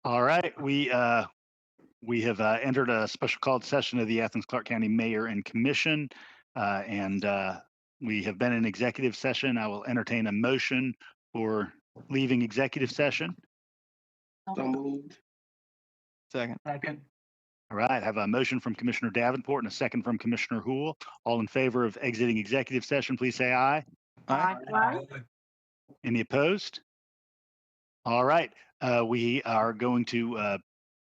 All right, we have entered a special called session of the Athens-Clarke County Mayor and Commission, and we have been in executive session. I will entertain a motion for leaving executive session. So moved. Second. All right, I have a motion from Commissioner Davenport and a second from Commissioner Hool. All in favor of exiting executive session, please say aye. Aye. Any opposed? All right, we are going to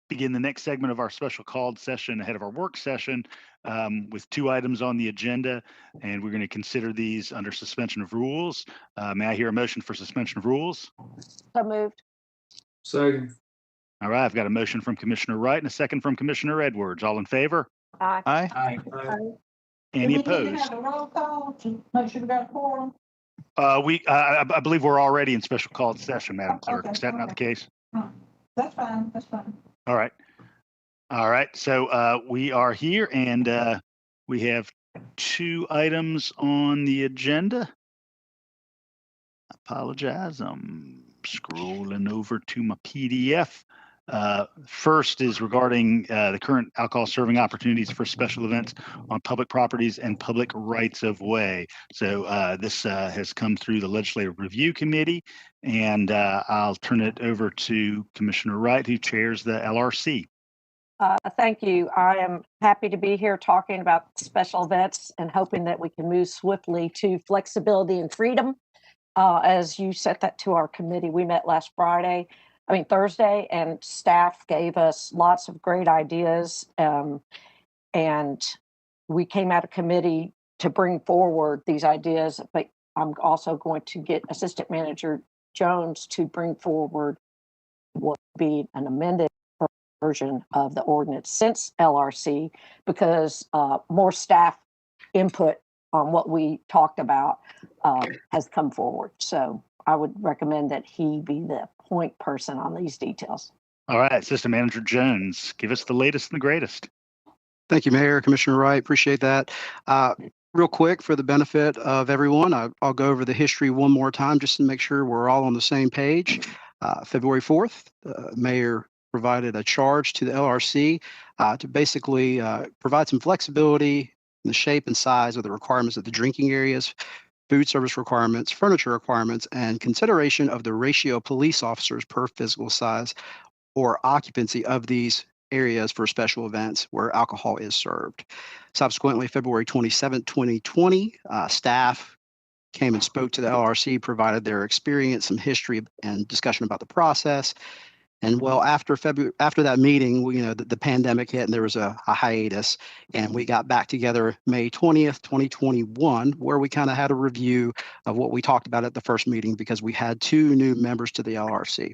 begin the next segment of our special called session ahead of our work session with two items on the agenda, and we're going to consider these under suspension of rules. May I hear a motion for suspension of rules? So moved. Second. All right, I've got a motion from Commissioner Wright and a second from Commissioner Edwards. All in favor? Aye. Aye. Any Do we need to opposed? have a roll call to make sure we got a quorum? I believe we're already in special called session, Madam Clerk. Okay, Is that not the case? That's fine, that's fine. All right. All right. So we are here and we have two items on the agenda. I apologize. I'm scrolling over to my PDF. First is regarding the current alcohol serving opportunities for special events on public properties and public rights of way. So this has come through the Legislative Review Committee, and I'll turn it over to Commissioner Wright, who chairs the LRC. Thank you. I am happy to be here talking about special events and hoping that we can move swiftly to flexibility and freedom. As you sent that to our committee, we met last Thursday, and staff gave us lots of great ideas. And we came out of committee to bring forward these ideas, but I'm also going to get Assistant Manager Jones to bring forward what would be an amended version of the ordinance since LRC, because more staff input on what we talked about has come forward. So I would recommend that he be the point person on these details. All right, Assistant Manager Jones, give us the latest and the greatest. Thank you, Mayor. Commissioner Wright, appreciate that. Real quick, for the benefit of everyone, I'll go over the history one more time just to make sure we're all on the same page. February 4th, the Mayor provided a charge to the LRC to basically provide some flexibility in the shape and size of the requirements of the drinking areas, food service requirements, furniture requirements, and consideration of the ratio of police officers per physical size or occupancy of these areas for special events where alcohol is served. Subsequently, February 27, 2020, staff came and spoke to the LRC, provided their experience, some history and discussion about the process. And well, after that meeting, the pandemic hit and there was a hiatus, and we got back together May 20th, 2021, where we kind of had a review of what we talked about at the first meeting because we had two new members to the LRC.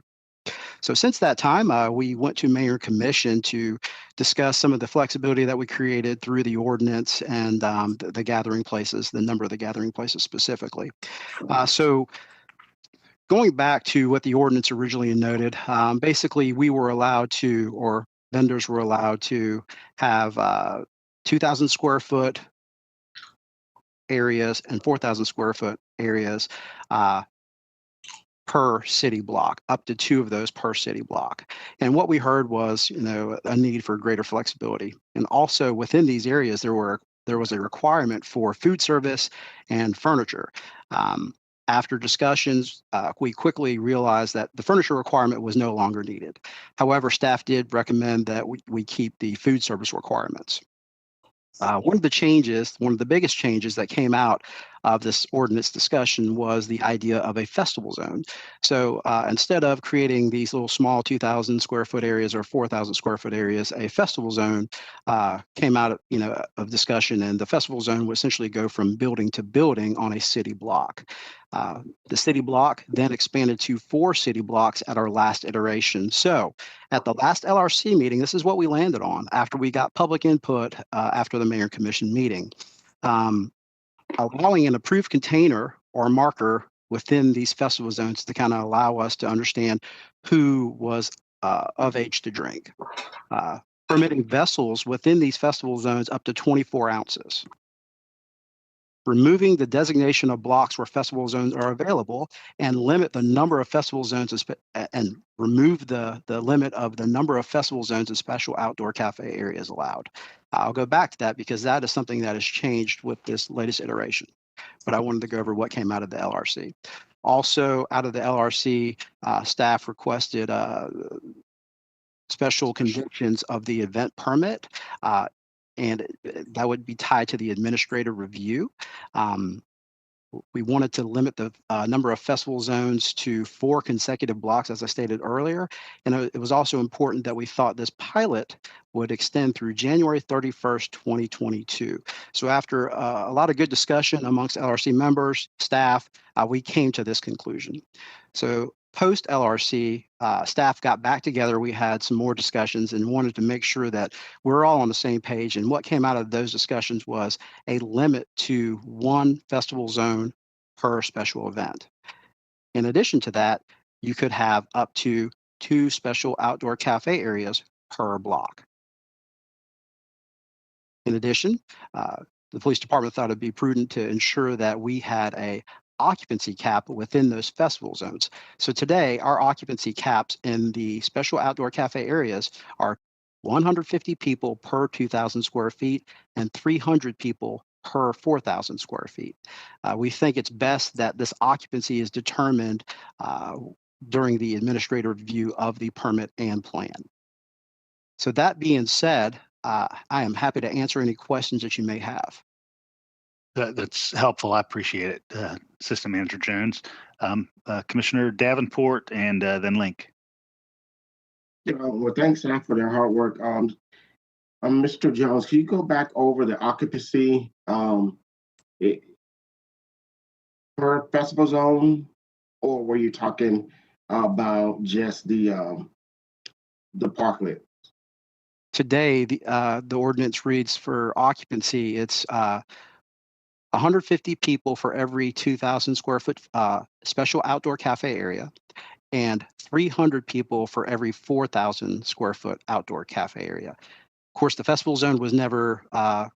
So since that time, we went to Mayor Commission to discuss some of the flexibility that we created through the ordinance and the gathering places, the number of the gathering places specifically. So going back to what the ordinance originally noted, basically we were allowed to, or vendors were allowed to have 2,000 square foot areas and 4,000 square foot areas per city block, up to two of those per city block. And what we heard was, a need for greater flexibility. And also within these areas, there was a requirement for food service and furniture. After discussions, we quickly realized that the furniture requirement was no longer needed. However, staff did recommend that we keep the food service requirements. One of the biggest changes that came out of this ordinance discussion was the idea of a festival zone. So instead of creating these little small 2,000 square foot areas or 4,000 square foot areas, a festival zone came out of discussion, and the festival zone would essentially go from building to building on a city block. The city block then expanded to 4 city blocks at our last iteration. So at the last LRC meeting, this is what we landed on after we got public input after the Mayor Commission meeting. Allowing an approved container or marker within these festival zones to kind of allow us to understand who was of age to drink. Permitting vessels within these festival zones up to 24 ounces. removing the designation of blocks where festival zones are available and limit the number of festival zones and remove the limit of the number of festival zones and special outdoor cafe areas allowed. I'll go back to that because that is something that has changed with this latest iteration. But I wanted to go over what came out of the LRC. Also, out of the LRC, staff requested special conditions of the event permit, and that would be tied to the administrative review. We wanted to limit the number of festival zones to 4 consecutive blocks, as I stated earlier. And it was also important that we thought this pilot would extend through January 31st, 2022. So after a lot of good discussion amongst LRC members, staff, we came to this conclusion. So post LRC, staff got back together. We had some more discussions and wanted to make sure that we're all on the same page. And what came out of those discussions was a limit to 1 festival zone per special event. In addition to that, you could have up to 2 special outdoor cafe areas per block. In addition, the police department thought it'd be prudent to ensure that we had a occupancy cap within those festival zones. So today, our occupancy caps in the special outdoor cafe areas are 150 people per 2,000 square feet and 300 people per 4,000 square feet. We think it's best that this occupancy is determined during the administrative review of the permit and plan. So that being said, I am happy to answer any questions that you may have. That's helpful. I appreciate it, System Manager Jones. Commissioner Davenport and then Link. Well, thanks, staff, for their hard work. Mr. Jones, can you go back over the occupancy per festival zone, or were you talking about just the parklet? Today, the ordinance reads for occupancy, it's 150 people for every 2,000 square foot special outdoor cafe area, and 300 people for every 4,000 square foot outdoor cafe area. Of course, the festival zone was never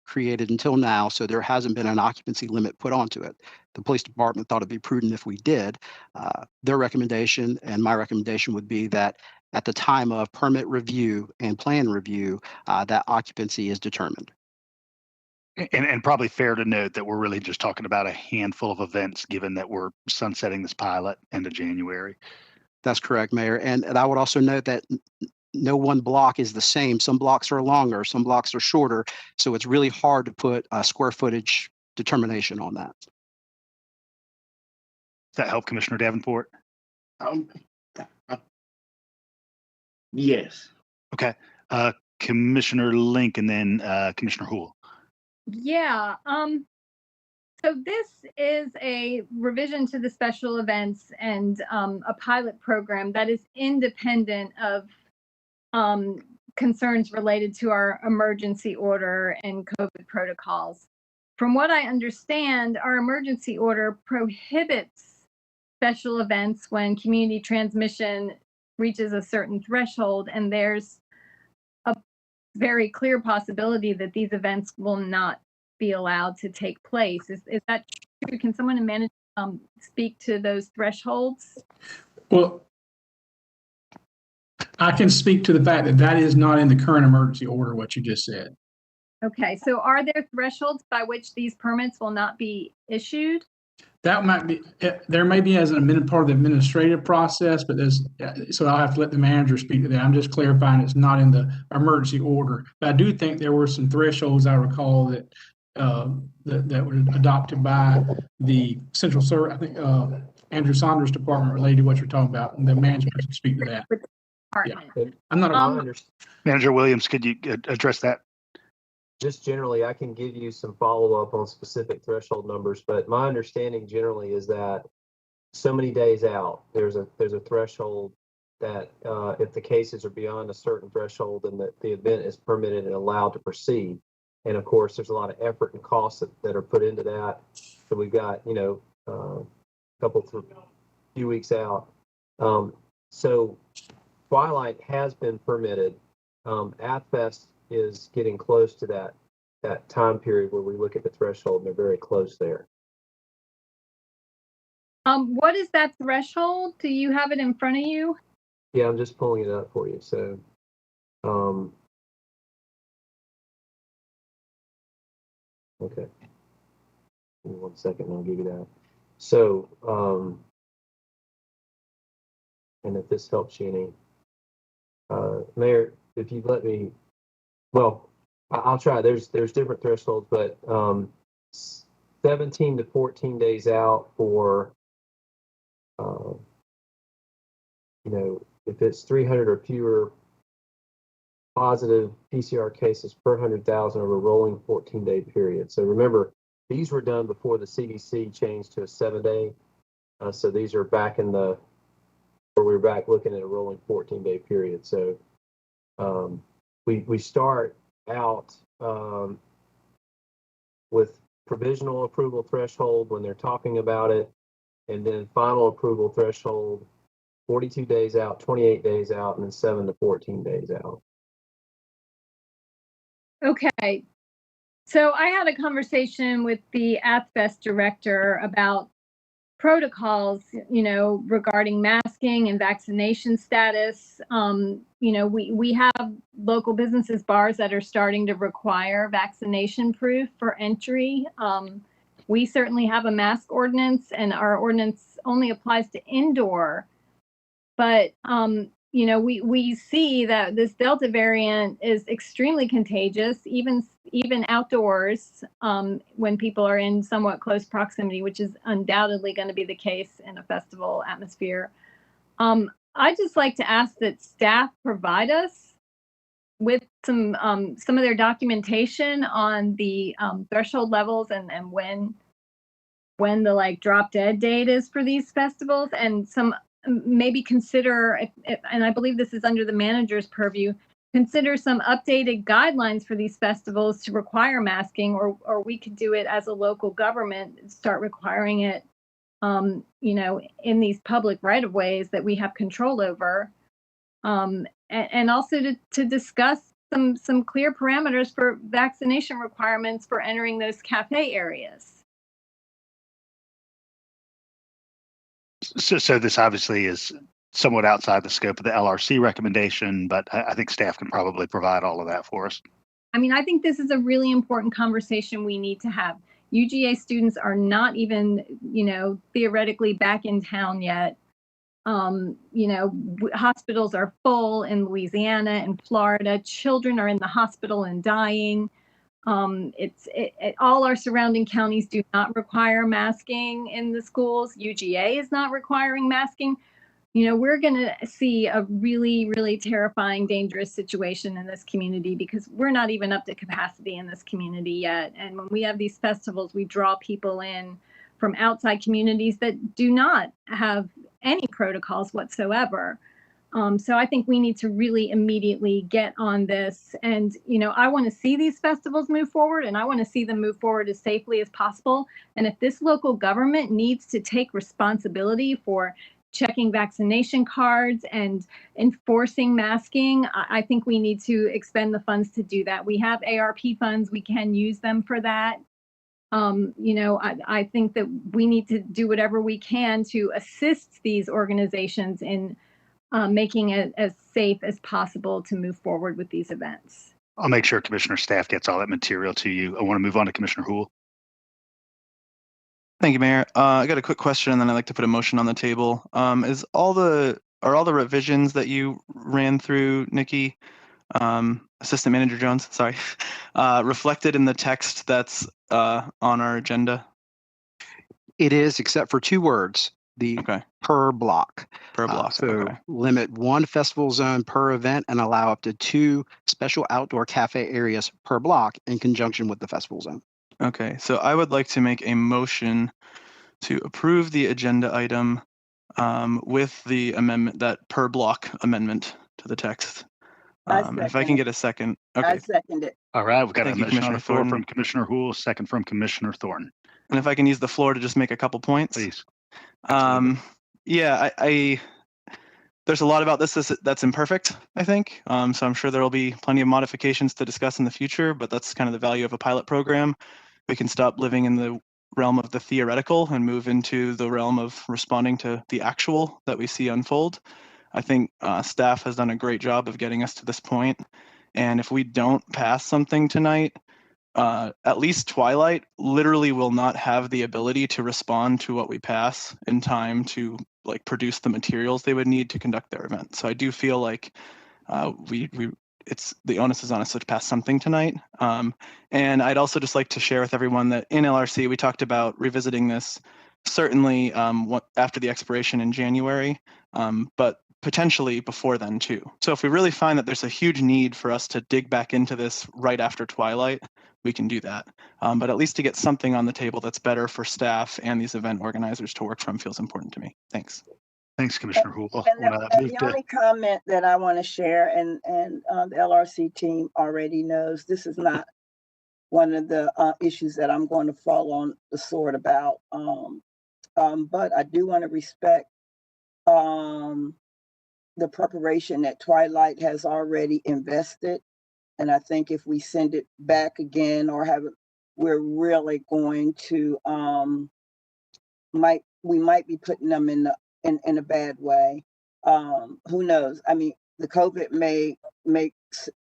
created until now, so there hasn't been an occupancy limit put onto it. The police department thought it'd be prudent if we did. Their recommendation and my recommendation would be that at the time of permit review and plan review, that occupancy is determined. And probably fair to note that we're really just talking about a handful of events, given that we're sunsetting this pilot end of January. That's correct, Mayor. And I would also note that no one block is the same. Some blocks are longer, some blocks are shorter. So it's really hard to put a square footage determination on that. Does that help, Commissioner Davenport? Yes. Okay. Commissioner Link and then Commissioner Houle. Yeah. So this is a revision to the special events and a pilot program that is independent of concerns related to our emergency order and COVID protocols. From what I understand, our emergency order prohibits special events when community transmission reaches a certain threshold, and there's a very clear possibility that these events will not be allowed to take place. Is that true? Can someone in management speak to those thresholds? Well, I can speak to the fact that that is not in the current emergency order, what you just said. Okay, so are there thresholds by which these permits will not be issued? That might be, there may be as an part of the administrative process, but there's, so I'll have to let the manager speak to that. I'm just clarifying it's not in the emergency order. But I do think there were some thresholds I recall that that were adopted by the central service, I think Andrew Saunders' department related to what you're talking about, and the management can speak to that. Yeah. I'm not Manager Williams, could you address that? Just generally, I can give you some follow-up on specific threshold numbers, but my understanding generally is that so many days out, there's a threshold that if the cases are beyond a certain threshold, then the event is permitted and allowed to proceed. And of course, there's a lot of effort and costs that are put into that. So we've got, few weeks out. So Twilight has been permitted. AthFest is getting close to that that time period where we look at the threshold and they're very close there. What is that threshold? Do you have it in front of you? Yeah, I'm just pulling it up for you. So, okay. Give me 1 second and I'll give you that. So, and if this helps you any, Mayor, if you'd let me, well, I'll try. There's different thresholds, but 17 to 14 days out for, you know, if it's 300 or fewer positive PCR cases per 100,000 over a rolling 14-day period. So remember, these were done before the CDC changed to a 7-day. So these are back in the, where we're back looking at a rolling 14-day period. So we start out with provisional approval threshold when they're talking about it, and then final approval threshold 42 days out, 28 days out, and then 7 to 14 days out. Okay. So I had a conversation with the AthFest director about protocols, you know, regarding masking and vaccination status. You know, we have local businesses, bars that are starting to require vaccination proof for entry. We certainly have a mask ordinance, and our ordinance only applies to indoor. But, you know, we see that this Delta variant is extremely contagious, even outdoors, when people are in somewhat close proximity, which is undoubtedly going to be the case in a festival atmosphere. I'd just like to ask that staff provide us with some of their documentation on the threshold levels and when the like drop dead date is for these festivals, and some maybe consider, and I believe this is under the manager's purview, consider some updated guidelines for these festivals to require masking, or we could do it as a local government, start requiring it, you know, in these public right-of-ways that we have control over, and also to discuss some clear parameters for vaccination requirements for entering those cafe areas. So this obviously is somewhat outside the scope of the LRC recommendation, but I think staff can probably provide all of that for us. I mean, I think this is a really important conversation we need to have. UGA students are not even, you know, theoretically back in town yet. You know, hospitals are full in Louisiana and Florida. Children are in the hospital and dying. All our surrounding counties do not require masking in the schools. UGA is not requiring masking. You know, we're going to see a really, really terrifying, dangerous situation in this community because we're not even up to capacity in this community yet. And when we have these festivals, we draw people in from outside communities that do not have any protocols whatsoever. So I think we need to really immediately get on this. And, you know, I want to see these festivals move forward, and I want to see them move forward as safely as possible. And if this local government needs to take responsibility for checking vaccination cards and enforcing masking, I think we need to expend the funds to do that. We have ARP funds. We can use them for that. You know, I think that we need to do whatever we can to assist these organizations in making it as safe as possible to move forward with these events. I'll make sure Commissioner staff gets all that material to you. I want to move on to Commissioner Houle. Thank you, Mayor. I got a quick question, and then I'd like to put a motion on the table. Are all the revisions that you ran through, Nikki, Assistant Manager Jones, sorry, reflected in the text that's on our agenda? It is, except for two words, the per block. Per block. So limit one festival zone per event and allow up to 2 special outdoor cafe areas per block in conjunction with the festival zone. Okay, so I would like to make a motion to approve the agenda item with the amendment, that per block amendment to the text. If I can get a second. Okay. I second it. All right, we've got Thank a you, motion on the floor Commissioner from Commissioner Houle, second from Commissioner Thornton. And if I can use the floor to just make a couple points. Please. Yeah, there's a lot about this that's imperfect, I think. So I'm sure there will be plenty of modifications to discuss in the future, but that's kind of the value of a pilot program. We can stop living in the realm of the theoretical and move into the realm of responding to the actual that we see unfold. I think staff has done a great job of getting us to this point. And if we don't pass something tonight, at least Twilight literally will not have the ability to respond to what we pass in time to like produce the materials they would need to conduct their event. So I do feel like it's the onus is on us to pass something tonight. And I'd also just like to share with everyone that in LRC we talked about revisiting this certainly after the expiration in January, but potentially before then too. So if we really find that there's a huge need for us to dig back into this right after Twilight, we can do that. But at least to get something on the table that's better for staff and these event organizers to work from feels important to me. Thanks. Thanks, Commissioner Houle. And the only comment that I want to share, and the LRC team already knows, this is not one of the issues that I'm going to fall on the sword about. But I do want to respect the preparation that Twilight has already invested. And I think if we send it back again or have it, we're really going to, we might be putting them in a bad way. Who knows? I mean, the COVID may make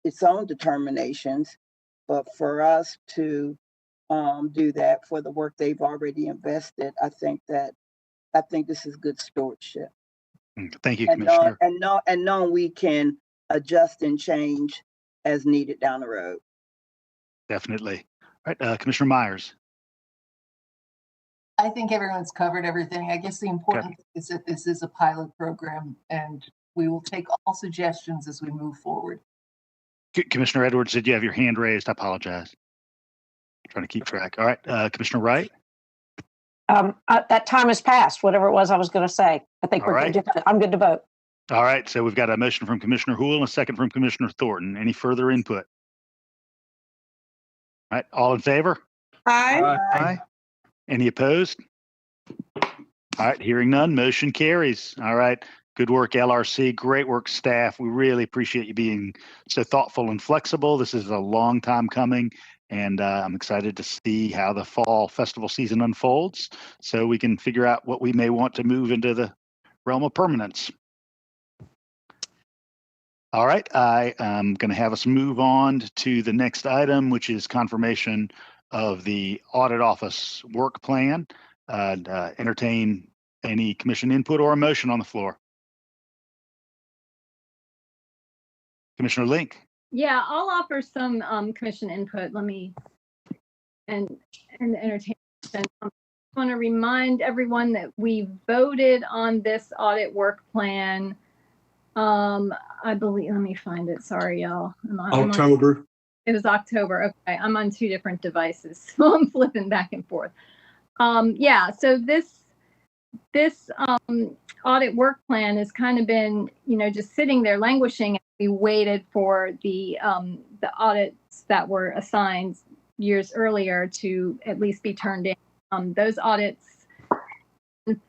its own determinations, but for us to do that for the work they've already invested, I think this is good stewardship. Thank you, Commissioner. And knowing we can adjust and change as needed down the road. Definitely. All right, Commissioner Myers. I think everyone's covered everything. I guess the important thing is that this is a pilot program, and we will take all suggestions as we move forward. Commissioner Edwards, did you have your hand raised? I apologize. I'm trying to keep track. All right, Commissioner Wright. That time has passed, whatever it was I was going to say. I think I'm good to vote. All right, so we've got a motion from Commissioner Houle and a second from Commissioner Thornton. Any further input? All right, all in favor? Aye. Aye. Any opposed? All right, hearing none, motion carries. All right, good work, LRC. Great work, staff. We really appreciate you being so thoughtful and flexible. This is a long time coming, and I'm excited to see how the fall festival season unfolds so we can figure out what we may want to move into the realm of permanence. All right, I am going to have us move on to the next item, which is confirmation of the audit office work plan. Entertain any commission input or a motion on the floor. Commissioner Link. Yeah, I'll offer some commission input. Let me and entertain. I want to remind everyone that we voted on this audit work plan. I believe, let me find it. Sorry, y'all. October. It was October. Okay, I'm on two different devices, so I'm flipping back and forth. Yeah, so this audit work plan has kind of been, just sitting there languishing. We waited for the audits that were assigned years earlier to at least be turned in. Those audits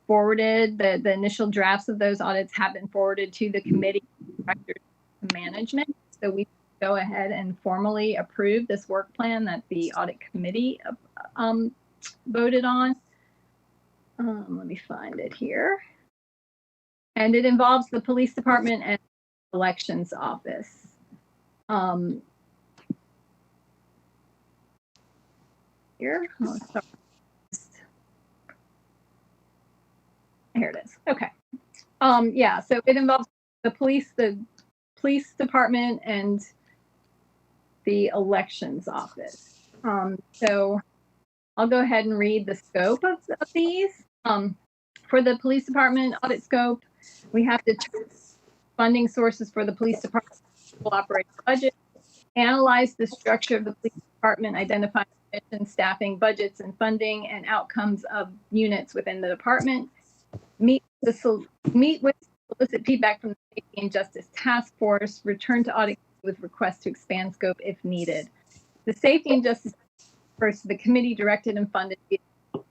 forwarded, the initial drafts of those audits have been forwarded to the committee directors of management. So we go ahead and formally approve this work plan that the audit committee voted on. Let me find it here. And it involves the police department and elections office. Here, here it is. Okay. Yeah, so it involves the police department and the elections office. So I'll go ahead and read the scope of these. For the police department audit scope, we have to funding sources for the police department will operate budget, analyze the structure of the police department, identify mission, staffing, budgets, and funding and outcomes of units within the department, meet with solicit feedback from the Safety and Justice Task Force, return to audit with requests to expand scope if needed. The Safety and Justice Task Force, the committee directed and funded the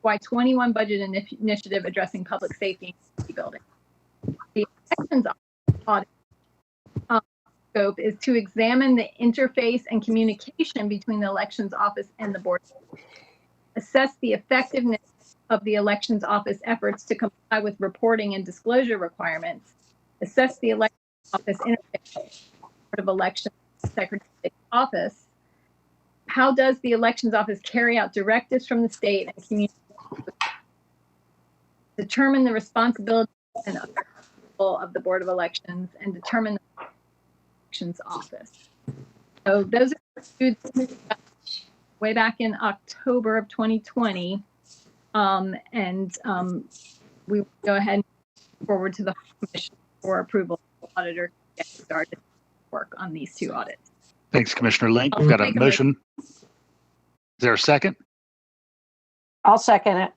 FY21 budget initiative addressing public safety and safety building. The elections office audit scope is to examine the interface and communication between the elections office and the board, assess the effectiveness of the elections office efforts to comply with reporting and disclosure requirements, assess the elections office interface with the Board of Elections Secretary of State's office. How does the elections office carry out directives from the state and community? Determine the responsibility and role of the Board of Elections and determine the elections office. So those are two way back in October of 2020. We will go ahead and forward to the commission for approval of the auditor to get started work on these two audits. Thanks, Commissioner Link. We've got a motion. Is there a second? I'll second it.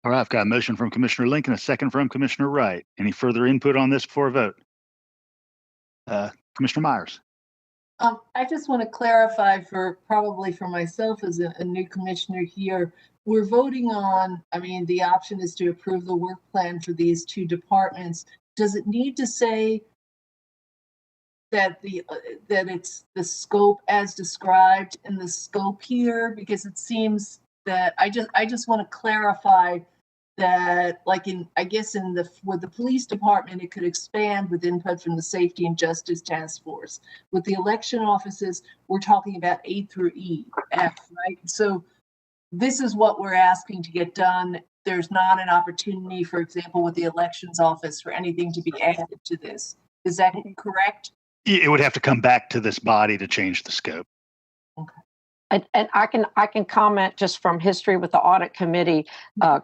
All right, I've got a motion from Commissioner Link and a second from Commissioner Wright. Any further input on this before a vote? Commissioner Myers. I just want to clarify probably for myself as a new commissioner here, we're voting on, I mean, the option is to approve the work plan for these two departments. Does it need to say that it's the scope as described in the scope here? Because it seems that I just want to clarify that, like with the police department, it could expand with input from the Safety and Justice Task Force. With the election offices, we're talking about A through E, F, right? So this is what we're asking to get done. There's not an opportunity, for example, with the elections office for anything to be added to this. Is that correct? It would have to come back to this body to change the scope. Okay. And I can comment just from history with the audit committee,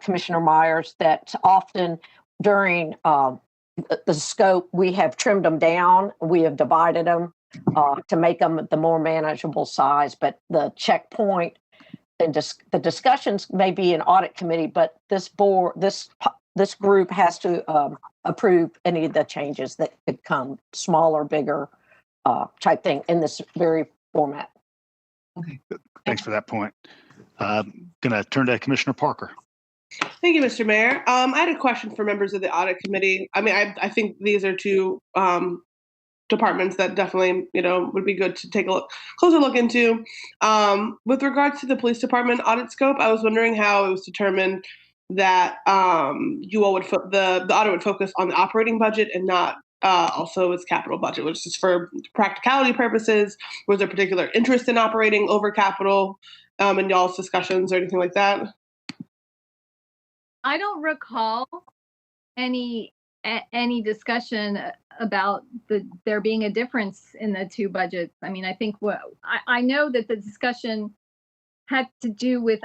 Commissioner Myers, that often during the scope, we have trimmed them down. We have divided them to make them the more manageable size. But the checkpoint and the discussions may be in audit committee, but this board, this group has to approve any of the changes that could come, smaller, bigger type thing in this very format. Okay. Thanks for that point. Going to turn to Commissioner Parker. Thank you, Mr. Mayor. I had a question for members of the audit committee. I mean, I think these are two departments that definitely, would be good to take a closer look into. With regards to the police department audit scope, I was wondering how it was determined that you all the audit would focus on the operating budget and not also its capital budget, which is for practicality purposes. Was there particular interest in operating over capital in y'all's discussions or anything like that? I don't recall any discussion about there being a difference in the two budgets. I mean, I think I know that the discussion had to do with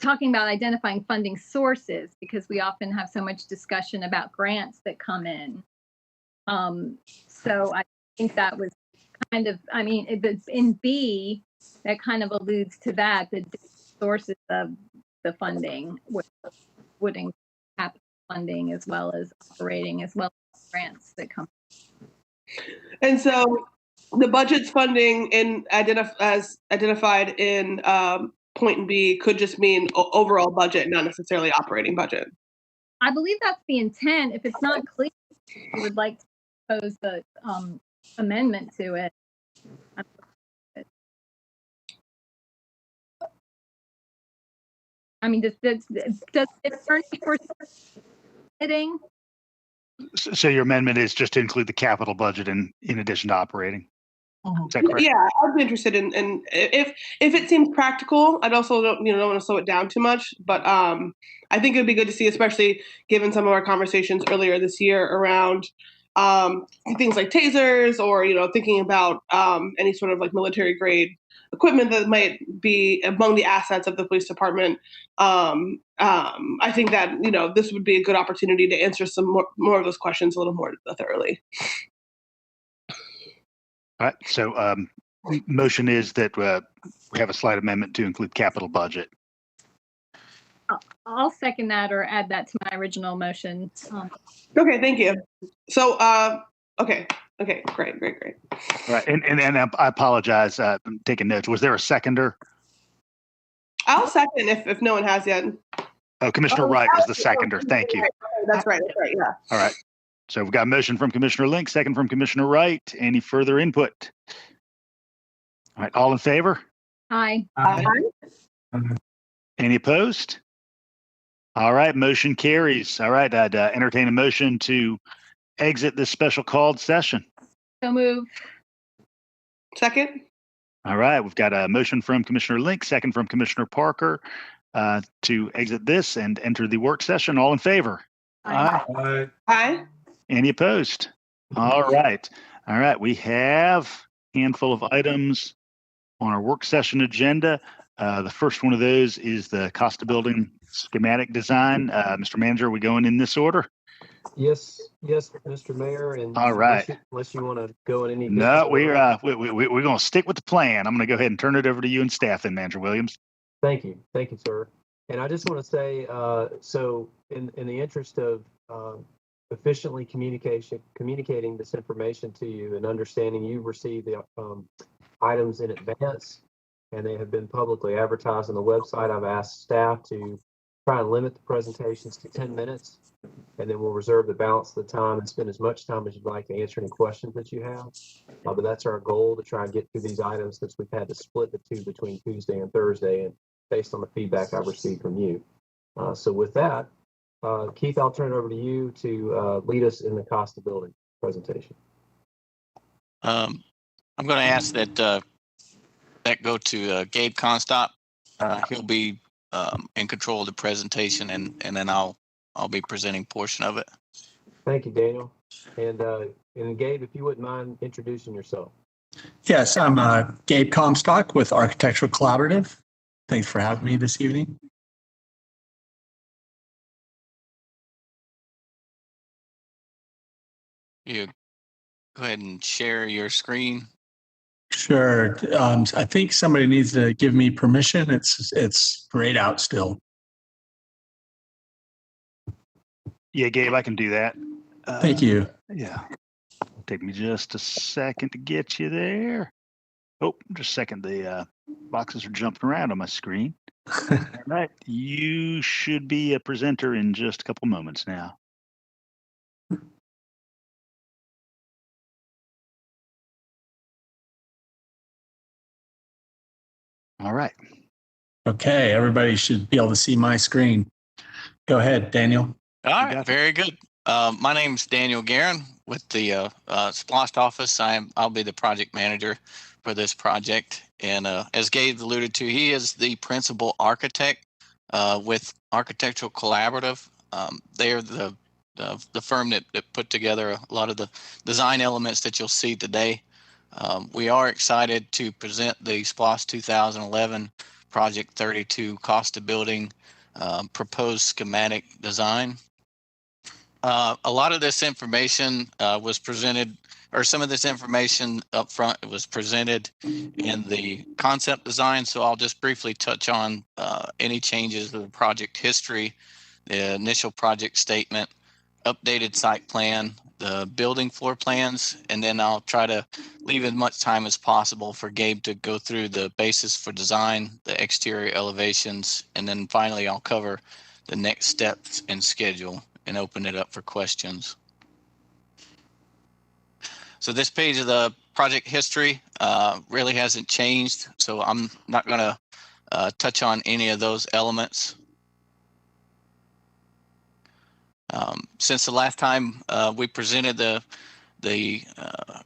talking about identifying funding sources, because we often have so much discussion about grants that come in. So I think that was kind of, I mean, it's in B, that kind of alludes to that, the sources of the funding would include capital funding as well as operating, as well as grants that come. And so the budget's funding as identified in point B could just mean overall budget, not necessarily operating budget. I believe that's the intent. If it's not clear, we would like to propose the amendment to it. I mean, does attorney for sitting? So your amendment is just to include the capital budget in addition to operating. Is that correct? Yeah, I'd be interested in if it seems practical. I'd also don't want to slow it down too much, but I think it'd be good to see, especially given some of our conversations earlier this year around things like tasers, or thinking about any sort of like military grade equipment that might be among the assets of the police department. I think that this would be a good opportunity to answer some more of those questions a little more thoroughly. All right, so motion is that we have a slight amendment to include capital budget. I'll second that or add that to my original motion. Okay, thank you. So, okay, great. All right, and I apologize, I'm taking notes. Was there a seconder? I'll second if no one has yet. Oh, Commissioner Wright was the seconder. Thank you. That's right, yeah. All right. So we've got a motion from Commissioner Link, second from Commissioner Wright. Any further input? All right, all in favor? Aye. Any opposed? All right, motion carries. All right, I'd entertain a motion to exit this special called session. So move. Second? All right, we've got a motion from Commissioner Link, second from Commissioner Parker to exit this and enter the work session. All in favor? Aye. Aye. Any opposed? All right. All right, we have a handful of items on our work session agenda. The first one of those is the Costa building schematic design. Mr. Manager, are we going in this order? Yes, Mr. Mayor, and All right. unless you want to go in any No, different we're going to stick with the plan. I'm going to go ahead and turn it over to you and staff then, Manager Williams. Thank you, sir. And I just want to say, so in the interest of efficiently communicating this information to you and understanding you received the items in advance, and they have been publicly advertised on the website, I've asked staff to try and limit the presentations to 10 minutes, and then we'll reserve the balance of the time and spend as much time as you'd like to answer any questions that you have. But that's our goal, to try and get through these items, since we've had to split the two between Tuesday and Thursday, and based on the feedback I've received from you. So with that, Keith, I'll turn it over to you to lead us in the Costa building presentation. I'm going to ask that that go to Gabe Constop. He'll be in control of the presentation, and then I'll be presenting portion of it. Thank you, Daniel. And Gabe, if you wouldn't mind introducing yourself. Yes, I'm Gabe Comstock with Architectural Collaborative. Thanks for having me this evening. You go ahead and share your screen. Sure. I think somebody needs to give me permission. It's grayed out still. Yeah, Gabe, I can do that. Thank you. Yeah. Take me just a second to get you there. Oh, just a second. The boxes are jumping around on my screen. All right. You should be a presenter in just a couple moments now. All right. Okay, everybody should be able to see my screen. Go ahead, Daniel. All right, very good. My name's Daniel Guerin with the SPLOST office. I'll be the project manager for this project. And as Gabe alluded to, he is the principal architect with Architectural Collaborative. They are the firm that put together a lot of the design elements that you'll see today. We are excited to present the SPLOST 2011 Project 32 Costa Building proposed schematic design. A lot of this information was presented, or some of this information up front was presented in the concept design. So I'll just briefly touch on any changes of the project history, the initial project statement, updated site plan, the building floor plans, and then I'll try to leave as much time as possible for Gabe to go through the basis for design, the exterior elevations, and then finally I'll cover the next steps and schedule and open it up for questions. So this page of the project history really hasn't changed, so I'm not going to touch on any of those elements. Since the last time we presented the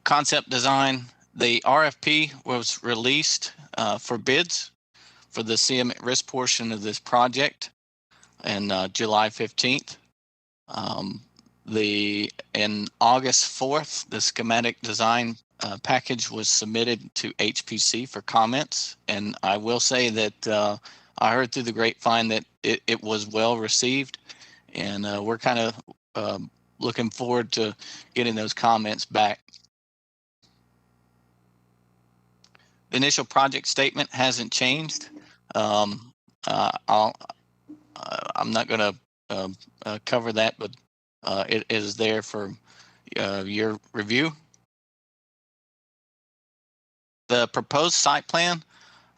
concept design, the RFP was released for bids for the CM at risk portion of this project on July 15th. In August 4th, the schematic design package was submitted to HPC for comments, and I will say that I heard through the grapevine that it was well received, and we're kind of looking forward to getting those comments back. The initial project statement hasn't changed. I'm not going to cover that, but it is there for your review. The proposed site plan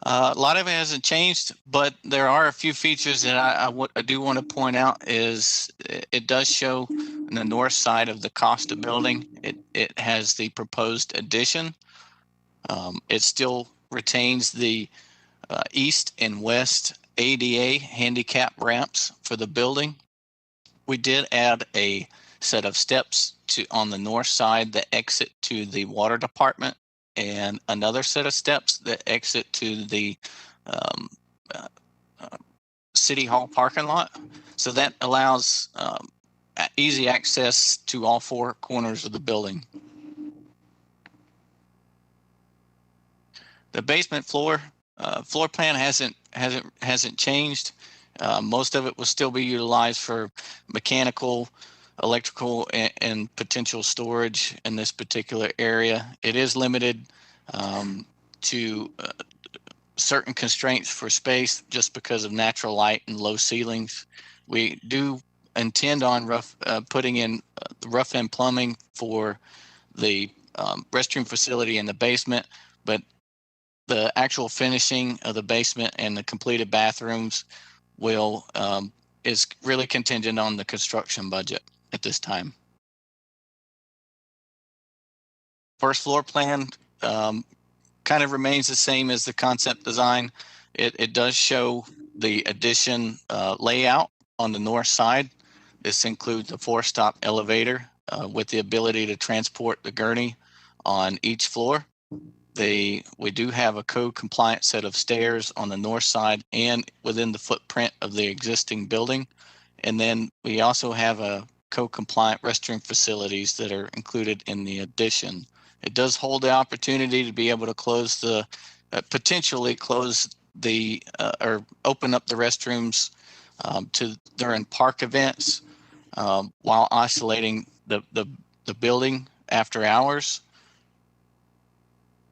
A lot of it hasn't changed, but there are a few features that I do want to point out. Is it does show on the north side of the Costa building, it has the proposed addition. It still retains the east and west ADA handicap ramps for the building. We did add a set of steps on the north side that exit to the water department, and another set of steps that exit to the City Hall parking lot. So that allows easy access to all four corners of the building. The basement floor plan hasn't changed. Most of it will still be utilized for mechanical, electrical, and potential storage in this particular area. It is limited to certain constraints for space just because of natural light and low ceilings. We do intend on putting in rough end plumbing for the restroom facility in the basement, but the actual finishing of the basement and the completed bathrooms is really contingent on the construction budget at this time. First floor plan kind of remains the same as the concept design. It does show the addition layout on the north side. This includes a 4-stop elevator with the ability to transport the gurney on each floor. We do have a code compliant set of stairs on the north side and within the footprint of the existing building. And then we also have a code compliant restroom facilities that are included in the addition. It does hold the opportunity to be able to potentially close or open up the restrooms during park events while isolating the building after hours.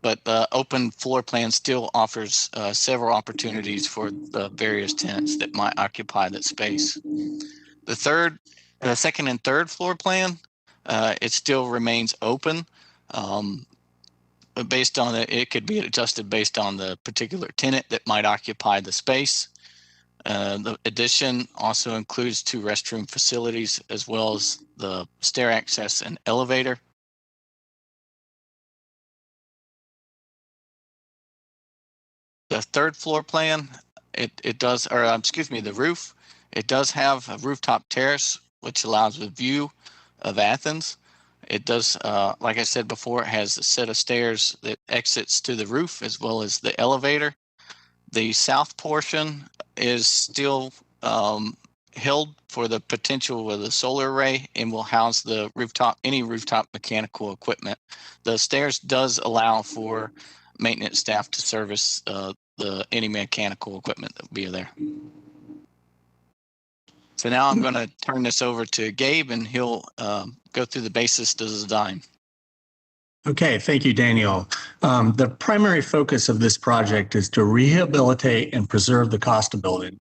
But the open floor plan still offers several opportunities for the various tenants that might occupy that space. The second and third floor plan, it still remains open. Based on it could be adjusted based on the particular tenant that might occupy the space. The addition also includes 2 restroom facilities as well as the stair access and elevator. The third floor plan, the roof, it does have a rooftop terrace, which allows a view of Athens. It does, like I said before, it has a set of stairs that exits to the roof as well as the elevator. The south portion is still held for the potential of the solar array and will house any rooftop mechanical equipment. The stairs does allow for maintenance staff to service any mechanical equipment that will be there. So now I'm going to turn this over to Gabe, and he'll go through the basis to design. Okay, thank you, Daniel. The primary focus of this project is to rehabilitate and preserve the Costa building.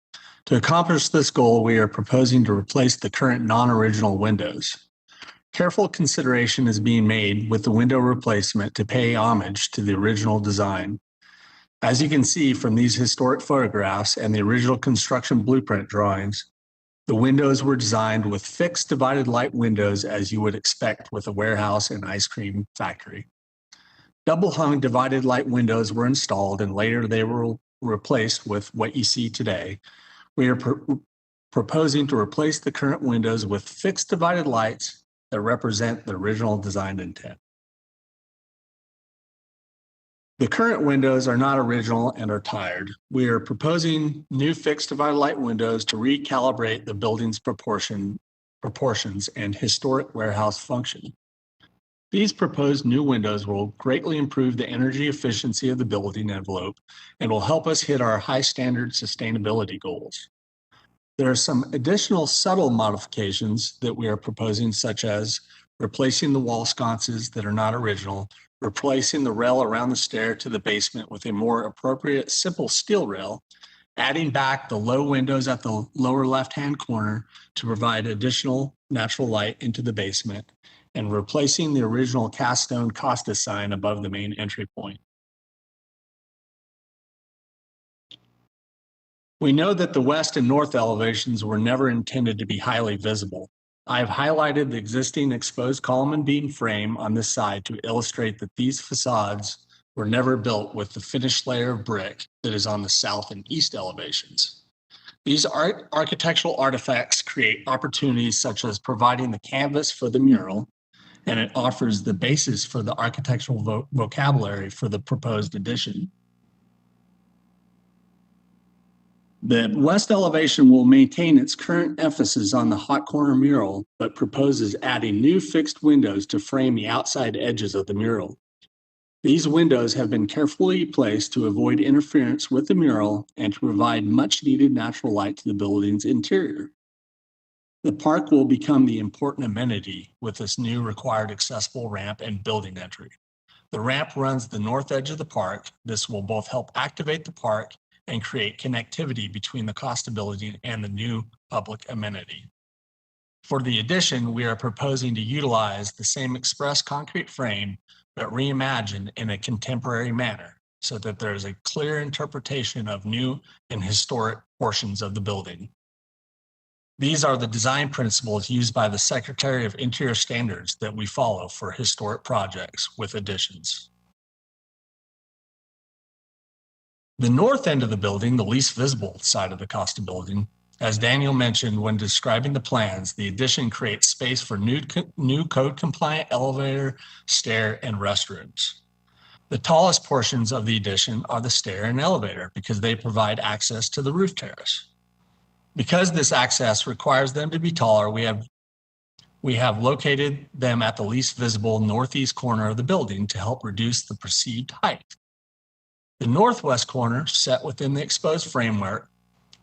To accomplish this goal, we are proposing to replace the current non-original windows. Careful consideration is being made with the window replacement to pay homage to the original design. As you can see from these historic photographs and the original construction blueprint drawings, the windows were designed with fixed divided light windows as you would expect with a warehouse and ice cream factory. Double hung divided light windows were installed and later they were replaced with what you see today. We are proposing to replace the current windows with fixed divided lights that represent the original design intent. The current windows are not original and are tired. We are proposing new fixed divided light windows to recalibrate the building's proportions and historic warehouse function. These proposed new windows will greatly improve the energy efficiency of the building envelope and will help us hit our high standard sustainability goals. There are some additional subtle modifications that we are proposing, such as replacing the wall sconces that are not original, replacing the rail around the stair to the basement with a more appropriate simple steel rail, adding back the low windows at the lower left-hand corner to provide additional natural light into the basement, and replacing the original cast stone Costa sign above the main entry point. We know that the west and north elevations were never intended to be highly visible. I have highlighted the existing exposed column and beam frame on this side to illustrate that these facades were never built with the finished layer of brick that is on the south and east elevations. These architectural artifacts create opportunities such as providing the canvas for the mural, and it offers the basis for the architectural vocabulary for the proposed addition. The west elevation will maintain its current emphasis on the hot corner mural, but proposes adding new fixed windows to frame the outside edges of the mural. These windows have been carefully placed to avoid interference with the mural and to provide much needed natural light to the building's interior. The park will become the important amenity with this new required accessible ramp and building entry. The ramp runs the north edge of the park. This will both help activate the park and create connectivity between the Costa building and the new public amenity. For the addition, we are proposing to utilize the same express concrete frame, but reimagined in a contemporary manner so that there is a clear interpretation of new and historic portions of the building. These are the design principles used by the Secretary of Interior Standards that we follow for historic projects with additions. The north end of the building, the least visible side of the Costa building, as Daniel mentioned when describing the plans, the addition creates space for new code-compliant elevator, stair, and restrooms. The tallest portions of the addition are the stair and elevator because they provide access to the roof terrace. Because this access requires them to be taller, we have located them at the least visible northeast corner of the building to help reduce the perceived height. The northwest corner, set within the exposed framework,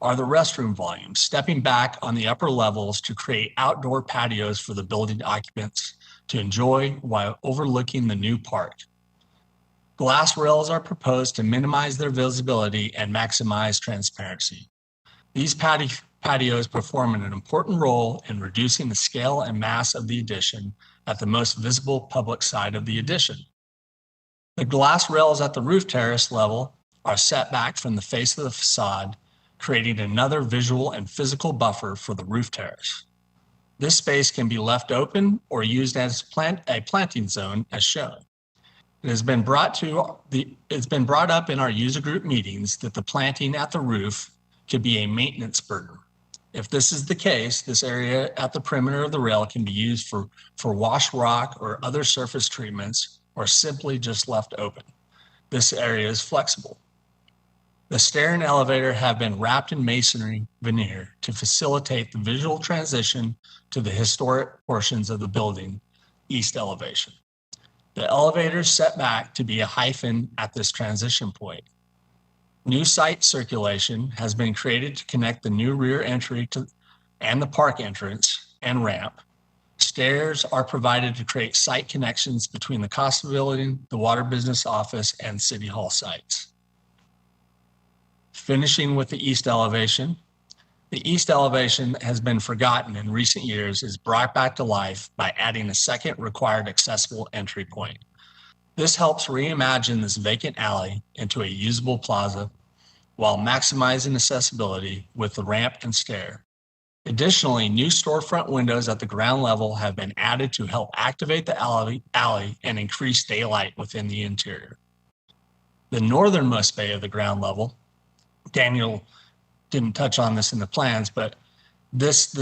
are the restroom volumes, stepping back on the upper levels to create outdoor patios for the building occupants to enjoy while overlooking the new park. Glass rails are proposed to minimize their visibility and maximize transparency. These patios perform an important role in reducing the scale and mass of the addition at the most visible public side of the addition. The glass rails at the roof terrace level are set back from the face of the facade, creating another visual and physical buffer for the roof terrace. This space can be left open or used as a planting zone as shown. It's been brought up in our user group meetings that the planting at the roof could be a maintenance burden. If this is the case, this area at the perimeter of the rail can be used for wash rock or other surface treatments, or simply just left open. This area is flexible. The stair and elevator have been wrapped in masonry veneer to facilitate the visual transition to the historic portions of the building, east elevation. The elevator is set back to be a hyphen at this transition point. New site circulation has been created to connect the new rear entry and the park entrance and ramp. Stairs are provided to create site connections between the Costa building, the Water Business Office, and City Hall sites. Finishing with the east elevation. The east elevation has been forgotten in recent years, is brought back to life by adding a second required accessible entry point. This helps reimagine this vacant alley into a usable plaza while maximizing accessibility with the ramp and stair. Additionally, new storefront windows at the ground level have been added to help activate the alley and increase daylight within the interior. The northernmost bay of the ground level, Daniel didn't touch on this in the plans, but this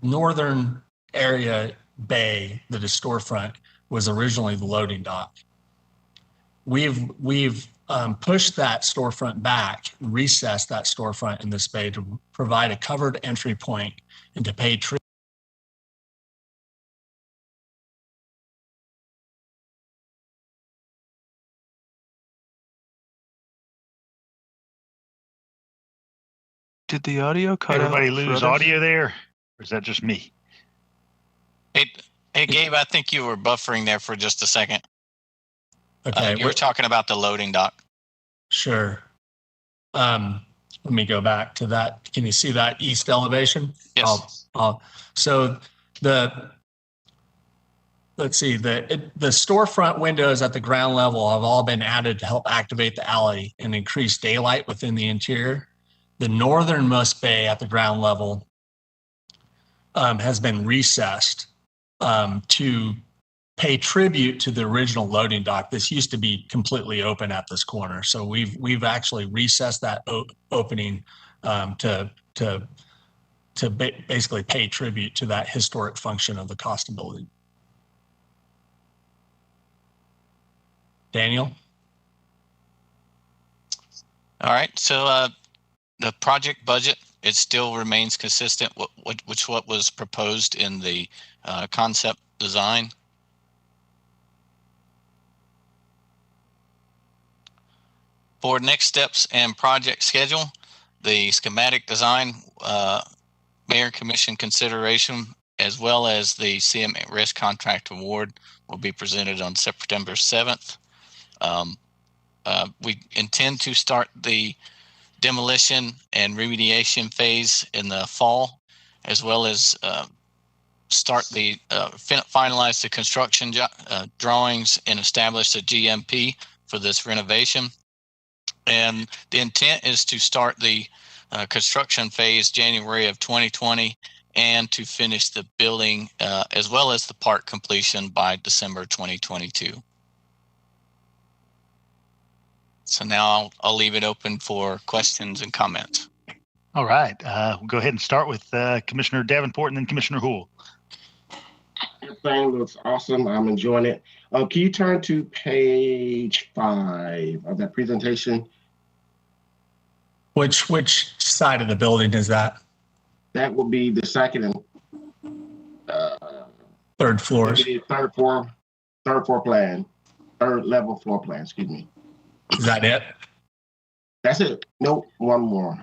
northern area bay that is storefront was originally the loading dock. We've pushed that storefront back, recessed that storefront in this bay to provide a covered entry point and to pay Did the audio cut Everybody out? lose audio there? Or is that just me? Hey, Gabe, I think you were buffering there for just a second. Okay, you were talking about the loading dock. Sure. Let me go back to that. Can you see that east elevation? Yes. So let's see, the storefront windows at the ground level have all been added to help activate the alley and increase daylight within the interior. The northernmost bay at the ground level has been recessed to pay tribute to the original loading dock. This used to be completely open at this corner, so we've actually recessed that opening to basically pay tribute to that historic function of the Costa building. Daniel? All right, so the project budget, it still remains consistent with what was proposed in the concept design. For next steps and project schedule, the schematic design, Mayor Commission consideration, as well as the CMRS contract award will be presented on September 7th. We intend to start the demolition and remediation phase in the fall, as well as finalize the construction drawings and establish a GMP for this renovation. And the intent is to start the construction phase January of 2020 and to finish the building as well as the park completion by December 2022. So now I'll leave it open for questions and comments. All right. We'll go ahead and start with Commissioner Davenport and then Commissioner Houle. Everything looks awesome. I'm enjoying it. Can you turn to page 5 of that presentation? Which side of the building is that? That will be the second and third floors. Third floor plan, third level floor plan. Excuse me. Is that it? That's it. Nope. One more.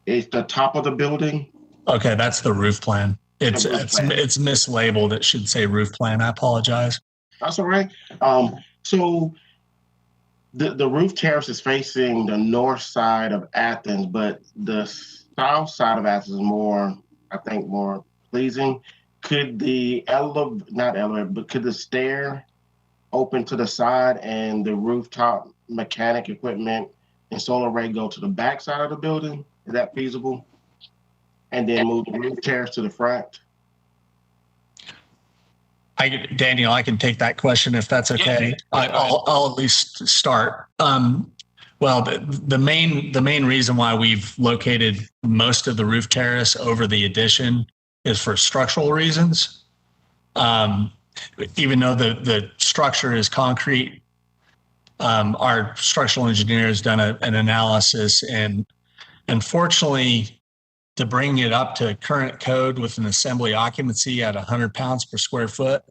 It's the top of the building. Okay, that's the roof plan. It's mislabeled. It should say roof plan. I apologize. That's all right. So the roof terrace is facing the north side of Athens, but the south side of Athens is more, I think, more pleasing. Could the could the stair open to the side and the rooftop mechanic equipment and solar array go to the back side of the building? Is that feasible? And then move the roof terrace to the front? Daniel, I can take that question if that's okay. Yeah. I'll at least start. Well, the main reason why we've located most of the roof terrace over the addition is for structural reasons. Even though the structure is concrete, our structural engineer has done an analysis, and unfortunately, to bring it up to current code with an assembly occupancy at 100 pounds per square foot,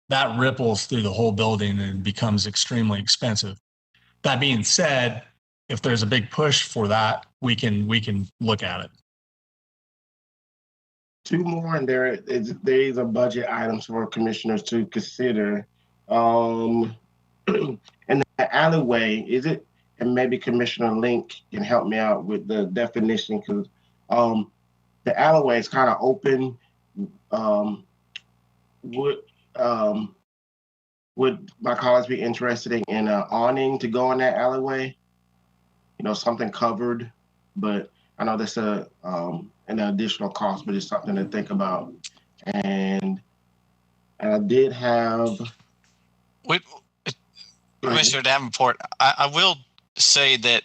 that ripples through the whole building and becomes extremely expensive. That being said, if there's a big push for that, we can look at it. Two more, and there is a budget items for commissioners to consider. And the alleyway, is it? And maybe Commissioner Link can help me out with the definition, because the alleyway is kind of open. Would my colleagues be interested in an awning to go in that alleyway? You know, something covered, but I know that's an additional cost, but it's something to think about. And I did have. Commissioner Davenport, I will say that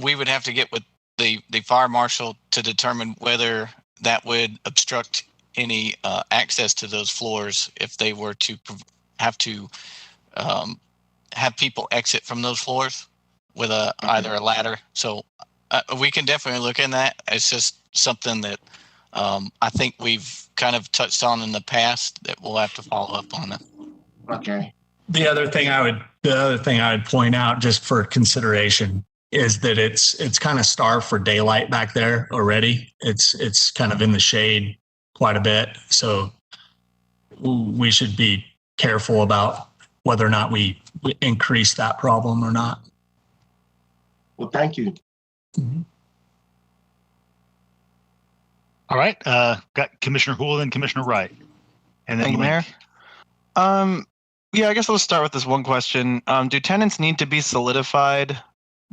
we would have to get with the fire marshal to determine whether that would obstruct any access to those floors if they were to have to have people exit from those floors with either a ladder. So we can definitely look in that. It's just something that I think we've kind of touched on in the past that we'll have to follow up on it. Okay. The other thing I would point out, just for consideration, is that it's kind of starved for daylight back there already. It's kind of in the shade quite a bit, so we should be careful about whether or not we increase that problem or not. Well, thank you. Mm-hmm. All right, got Commissioner Houle and Commissioner Wright. And then Thank you, Mayor. Link. Yeah, I guess I'll start with this one question. Do tenants need to be solidified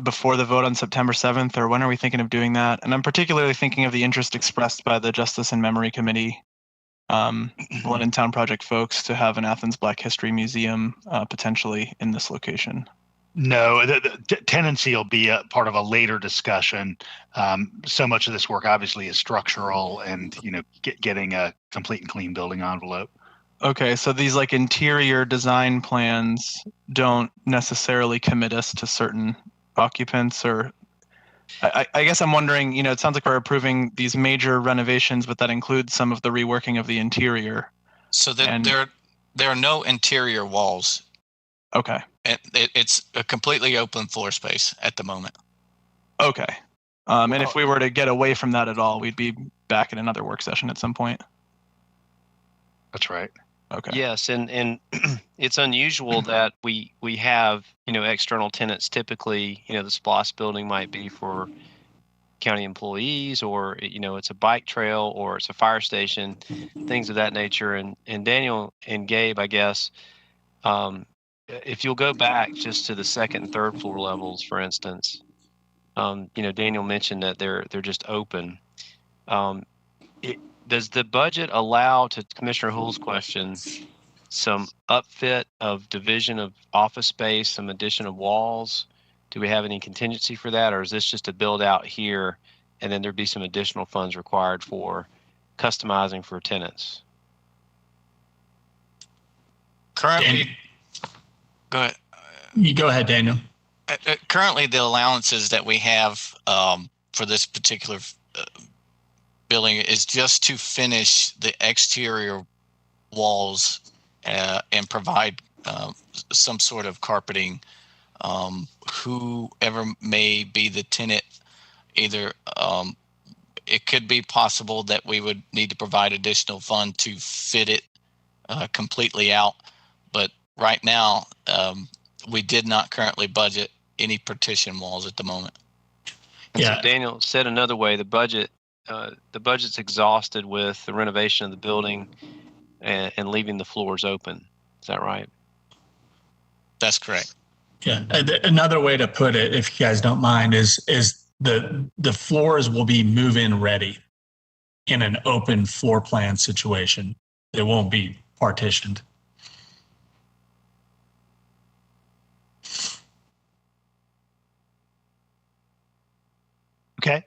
before the vote on September 7th, or when are we thinking of doing that? And I'm particularly thinking of the interest expressed by the Justice and Memory Committee, Blood in Town Project folks, to have an Athens Black History Museum potentially in this location. No, the tenancy will be a part of a later discussion. So much of this work obviously is structural and, getting a complete and clean building envelope. Okay, so these like interior design plans don't necessarily commit us to certain occupants, or I guess I'm wondering, it sounds like we're approving these major renovations, but that includes some of the reworking of the interior. So that there are no interior walls. Okay. It's a completely open floor space at the moment. Okay. And if we were to get away from that at all, we'd be back in another work session at some point. That's right. Okay. Yes, and it's unusual that we have, external tenants. Typically, the SPLOST building might be for county employees, or, it's a bike trail, or it's a fire station, things of that nature. And Daniel and Gabe, I guess, if you'll go back just to the second and third floor levels, for instance, Daniel mentioned that they're just open. Does the budget allow, to Commissioner Hull's question, some upfit of division of office space, some addition of walls? Do we have any contingency for that, or is this just a build out here, and then there'd be some additional funds required for customizing for tenants? Currently, go ahead. You go ahead, Daniel. Currently, the allowances that we have for this particular building is just to finish the exterior walls and provide some sort of carpeting. Whoever may be the tenant, either it could be possible that we would need to provide additional fund to fit it completely out. But right now, we did not currently budget any partition walls at the moment. Yeah. So Daniel, said another way, the budget's exhausted with the renovation of the building and leaving the floors open. Is that right? That's correct. Yeah. Another way to put it, if you guys don't mind, is the floors will be move-in ready in an open floor plan situation. They won't be partitioned. Okay.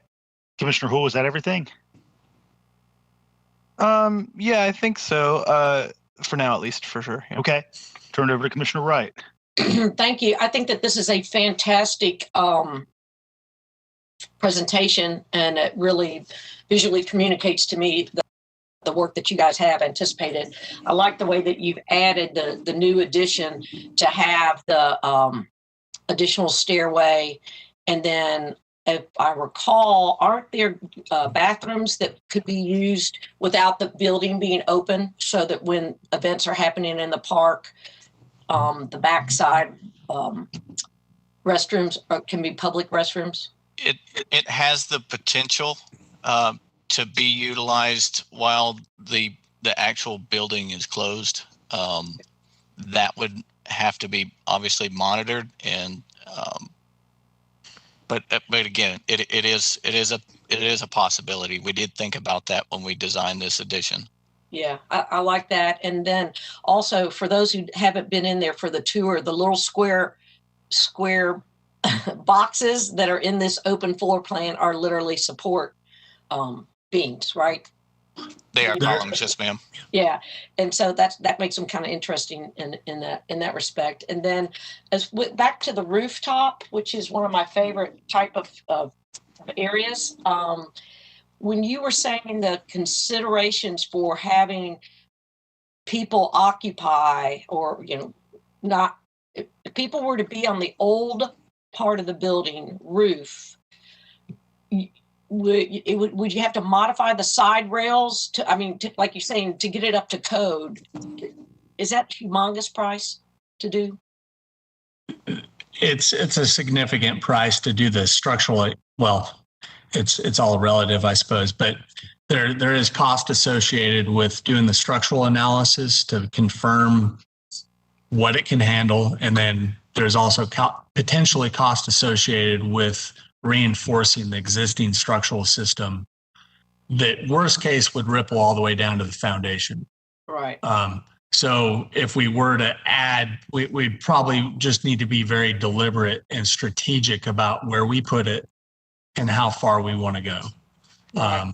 Commissioner Hull, is that everything? Yeah, I think so. For now, at least, for sure. Yeah. Okay. Turn it over to Commissioner Wright. Thank you. I think that this is a fantastic presentation, and it really visually communicates to me the work that you guys have anticipated. I like the way that you've added the new addition to have the additional stairway, and then, if I recall, aren't there bathrooms that could be used without the building being open, so that when events are happening in the park, the backside restrooms can be public restrooms? It has the potential to be utilized while the actual building is closed. That would have to be obviously monitored, and but again, it is a possibility. We did think about that when we designed this addition. Yeah, I like that. And then also, for those who haven't been in there for the tour, the little square boxes that are in this open floor plan are literally support beams, right? They are columns, yes, ma'am. Yeah, and so that makes them kind of interesting in that respect. And then back to the rooftop, which is one of my favorite type of areas. When you were saying the considerations for having people occupy, or not, if people were to be on the old part of the building roof, would you have to modify the side rails to, like you're saying, to get it up to code? Is that a humongous price to do? It's a significant price to do the structural. Well, it's all relative, I suppose, but there is cost associated with doing the structural analysis to confirm what it can handle. And then there's also potentially cost associated with reinforcing the existing structural system that worst case would ripple all the way down to the foundation. Right. So if we were to add, we probably just need to be very deliberate and strategic about where we put it and how far we want to go. Right.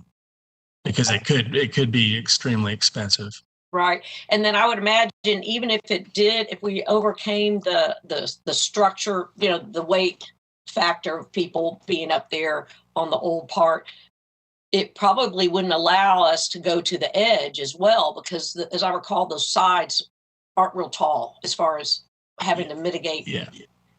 Because it could be extremely expensive. Right. And then I would imagine even if we overcame the structure, the weight factor of people being up there on the old part, it probably wouldn't allow us to go to the edge as well, because as I recall, those sides aren't real tall as far as having to mitigate the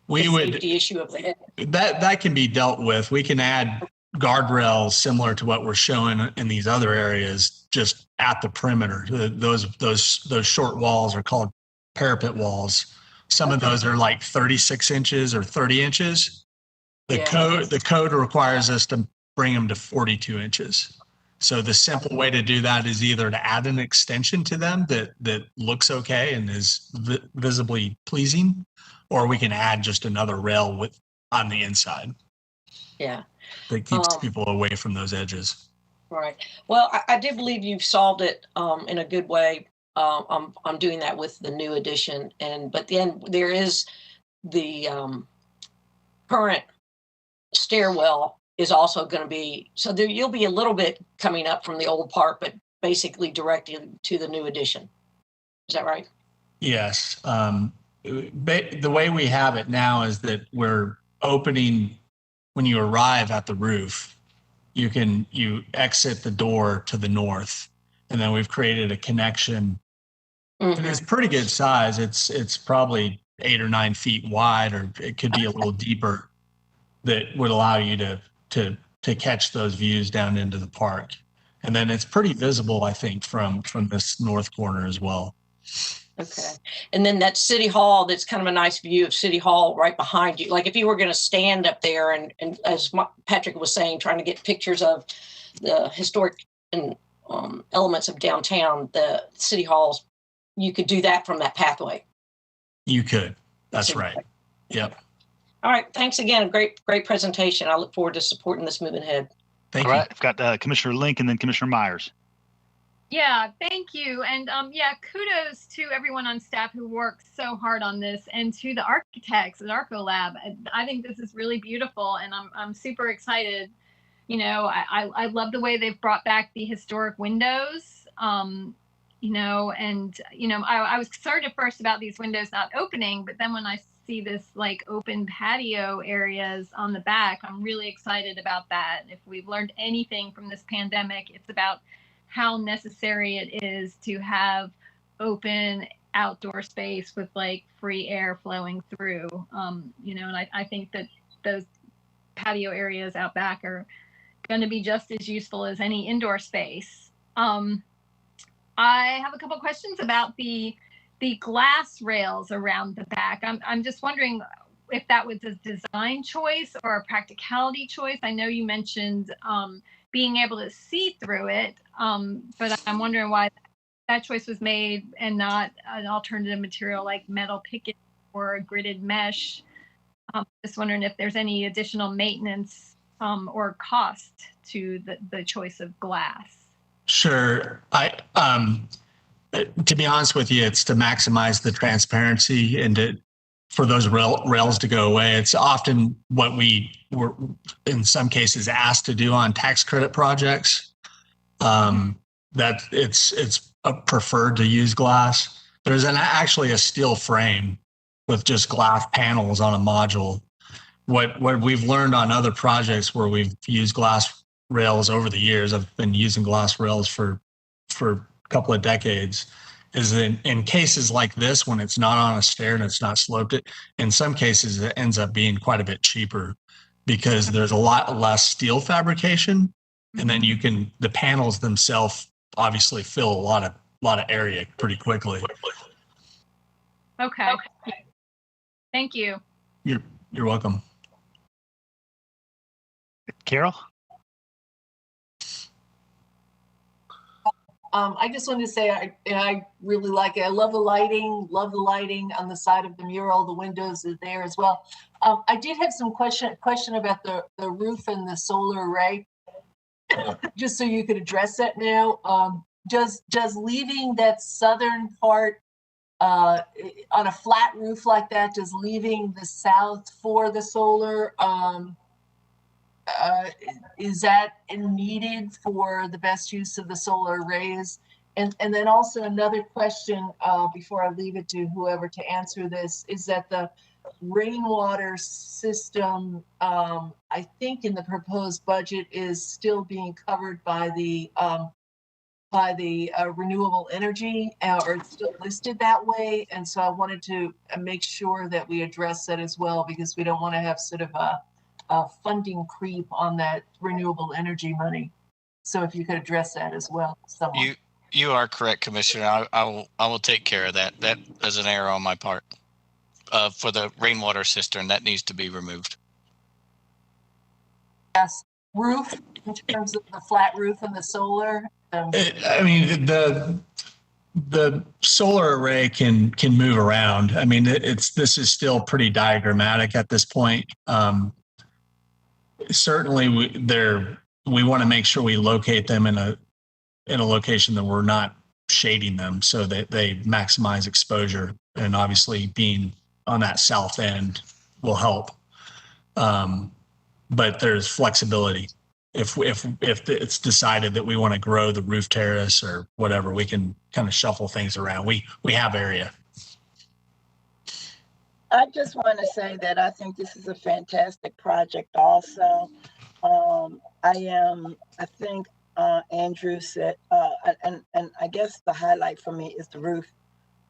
safety issue of the edge. That can be dealt with. We can add guardrails similar to what we're showing in these other areas, just at the perimeter. Those short walls are called parapet walls. Some of those are like 36 inches or 30 inches. The code requires us to bring them to 42 inches. So the simple way to do that is either to add an extension to them that looks okay and is visibly pleasing, or we can add just another rail on the inside. Yeah. That keeps people away from those edges. Right. Well, I do believe you've solved it in a good way. I'm doing that with the new edition, but then there is the current stairwell is also going to be, so there you'll be a little bit coming up from the old part, but basically directed to the new edition. Is that right? Yes. The way we have it now is that we're opening when you arrive at the roof. You exit the door to the north, and then we've created a connection. And it's pretty good size. It's probably 8 or 9 feet wide, or it could be a little deeper, that would allow you to catch those views down into the park. And then it's pretty visible, I think, from this north corner as well. Okay. And then that City Hall, that's kind of a nice view of City Hall right behind you. Like if you were going to stand up there and as Patrick was saying, trying to get pictures of the historic and elements of downtown, the City Halls, you could do that from that pathway. You could. That's right. Yep. All right. Thanks again. Great presentation. I look forward to supporting this moving ahead. Thank you. All right. I've got Commissioner Link and then Commissioner Myers. Yeah, thank you. And kudos to everyone on staff who worked so hard on this, and to the architects at ArcoLab. I think this is really beautiful, and I'm super excited. I love the way they've brought back the historic windows. I was concerned at first about these windows not opening, but then when I see this like open patio areas on the back, I'm really excited about that. If we've learned anything from this pandemic, it's about how necessary it is to have open outdoor space with like free air flowing through. And I think that those patio areas out back are going to be just as useful as any indoor space. I have a couple questions about the glass rails around the back. I'm just wondering if that was a design choice or a practicality choice. I know you mentioned being able to see through it, but I'm wondering why that choice was made and not an alternative material like metal picket or gridded mesh. Just wondering if there's any additional maintenance or cost to the choice of glass. Sure. To be honest with you, it's to maximize the transparency and for those rails to go away. It's often what we were, in some cases, asked to do on tax credit projects. That it's preferred to use glass. There's actually a steel frame with just glass panels on a module. What we've learned on other projects where we've used glass rails over the years, I've been using glass rails for a couple of decades, is in cases like this, when it's not on a stair and it's not sloped, in some cases it ends up being quite a bit cheaper because there's a lot less steel fabrication, and then the panels themselves obviously fill a lot of area pretty quickly. Okay. Thank you. You're welcome. Carol? I just wanted to say I really like it. I love the lighting on the side of the mural. The windows are there as well. I did have some question about the roof and the solar array. Just so you could address that now. Does leaving that southern part on a flat roof like that, does leaving the south for the solar, is that needed for the best use of the solar arrays? And then also another question before I leave it to whoever to answer this is that the rainwater system, I think in the proposed budget, is still being covered by the renewable energy, or it's still listed that way. And so I wanted to make sure that we address that as well, because we don't want to have sort of a funding creep on that renewable energy money. So if you could address that as well. Someone. You are correct, Commissioner. I will take care of that. That is an error on my part. For the rainwater cistern, that needs to be removed. Yes, roof in terms of the flat roof and the solar. I mean, the solar array can move around. I mean, this is still pretty diagrammatic at this point. Certainly, we want to make sure we locate them in a location that we're not shading them so that they maximize exposure, and obviously being on that south end will help. But there's flexibility. If it's decided that we want to grow the roof terrace or whatever, we can kind of shuffle things around. We have area. I just want to say that I think this is a fantastic project also. I think Andrew said, and I guess the highlight for me is the roof,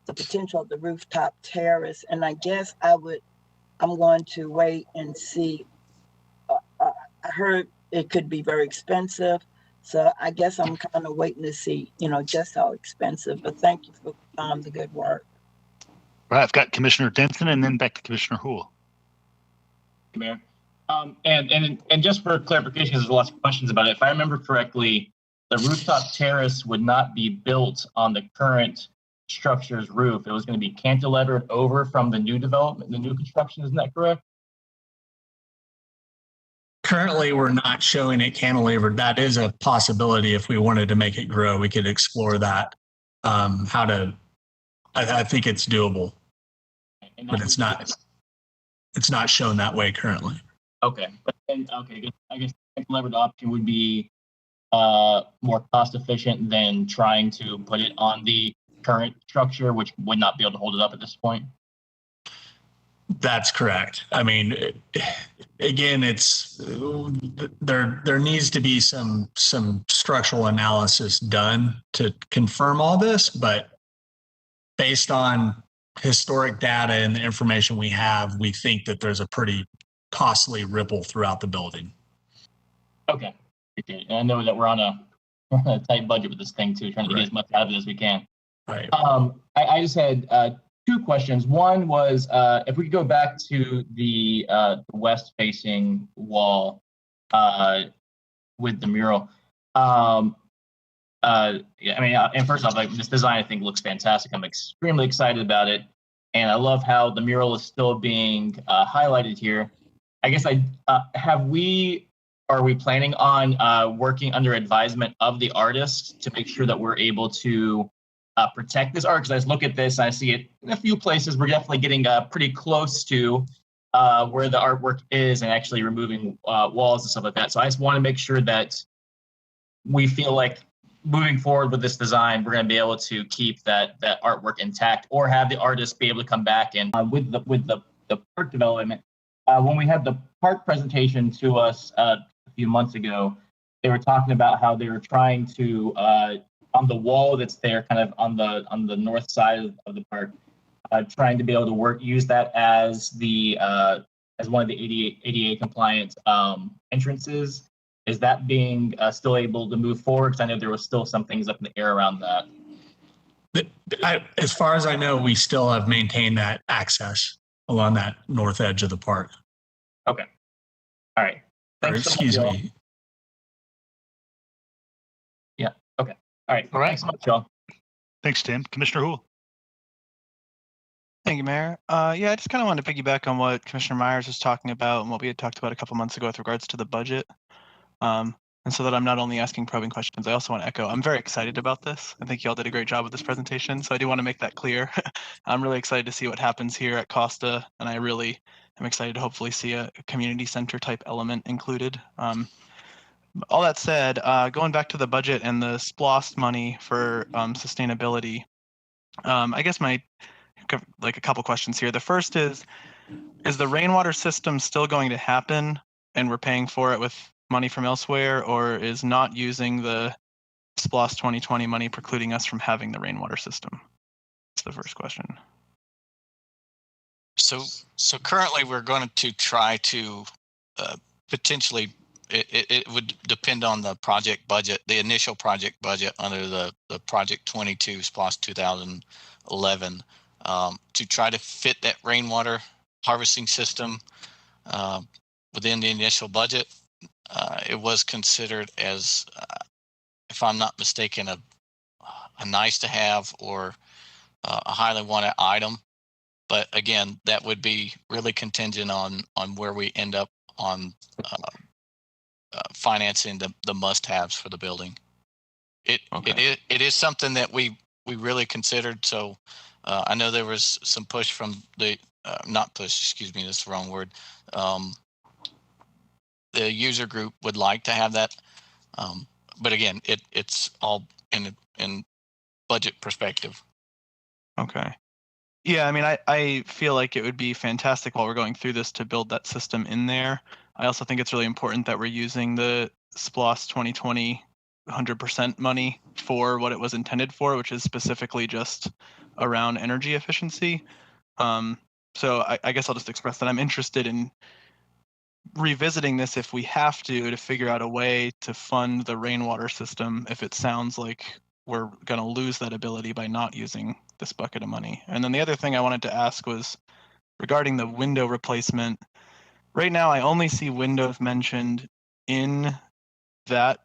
the potential of the rooftop terrace. And I guess I'm going to wait and see. I heard it could be very expensive. So I guess I'm kind of waiting to see, just how expensive, but thank you for the good work. Right, I've got Commissioner Denson and then back to Commissioner Houle. Mayor. And just for clarification, because there's lots of questions about it. If I remember correctly, the rooftop terrace would not be built on the current structure's roof. It was going to be cantilevered over from the new development, the new construction. Isn't that correct? Currently, we're not showing it cantilevered. That is a possibility. If we wanted to make it grow, we could explore that. I think it's doable, but it's not shown that way currently. Okay, but then, I guess the cantilevered option would be more cost efficient than trying to put it on the current structure, which would not be able to hold it up at this point. That's correct. I mean, again, there needs to be some structural analysis done to confirm all this, but based on historic data and the information we have, we think that there's a pretty costly ripple throughout the building. Okay. And I know that we're on a tight budget with this thing too, trying to get as much out of it as we can. Right. I just had two questions. One was if we could go back to the west-facing wall with the mural. And first off, this design I think looks fantastic. I'm extremely excited about it, and I love how the mural is still being highlighted here. I guess are we planning on working under advisement of the artist to make sure that we're able to protect this art? Because I just look at this and I see it in a few places. We're definitely getting pretty close to where the artwork is and actually removing walls and stuff like that. So I just want to make sure that we feel like moving forward with this design, we're going to be able to keep that artwork intact, or have the artist be able to come back and with the park development. When we had the park presentation to us a few months ago, they were talking about how they were trying to on the wall that's there, kind of on the north side of the park, trying to be able to use that as the as one of the ADA compliant entrances. Is that being still able to move forward? Because I know there was still some things up in the air around that. As far as I know, we still have maintained that access along that north edge of the park. Okay. All right. Thanks. Excuse me. Yeah. Okay. All right. Thanks so much, y'all. Thanks, Tim. Commissioner Houle. Thank you, Mayor. Yeah, I just kind of wanted to piggyback on what Commissioner Myers was talking about and what we had talked about a couple months ago with regards to the budget. And so that I'm not only asking probing questions, I also want to echo, I'm very excited about this. I think y'all did a great job with this presentation, so I do want to make that clear. I'm really excited to see what happens here at Costa, and I really am excited to hopefully see a community center type element included. All that said, going back to the budget and the SPLOST money for sustainability, I guess a couple questions here. The first is the rainwater system still going to happen and we're paying for it with money from elsewhere, or is not using the SPLOST 2020 money precluding us from having the rainwater system? That's the first question. So currently we're going to try to potentially, it would depend on the project budget, the initial project budget under the Project 22 SPLOST 2011, to try to fit that rainwater harvesting system within the initial budget. It was considered as, if I'm not mistaken, a nice to have or a highly wanted item. But again, that would be really contingent on where we end up on financing the must-haves for the building. It is something that we really considered. So I know there was some push from the not push. Excuse me, that's the wrong word. The user group would like to have that, but again, it's all in budget perspective. Okay. Yeah, I mean, I feel like it would be fantastic while we're going through this to build that system in there. I also think it's really important that we're using the SPLOST 2020 100% money for what it was intended for, which is specifically just around energy efficiency. So I guess I'll just express that I'm interested in revisiting this if we have to figure out a way to fund the rainwater system if it sounds like we're going to lose that ability by not using this bucket of money. And then the other thing I wanted to ask was regarding the window replacement. Right now, I only see windows mentioned in that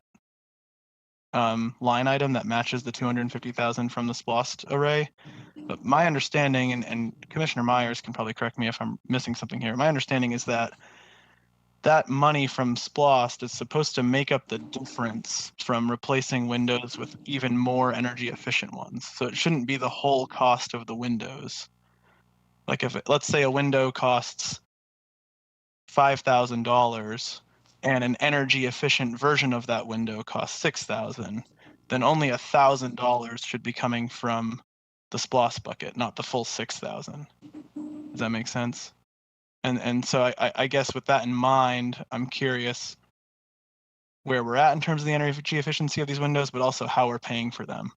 line item that matches the 250,000 from the SPLOST array. But my understanding, and Commissioner Myers can probably correct me if I'm missing something here, my understanding is that that money from SPLOST is supposed to make up the difference from replacing windows with even more energy efficient ones. So it shouldn't be the whole cost of the windows. Like if let's say a window costs $5,000 and an energy efficient version of that window costs $6,000, then only $1,000 should be coming from the SPLOST bucket, not the full $6,000. Does that make sense? And so I guess with that in mind, I'm curious where we're at in terms of the energy efficiency of these windows, but also how we're paying for them.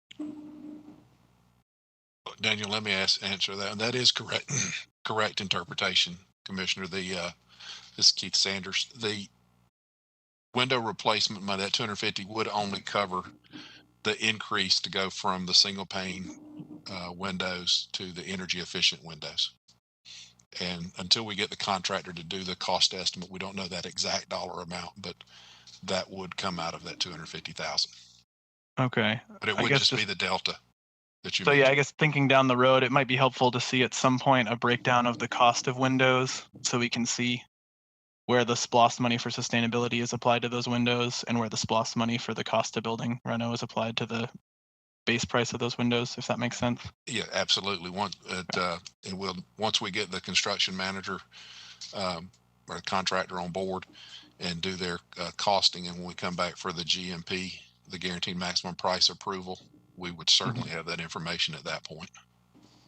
Daniel, let me answer that. And that is correct. Correct interpretation, Commissioner. This is Keith Sanders. The window replacement money, that 250, would only cover the increase to go from the single pane windows to the energy efficient windows. And until we get the contractor to do the cost estimate, we don't know that exact dollar amount, but that would come out of that 250,000. Okay. But it would just be the delta that you So mentioned. yeah, I guess thinking down the road, it might be helpful to see at some point a breakdown of the cost of windows so we can see where the SPLOST money for sustainability is applied to those windows and where the SPLOST money for the cost of building Reno is applied to the base price of those windows, if that makes sense. Yeah, absolutely. Once we get the construction manager or contractor on board and do their costing, and when we come back for the GMP, the guaranteed maximum price approval, we would certainly have that information at that point.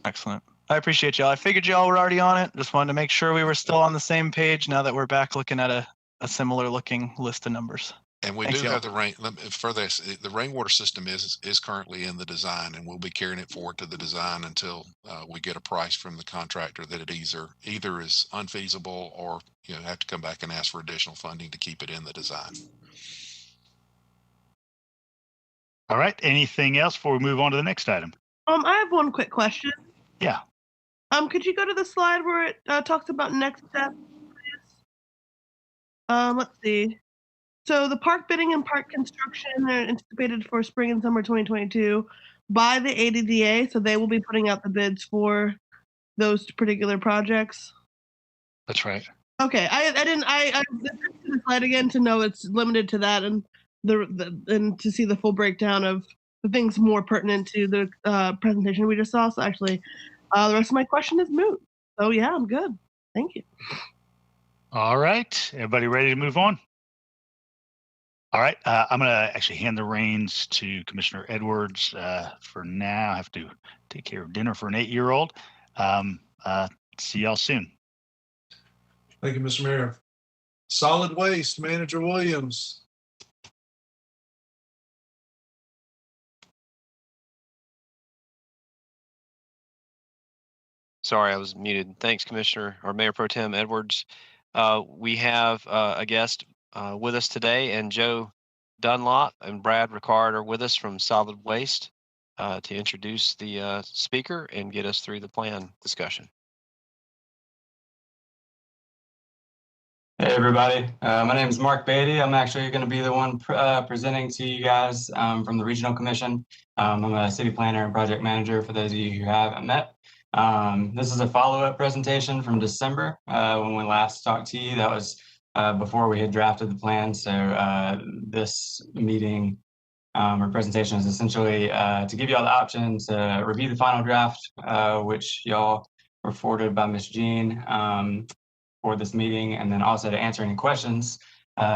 Excellent. I appreciate y'all. I figured y'all were already on it. Just wanted to make sure we were still on the same page now that we're back looking at a similar looking list of numbers. And we do have the rain for this. The rainwater system is currently in the design, and we'll be carrying it forward to the design until we get a price from the contractor that it either is unfeasible or have to come back and ask for additional funding to keep it in the design. All right. Anything else before we move on to the next item? I have one quick question. Yeah. Could you go to the slide where it talks about next steps? Let's see. So the park bidding and park construction are anticipated for spring and summer 2022 by the ADDA. So they will be putting out the bids for those particular projects. That's right. Okay, I listened to the slide again to know it's limited to that, and and to see the full breakdown of the things more pertinent to the presentation we just saw. So actually, the rest of my question is moot. So yeah, I'm good. Thank you. All right, everybody ready to move on? All right, I'm going to actually hand the reins to Commissioner Edwards for now. I have to take care of dinner for an 8-year-old. See y'all soon. Thank you, Mr. Mayor. Solid Waste, Manager Williams. Sorry, I was muted. Thanks, Commissioner or Mayor Pro Tem Edwards. We have a guest with us today, and Joe Dunlop and Brad Ricard are with us from Solid Waste to introduce the speaker and get us through the plan discussion. Hey everybody, my name is Mark Beatty. I'm actually going to be the one presenting to you guys from the Regional Commission. I'm a city planner and project manager for those of you who haven't met. This is a follow-up presentation from December when we last talked to you. That was before we had drafted the plan. So this meeting or presentation is essentially to give you all the option to review the final draft, which y'all were forwarded by Ms. Jean for this meeting, and then also to answer any questions.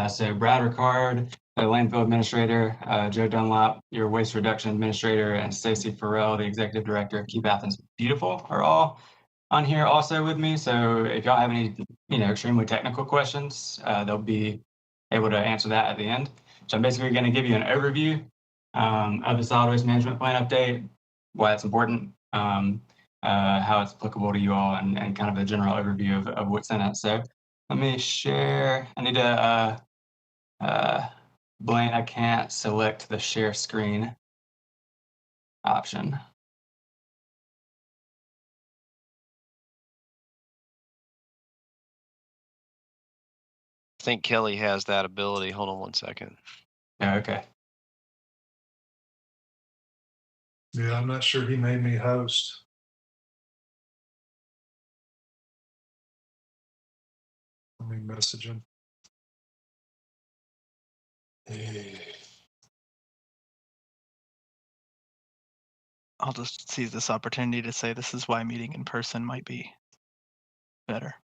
So Brad Ricard, the landfill administrator, Joe Dunlop, your waste reduction administrator, and Stacy Farrell, the executive director of Keep Athens Beautiful, are all on here also with me. So if y'all have any, extremely technical questions, they'll be able to answer that at the end. So I'm basically going to give you an overview of the solid waste management plan update, why it's important, how it's applicable to you all, and kind of a general overview of what's in it. So let me share. I need to Blaine, I can't select the share screen option. I think Kelly has that ability. Hold on one second. Yeah, okay. Yeah, I'm not sure he made me host. Let me message him. Hey. I'll just seize this opportunity to say this is why meeting in person might be better.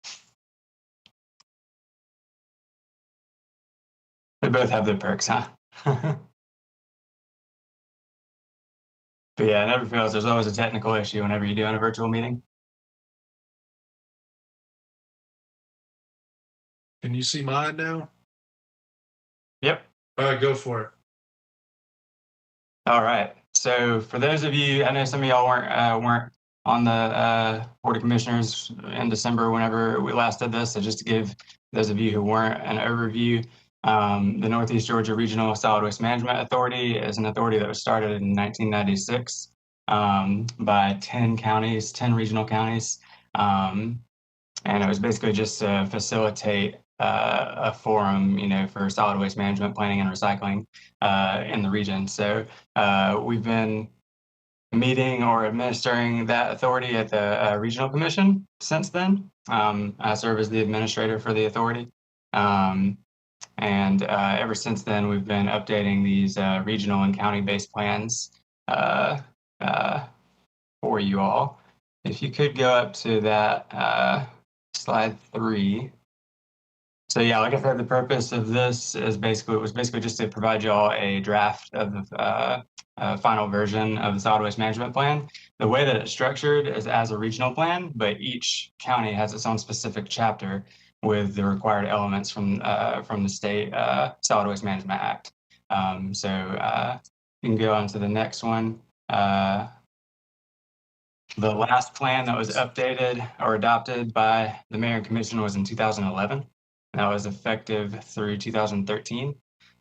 They both have their perks, huh? But yeah, it never fails. There's always a technical issue whenever you're doing a virtual meeting. Can you see mine now? Yep. All right, go for it. All right. So for those of you, I know some of y'all weren't on the Board of Commissioners in December whenever we last did this. So just to give those of you who weren't an overview, the Northeast Georgia Regional Solid Waste Management Authority is an authority that was started in 1996 by 10 counties, 10 regional counties. And it was basically just to facilitate a forum, for solid waste management, planning, and recycling in the region. So we've been meeting or administering that authority at the Regional Commission since then. I serve as the administrator for the authority. And ever since then, we've been updating these regional and county-based plans for you all. If you could go up to that slide 3. So yeah, like I said, the purpose of this is basically just to provide you all a draft of the final version of the solid waste management plan. The way that it's structured is as a regional plan, but each county has its own specific chapter with the required elements from the state Solid Waste Management Act. So you can go on to the next one. The last plan that was updated or adopted by the Mayor and Commission was in 2011. And that was effective through 2013.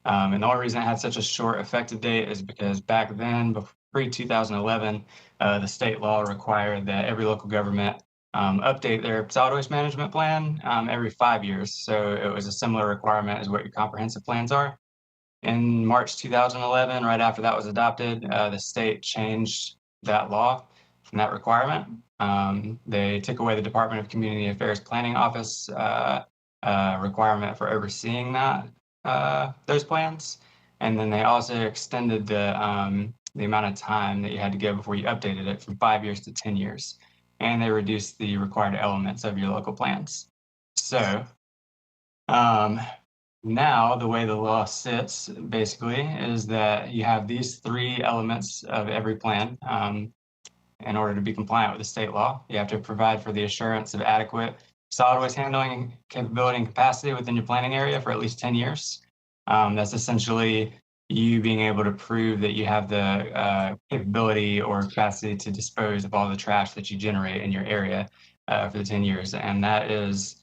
And the only reason it had such a short effective date is because back then, pre-2011, the state law required that every local government update their solid waste management plan every 5 years. So it was a similar requirement as what your comprehensive plans are. In March 2011, right after that was adopted, the state changed that law from that requirement. They took away the Department of Community Affairs Planning Office requirement for overseeing that those plans, and then they also extended the amount of time that you had to go before you updated it from 5 years to 10 years, and they reduced the required elements of your local plans. So now the way the law sits basically is that you have these 3 elements of every plan. In order to be compliant with the state law, you have to provide for the assurance of adequate solid waste handling capability and capacity within your planning area for at least 10 years. That's essentially you being able to prove that you have the capability or capacity to dispose of all the trash that you generate in your area for the 10 years. And that is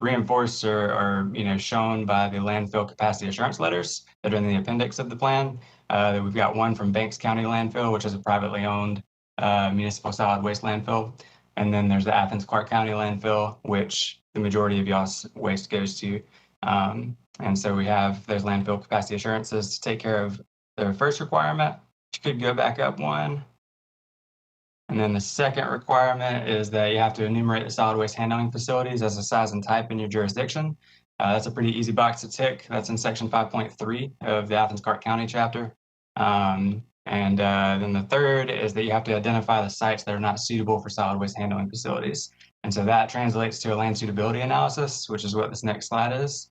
reinforced or shown by the landfill capacity assurance letters that are in the appendix of the plan. We've got one from Banks County Landfill, which is a privately owned municipal solid waste landfill. And then there's the Athens-Clarke County Landfill, which the majority of y'all's waste goes to. And so we have those landfill capacity assurances to take care of the first requirement. You could go back up one. And then the second requirement is that you have to enumerate the solid waste handling facilities as a size and type in your jurisdiction. That's a pretty easy box to tick. That's in section 5.3 of the Athens-Clarke County chapter. Then the third is that you have to identify the sites that are not suitable for solid waste handling facilities. And so that translates to a land suitability analysis, which is what this next slide is.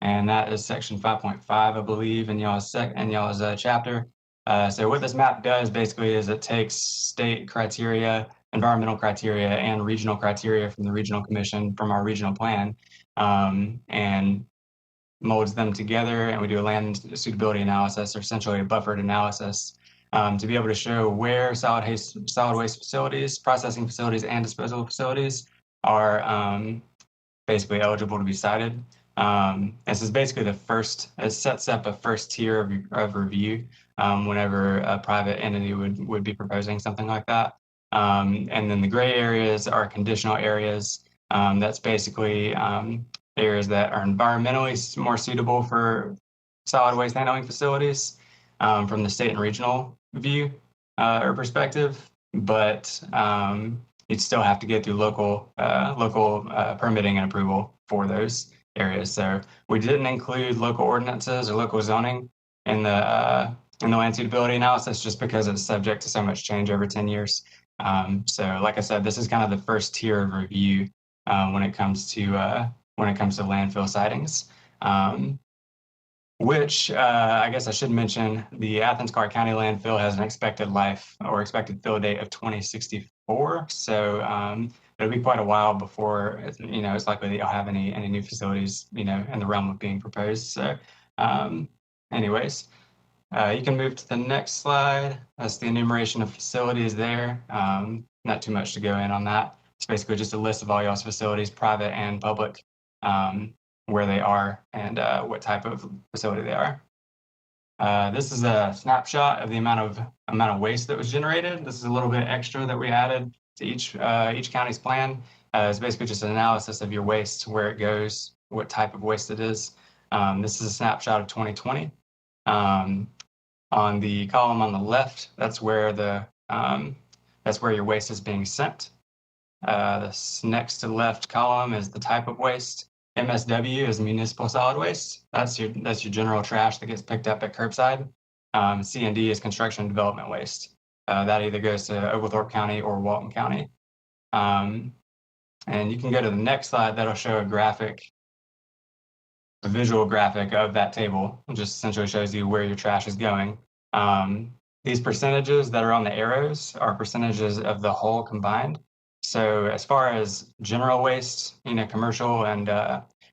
And that is section 5.5, I believe, in y'all's chapter. So what this map does basically is it takes state criteria, environmental criteria, and regional criteria from the regional commission from our regional plan, and molds them together, and we do a land suitability analysis, or essentially a buffered analysis, to be able to show where solid waste facilities, processing facilities, and disposal facilities are basically eligible to be cited. This is basically the first, it sets up a first tier of review whenever a private entity would be proposing something like that. And then the gray areas are conditional areas. That's basically areas that are environmentally more suitable for solid waste handling facilities from the state and regional view or perspective, but you'd still have to get through local permitting and approval for those areas. So we didn't include local ordinances or local zoning in the land suitability analysis just because it's subject to so much change over 10 years. So like I said, this is kind of the first tier of review when it comes to landfill sightings. Which I guess I should mention, the Athens-Clarke County landfill has an expected life or expected fill date of 2064. So it'll be quite a while before it's likely that you'll have any new facilities in the realm of being proposed. So anyways, you can move to the next slide. That's the enumeration of facilities there. Not too much to go in on that. It's basically just a list of all y'all's facilities, private and public, where they are and what type of facility they are. This is a snapshot of the amount of waste that was generated. This is a little bit extra that we added to each county's plan. It's basically just an analysis of your waste, where it goes, what type of waste it is. This is a snapshot of 2020. On the column on the left, that's where your waste is being sent. This next to left column is the type of waste. MSW is municipal solid waste. That's your general trash that gets picked up at curbside. C&D is construction and development waste. That either goes to Oglethorpe County or Walton County. And you can go to the next slide. That'll show a visual graphic of that table. It just essentially shows you where your trash is going. These percentages that are on the arrows are percentages of the whole combined. So as far as general waste, commercial and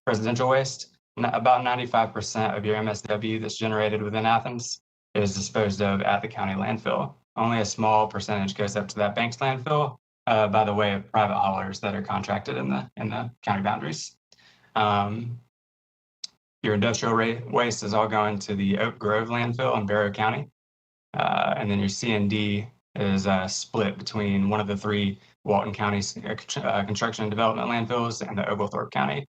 residential waste, about 95% of your MSW that's generated within Athens is disposed of at the county landfill. Only a small percentage goes up to that Banks landfill by the way of private haulers that are contracted in the county boundaries. Your industrial waste is all going to the Oak Grove landfill in Barrow County. And then your C&D is split between one of the three Walton County construction and development landfills and the Oglethorpe County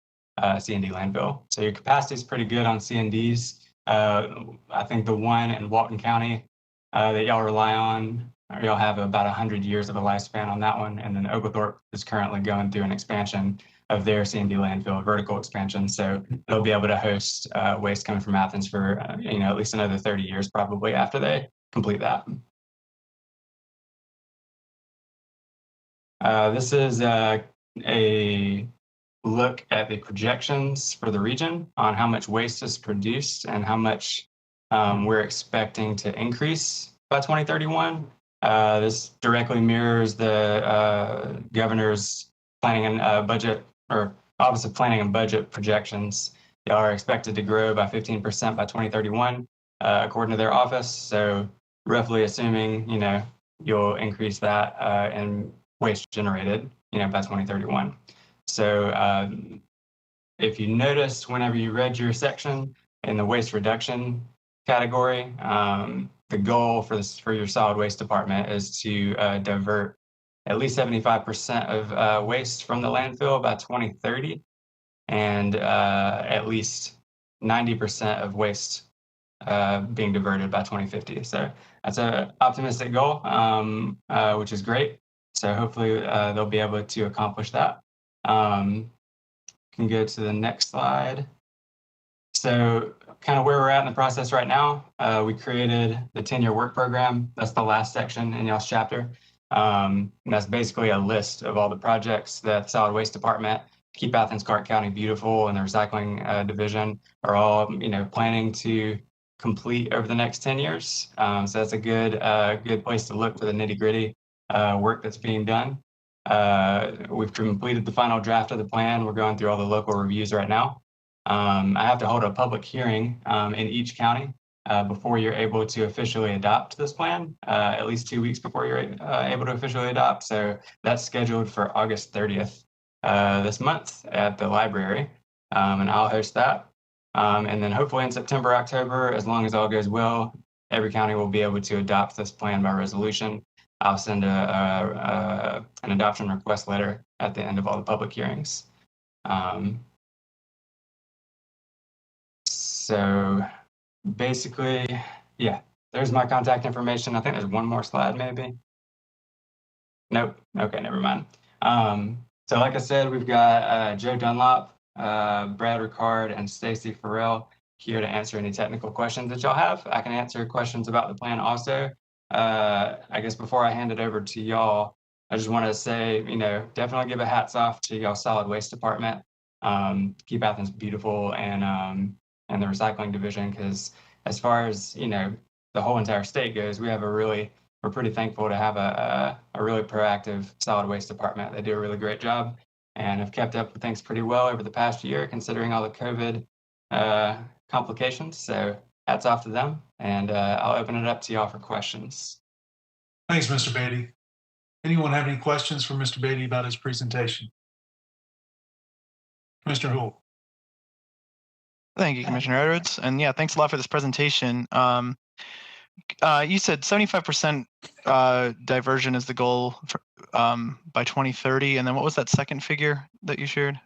C&D landfill. So your capacity is pretty good on C&Ds. I think the one in Walton County that y'all rely on, or y'all have about 100 years of a lifespan on that one. And then Oglethorpe is currently going through an expansion of their C&D landfill, vertical expansion. So they'll be able to host waste coming from Athens for, at least another 30 years probably after they complete that. This is a look at the projections for the region on how much waste is produced and how much we're expecting to increase by 2031. This directly mirrors the governor's planning and budget, or Office of Planning and Budget projections. They are expected to grow by 15% by 2031, according to their office. So roughly assuming, you'll increase that in waste generated, by 2031. So if you noticed whenever you read your section in the waste reduction category, the goal for your solid waste department is to divert at least 75% of waste from the landfill by 2030, and at least 90% of waste being diverted by 2050. So that's an optimistic goal, which is great. So hopefully they'll be able to accomplish that. Can go to the next slide. So kind of where we're at in the process right now, we created the 10-year work program. That's the last section in y'all's chapter. And that's basically a list of all the projects that the Solid Waste Department, Keep Athens-Clarke County Beautiful, and the Recycling Division are all, planning to complete over the next 10 years. So that's a good place to look for the nitty-gritty work that's being done. We've completed the final draft of the plan. We're going through all the local reviews right now. I have to hold a public hearing in each county before you're able to officially adopt this plan, at least 2 weeks before you're able to officially adopt. So that's scheduled for August 30th this month at the library, and I'll host that. And then hopefully in September, October, as long as all goes well, every county will be able to adopt this plan by resolution. I'll send an adoption request letter at the end of all the public hearings. So basically, yeah, there's my contact information. I think there's one more slide maybe. Nope. Okay, never mind. So like I said, we've got Joe Dunlop, Brad Ricard, and Stacy Farrell here to answer any technical questions that y'all have. I can answer questions about the plan also. I guess before I hand it over to y'all, I just want to say, definitely give a hats off to y'all Solid Waste Department. Keep Athens Beautiful and the Recycling Division, because as far as, the whole entire state goes, we're pretty thankful to have a really proactive solid waste department. They do a really great job and have kept up with things pretty well over the past year, considering all the COVID complications. So hats off to them, and I'll open it up to y'all for questions. Thanks, Mr. Beatty. Anyone have any questions for Mr. Beatty about his presentation? Mr. Houle. Thank you, Commissioner Edwards. And yeah, thanks a lot for this presentation. You said 75% diversion is the goal for, by 2030. And then what was that second figure that you shared?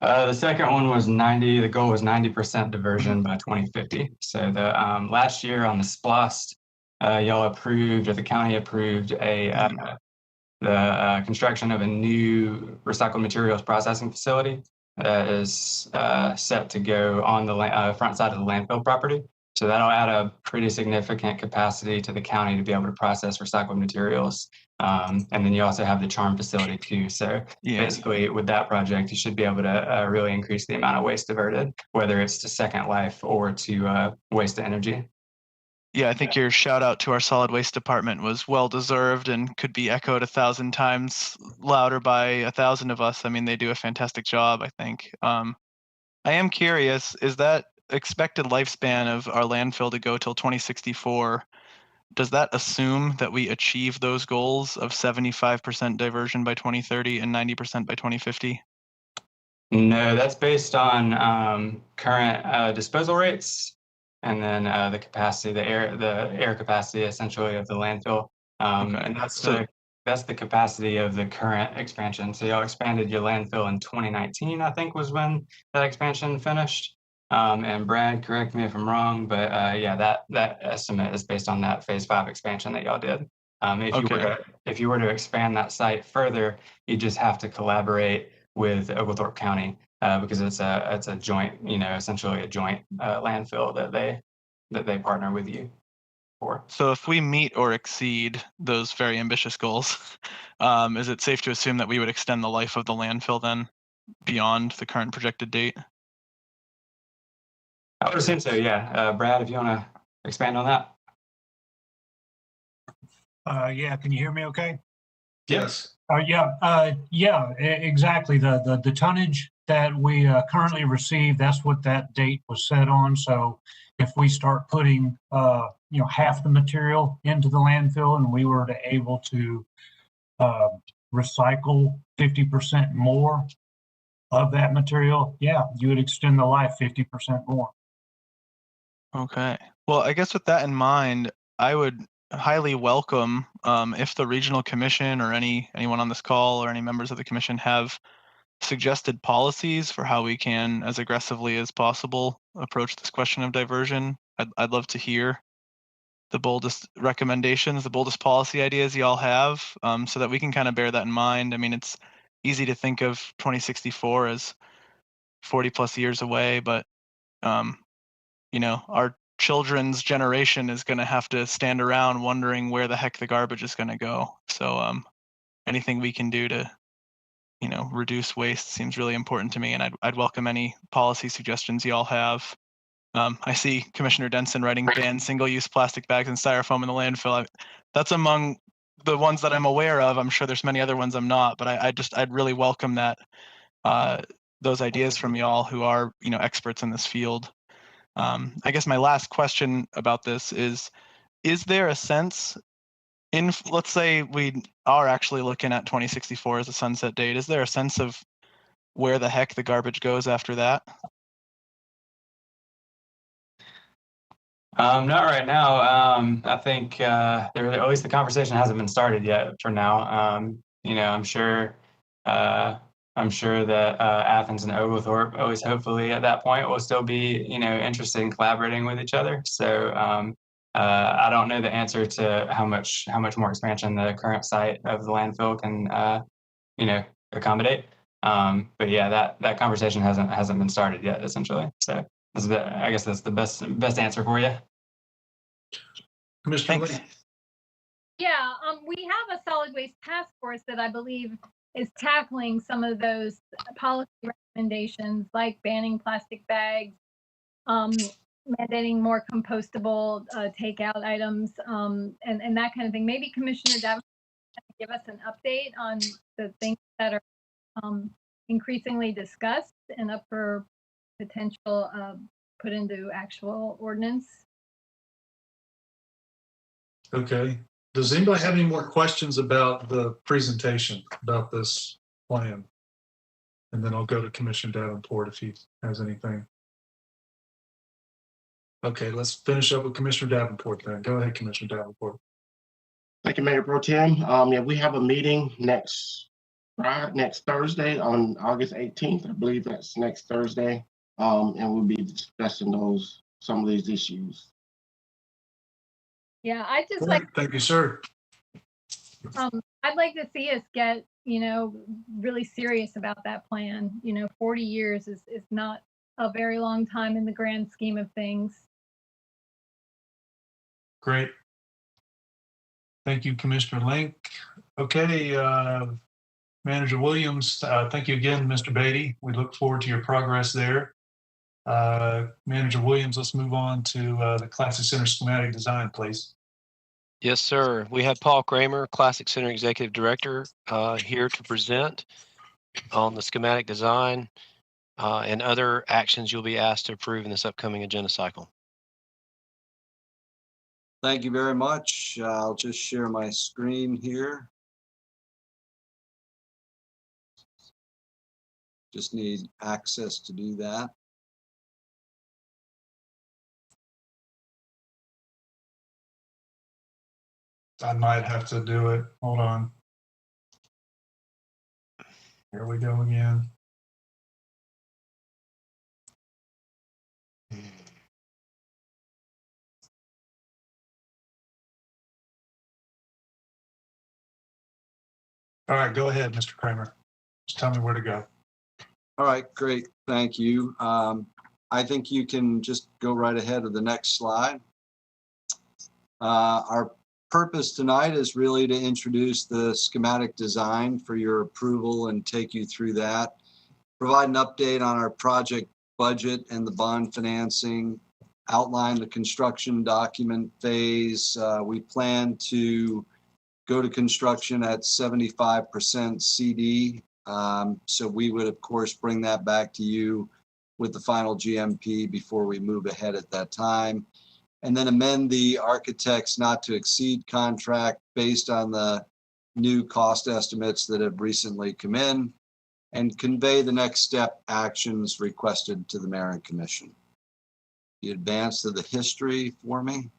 The second one was 90. The goal was 90% diversion by 2050. So the last year on the SPLOST, y'all approved, or the county approved the construction of a new recycled materials processing facility that is set to go on the front side of the landfill property. So that'll add a pretty significant capacity to the county to be able to process recycled materials. And then you also have the charm facility too. So basically with that project, you should be able to really increase the amount of waste diverted, whether it's to Second Life or to waste to energy. Yeah, I think your shout out to our solid waste department was well deserved and could be echoed 1,000 times louder by 1,000 of us. I mean, they do a fantastic job, I think. I am curious, is that expected lifespan of our landfill to go till 2064? Does that assume that we achieve those goals of 75% diversion by 2030 and 90% by 2050? No, that's based on current disposal rates, and then the capacity, the air capacity essentially of the landfill. And that's the capacity of the current expansion. So y'all expanded your landfill in 2019, I think was when that expansion finished. And Brad, correct me if I'm wrong, but yeah, that estimate is based on that phase 5 expansion that y'all did. If you were to expand that site further, you just have to collaborate with Oglethorpe County because it's a joint, essentially a joint landfill that they partner with you for. So if we meet or exceed those very ambitious goals, is it safe to assume that we would extend the life of the landfill then beyond the current projected date? I would assume so, yeah. Brad, if you want to expand on that. Yeah, can you hear me okay? Yes. Exactly. The tonnage that we currently receive, that's what that date was set on. So if we start putting, half the material into the landfill and we were to able to recycle 50% more of that material, yeah, you would extend the life 50% more. Okay. Well, I guess with that in mind, I would highly welcome if the regional commission or anyone on this call or any members of the commission have suggested policies for how we can, as aggressively as possible, approach this question of diversion. I'd love to hear the boldest recommendations, the boldest policy ideas y'all have, so that we can kind of bear that in mind. I mean, it's easy to think of 2064 as 40 plus years away, but our children's generation is going to have to stand around wondering where the heck the garbage is going to go. So anything we can do to, reduce waste seems really important to me, and I'd welcome any policy suggestions y'all have. I see Commissioner Denson writing ban single-use plastic bags and styrofoam in the landfill. That's among the ones that I'm aware of. I'm sure there's many other ones I'm not, but I'd really welcome that those ideas from y'all who are experts in this field. I guess my last question about this is there a sense let's say we are actually looking at 2064 as a sunset date, is there a sense of where the heck the garbage goes after that? Not right now. I think at least the conversation hasn't been started yet for now. I'm sure that Athens and Oglethorpe, always hopefully at that point, will still be interested in collaborating with each other. So I don't know the answer to how much more expansion the current site of the landfill can accommodate. But yeah, that conversation hasn't been started yet, essentially. So I guess that's the best answer for you. Commissioner Lee. Yeah, we have a solid waste task force that I believe is tackling some of those policy recommendations, like banning plastic bags, mandating more compostable takeout items, and that kind of thing. Maybe Commissioner Davenport can give us an update on the things that are increasingly discussed and up for potential put into actual ordinance. Okay. Does anybody have any more questions about the presentation, about this plan? And then I'll go to Commissioner Davenport if he has anything. Okay, let's finish up with Commissioner Davenport then. Go ahead, Commissioner Davenport. Thank you, Mayor Pro Tem. We have a meeting next Thursday on August 18th. I believe that's next Thursday. And we'll be discussing some of these issues. Yeah, I just Thank you, sir. I'd like to see us get, really serious about that plan. 40 years is not a very long time in the grand scheme of things. Great. Thank you, Commissioner Link. Okay, Manager Williams, thank you again, Mr. Beatty. We look forward to your progress there. Manager Williams, let's move on to the Classic Center schematic design, please. Yes, sir. We have Paul Kramer, Classic Center Executive Director, here to present on the schematic design and other actions you'll be asked to approve in this upcoming agenda cycle. Thank you very much. I'll just share my screen here. Just need access to do that. I might have to do it. Hold on. Here we go again. All right, go ahead, Mr. Kramer. Just tell me where to go. All right, great. Thank you. I think you can just go right ahead of the next slide. Our purpose tonight is really to introduce the schematic design for your approval and take you through that. Provide an update on our project budget and the bond financing. Outline the construction document phase. We plan to go to construction at 75% CD. So we would, of course, bring that back to you with the final GMP before we move ahead at that time. And then amend the architect's not to exceed contract based on the new cost estimates that have recently come in, and convey the next step actions requested to the Mayor and Commission. You advance to the history for me.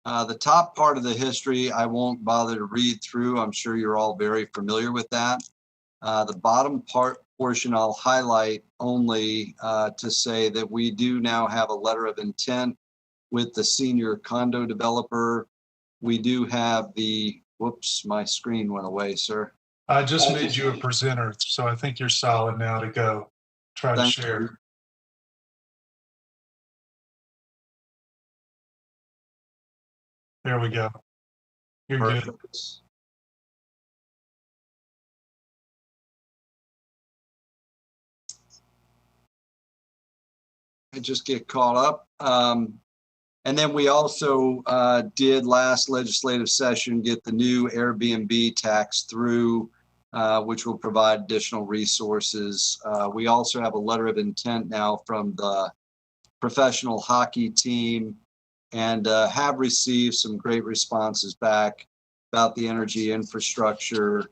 The top part of the history, I won't bother to read through. I'm sure you're all very familiar with that. The bottom portion I'll highlight only to say that we do now have a letter of intent with the senior condo developer. We do have the, whoops, my screen went away, sir. I just made you a presenter, so I think you're solid now to go. Try to share. You. There we go. You're Perfect. good. I just get caught up. And then we also did last legislative session get the new Airbnb tax through, which will provide additional resources. We also have a letter of intent now from the professional hockey team and have received some great responses back about the energy infrastructure,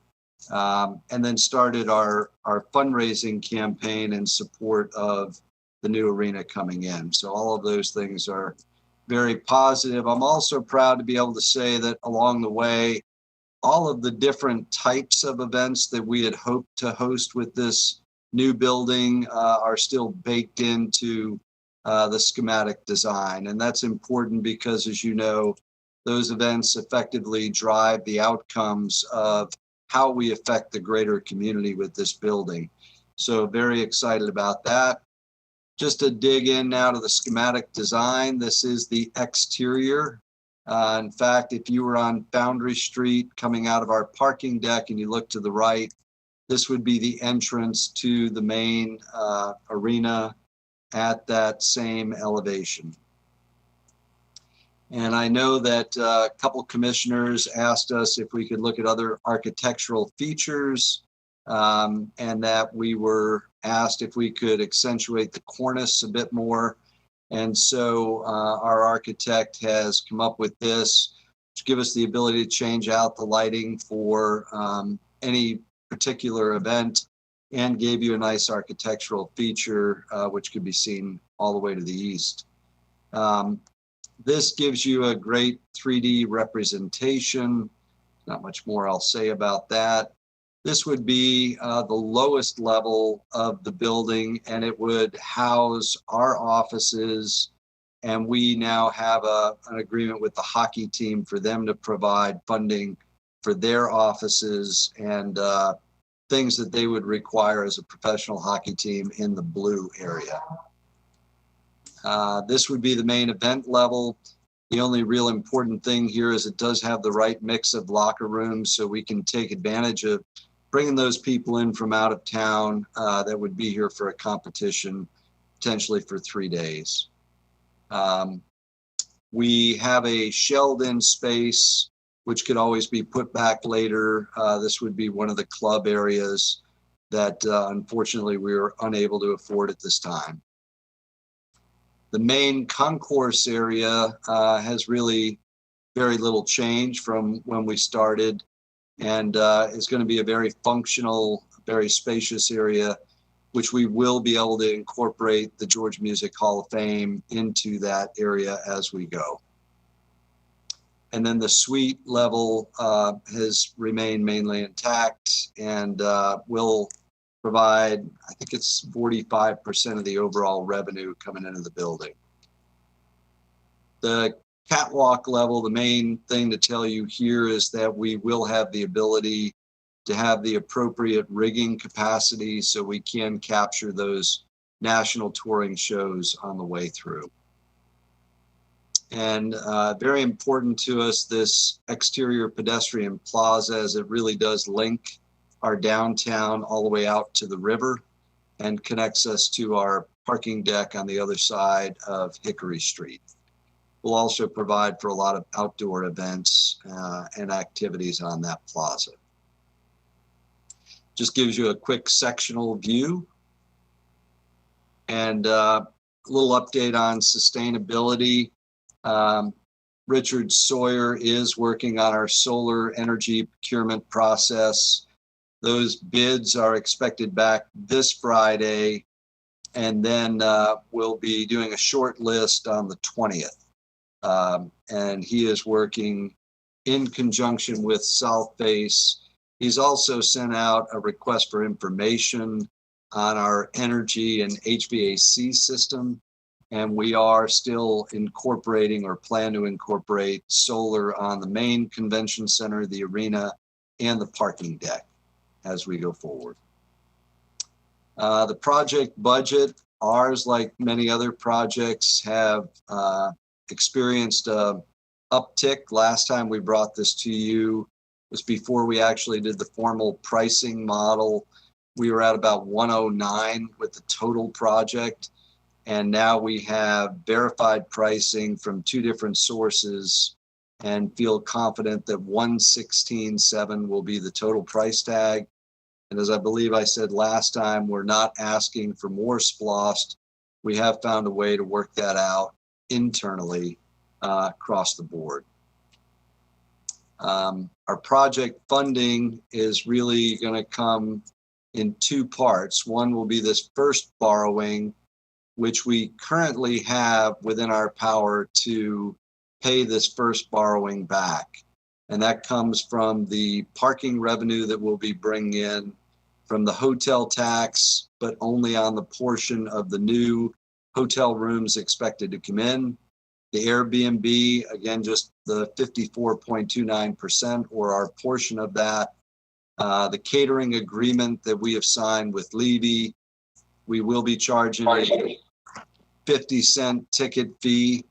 and then started our fundraising campaign in support of the new arena coming in. So all of those things are very positive. I'm also proud to be able to say that along the way, all of the different types of events that we had hoped to host with this new building are still baked into the schematic design. And that's important because, as you know, those events effectively drive the outcomes of how we affect the greater community with this building. So very excited about that. Just to dig in now to the schematic design, this is the exterior. In fact, if you were on Foundry Street coming out of our parking deck and you look to the right, this would be the entrance to the main arena at that same elevation. And I know that a couple commissioners asked us if we could look at other architectural features, and that we were asked if we could accentuate the cornice a bit more. And so our architect has come up with this to give us the ability to change out the lighting for any particular event, and gave you a nice architectural feature which could be seen all the way to the east. This gives you a great 3D representation. Not much more I'll say about that. This would be the lowest level of the building, and it would house our offices. And we now have an agreement with the hockey team for them to provide funding for their offices and things that they would require as a professional hockey team in the blue area. This would be the main event level. The only real important thing here is it does have the right mix of locker rooms, so we can take advantage of bringing those people in from out of town that would be here for a competition, potentially for 3 days. We have a shelled in space, which could always be put back later. This would be one of the club areas that unfortunately we were unable to afford at this time. The main concourse area has really very little change from when we started, and is going to be a very functional, very spacious area, which we will be able to incorporate the Georgia Music Hall of Fame into that area as we go. And then the suite level has remained mainly intact and will provide, I think it's 45% of the overall revenue coming into the building. The catwalk level, the main thing to tell you here is that we will have the ability to have the appropriate rigging capacity so we can capture those national touring shows on the way through. And very important to us, this exterior pedestrian plaza, as it really does link our downtown all the way out to the river and connects us to our parking deck on the other side of Hickory Street. We'll also provide for a lot of outdoor events and activities on that plaza. Just gives you a quick sectional view. And a little update on sustainability. Richard Sawyer is working on our solar energy procurement process. Those bids are expected back this Friday, and then we'll be doing a short list on the 20th. And he is working in conjunction with South Face. He's also sent out a request for information on our energy and HVAC system. And we are still incorporating or plan to incorporate solar on the main convention center, the arena, and the parking deck as we go forward. The project budget, ours, like many other projects, have experienced a uptick. Last time we brought this to you was before we actually did the formal pricing model. We were at about 109 with the total project. And now we have verified pricing from 2 different sources and feel confident that 116.7 will be the total price tag. And as I believe I said last time, we're not asking for more SPLOST. We have found a way to work that out internally across the board. Our project funding is really going to come in 2 parts. One will be this first borrowing, which we currently have within our power to pay this first borrowing back. And that comes from the parking revenue that we'll be bringing in, from the hotel tax, but only on the portion of the new hotel rooms expected to come in. The Airbnb, again, just the 54.29% or our portion of that. The catering agreement that we have signed with Levy, we will be charging a 50-cent ticket fee,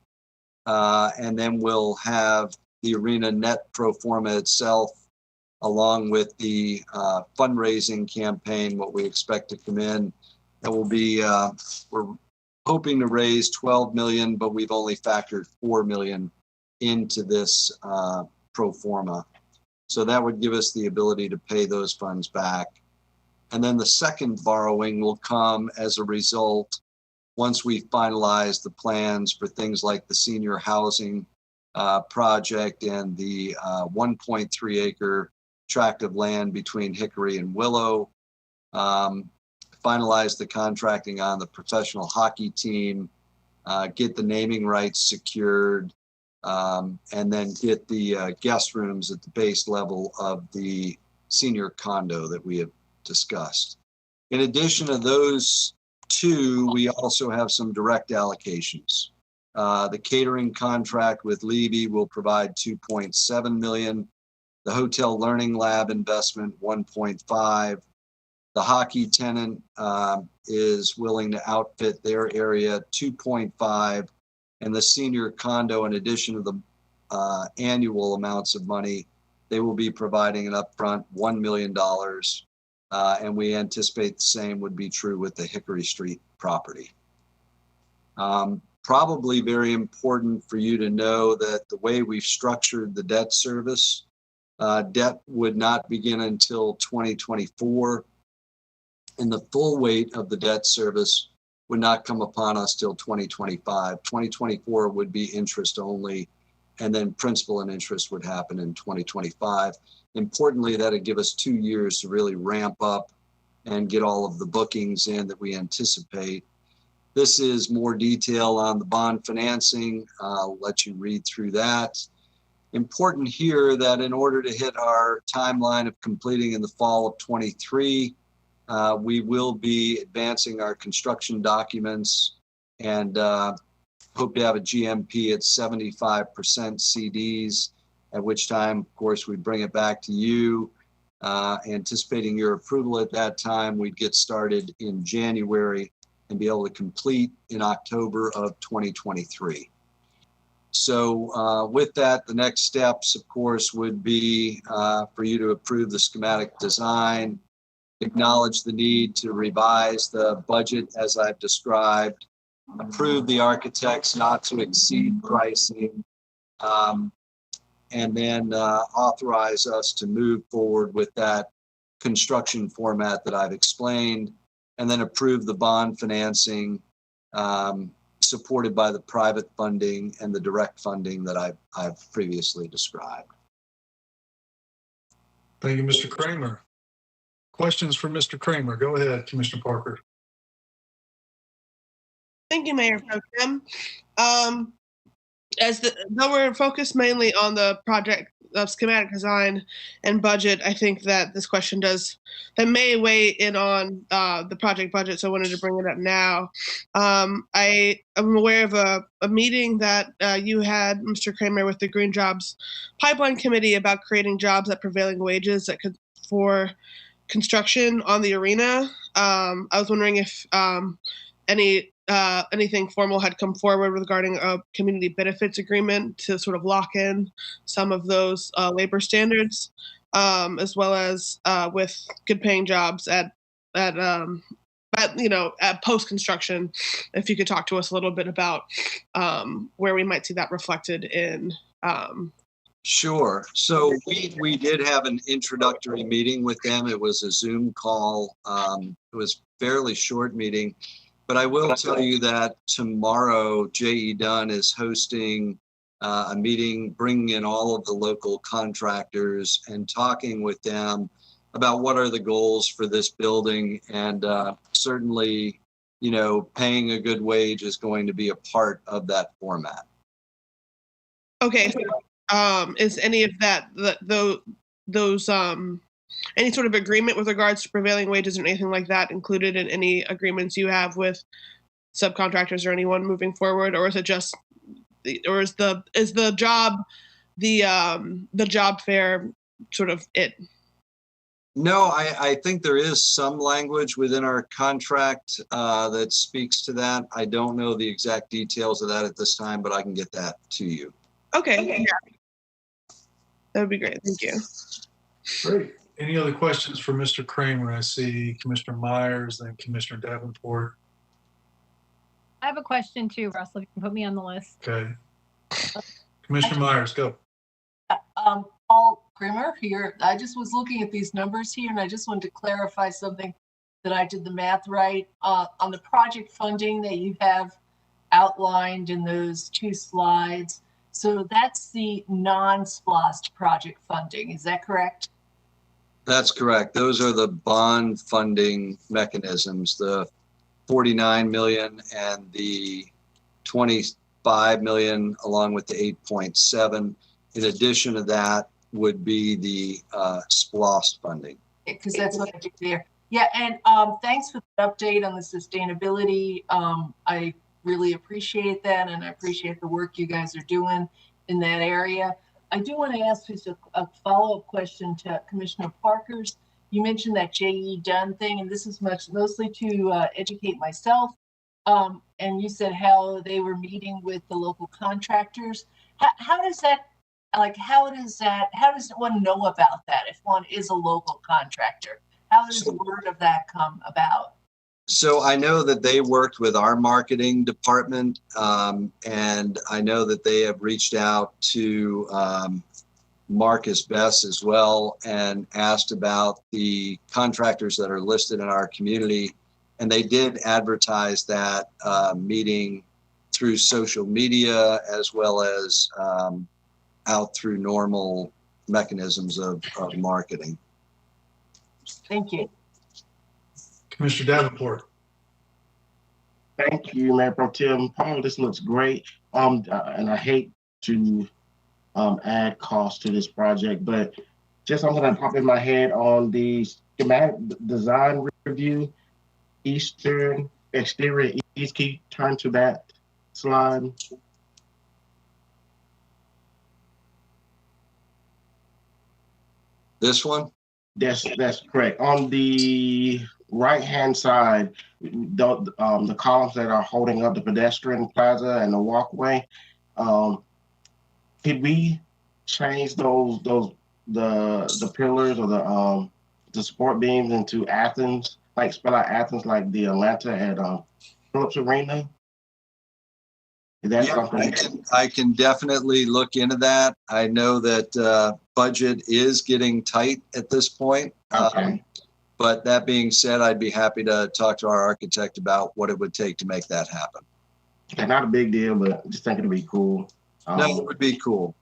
and then we'll have the arena net pro forma itself, along with the fundraising campaign, what we expect to come in. That will be, we're hoping to raise 12 million, but we've only factored 4 million into this pro forma. So that would give us the ability to pay those funds back. And then the second borrowing will come as a result once we finalize the plans for things like the senior housing project and the 1.3 acre tract of land between Hickory and Willow, finalize the contracting on the professional hockey team, get the naming rights secured, and then get the guest rooms at the base level of the senior condo that we have discussed. In addition to those 2, we also have some direct allocations. The catering contract with Levy will provide 2.7 million. The hotel learning lab investment, 1.5. The hockey tenant is willing to outfit their area, 2.5. And the senior condo, in addition to the annual amounts of money, they will be providing an upfront $1 million. And we anticipate the same would be true with the Hickory Street property. Probably very important for you to know that the way we've structured the debt service, debt would not begin until 2024. And the full weight of the debt service would not come upon us till 2025. 2024 would be interest only, and then principal and interest would happen in 2025. Importantly, that'd give us 2 years to really ramp up and get all of the bookings in that we anticipate. This is more detail on the bond financing. I'll let you read through that. Important here that in order to hit our timeline of completing in the fall of 23, we will be advancing our construction documents and hope to have a GMP at 75% CDs, at which time, of course, we bring it back to you. Anticipating your approval at that time, we'd get started in January and be able to complete in October of 2023. So with that, the next steps, of course, would be for you to approve the schematic design, acknowledge the need to revise the budget as I've described, approve the architects not to exceed pricing, and then authorize us to move forward with that construction format that I've explained, and then approve the bond financing supported by the private funding and the direct funding that I've previously described. Thank you, Mr. Kramer. Questions for Mr. Kramer? Go ahead, Commissioner Parker. Thank you, Mayor Pro Tem. Though we're focused mainly on the project of schematic design and budget, I think that this question may weigh in on the project budget, so I wanted to bring it up now. I am aware of a meeting that you had, Mr. Kramer, with the Green Jobs Pipeline Committee about creating jobs at prevailing wages that could for construction on the arena. I was wondering if anything formal had come forward regarding a community benefits agreement to sort of lock in some of those labor standards, as well as with good paying jobs at post construction. If you could talk to us a little bit about where we might see that reflected in. Sure. So we did have an introductory meeting with them. It was a Zoom call. It was a fairly short meeting. But I will tell you that tomorrow, J.E. Dunn is hosting a meeting, bringing in all of the local contractors and talking with them about what are the goals for this building. And certainly, paying a good wage is going to be a part of that format. Okay. Is any of that, those any sort of agreement with regards to prevailing wages or anything like that included in any agreements you have with subcontractors or anyone moving forward, or is it just, or is the job fair sort of it? No, I think there is some language within our contract that speaks to that. I don't know the exact details of that at this time, but I can get that to you. Okay. Yeah. That would be great. Thank you. Great. Any other questions for Mr. Kramer? I see Commissioner Myers, then Commissioner Davenport. I have a question too, Russell. You can put me on the list. Okay. Commissioner Myers, go. Paul Kramer here. I just was looking at these numbers here, and I just wanted to clarify something that I did the math right on the project funding that you have outlined in those two slides. So that's the non-SPLOST project funding. Is that correct? That's correct. Those are the bond funding mechanisms, the 49 million and the 25 million, along with the 8.7. In addition to that would be the SPLOST funding. Because that's what I did there. Yeah, and thanks for the update on the sustainability. I really appreciate that, and I appreciate the work you guys are doing in that area. I do want to ask just a follow-up question to Commissioner Parker's. You mentioned that J.E. Dunn thing, and this is mostly to educate myself. And you said how they were meeting with the local contractors. How does one know about that if one is a local contractor? How does the word of that come about? So I know that they worked with our marketing department, and I know that they have reached out to Marcus Best as well and asked about the contractors that are listed in our community. And they did advertise that meeting through social media as well as out through normal mechanisms of marketing. Thank you. Commissioner Davenport. Thank you, Mayor Pro Tem. Paul, this looks great. And I hate to add cost to this project. But just something that popped in my head on the schematic design review, eastern exterior east. Can you turn to that slide? This one? That's correct. On the right-hand side, the columns that are holding up the pedestrian plaza and the walkway, could we change the pillars or the support beams into Athens, like spell out Athens like the Atlanta at Phillips Arena? Is that something? I can definitely look into that. I know that budget is getting tight at this point. Okay. But that being said, I'd be happy to talk to our architect about what it would take to make that happen. Okay, not a big deal, but just think it'd be cool. No, it would be cool.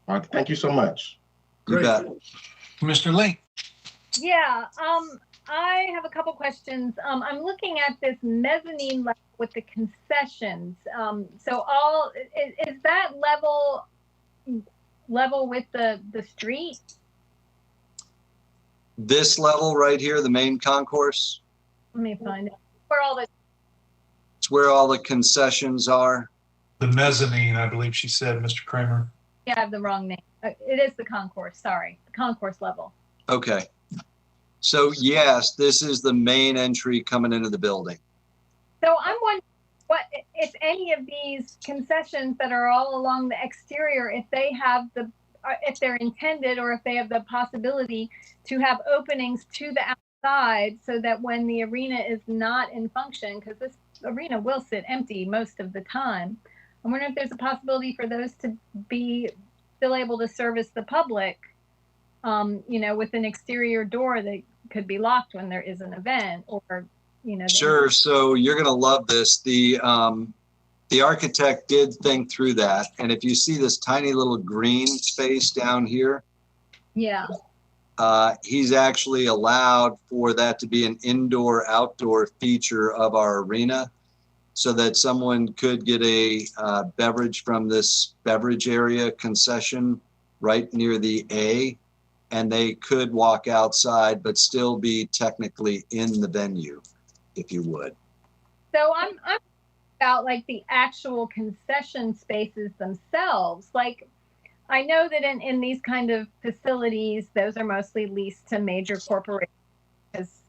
All right, thank you so much. You bet. Commissioner Link. Yeah, I have a couple questions. I'm looking at this mezzanine level with the concessions. So is that level with the street? This level right here, the main concourse, Let me find it. Where all the it's where all the concessions are. The mezzanine, I believe she said, Mr. Kramer. Yeah, I have the wrong name. It is the concourse. Sorry, the concourse level. Okay. So yes, this is the main entry coming into the building. So I'm wondering what if any of these concessions that are all along the exterior, if they have if they're intended or if they have the possibility to have openings to the outside so that when the arena is not in function, because this arena will sit empty most of the time, I'm wondering if there's a possibility for those to be still able to service the public, with an exterior door that could be locked when there is an event, or, Sure. So you're going to love this. The architect did think through that. And if you see this tiny little green space down here, yeah, he's actually allowed for that to be an indoor-outdoor feature of our arena, so that someone could get a beverage from this beverage area concession right near the A, and they could walk outside but still be technically in the venue, if you would. So I'm about like the actual concession spaces themselves. Like, I know that in these kind of facilities, those are mostly leased to major corporations, because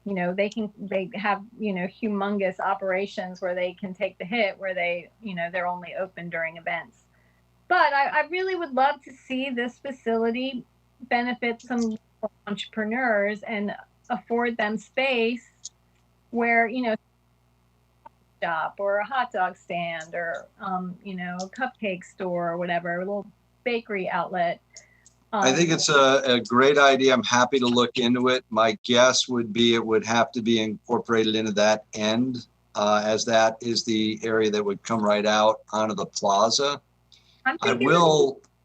they have humongous operations where they can take the hit, where they're only open during events. But I really would love to see this facility benefit some entrepreneurs and afford them space where shop or a hot dog stand or a cupcake store or whatever, a little bakery outlet. I think it's a great idea. I'm happy to look into it. My guess would be it would have to be incorporated into that end, as that is the area that would come right out onto the plaza.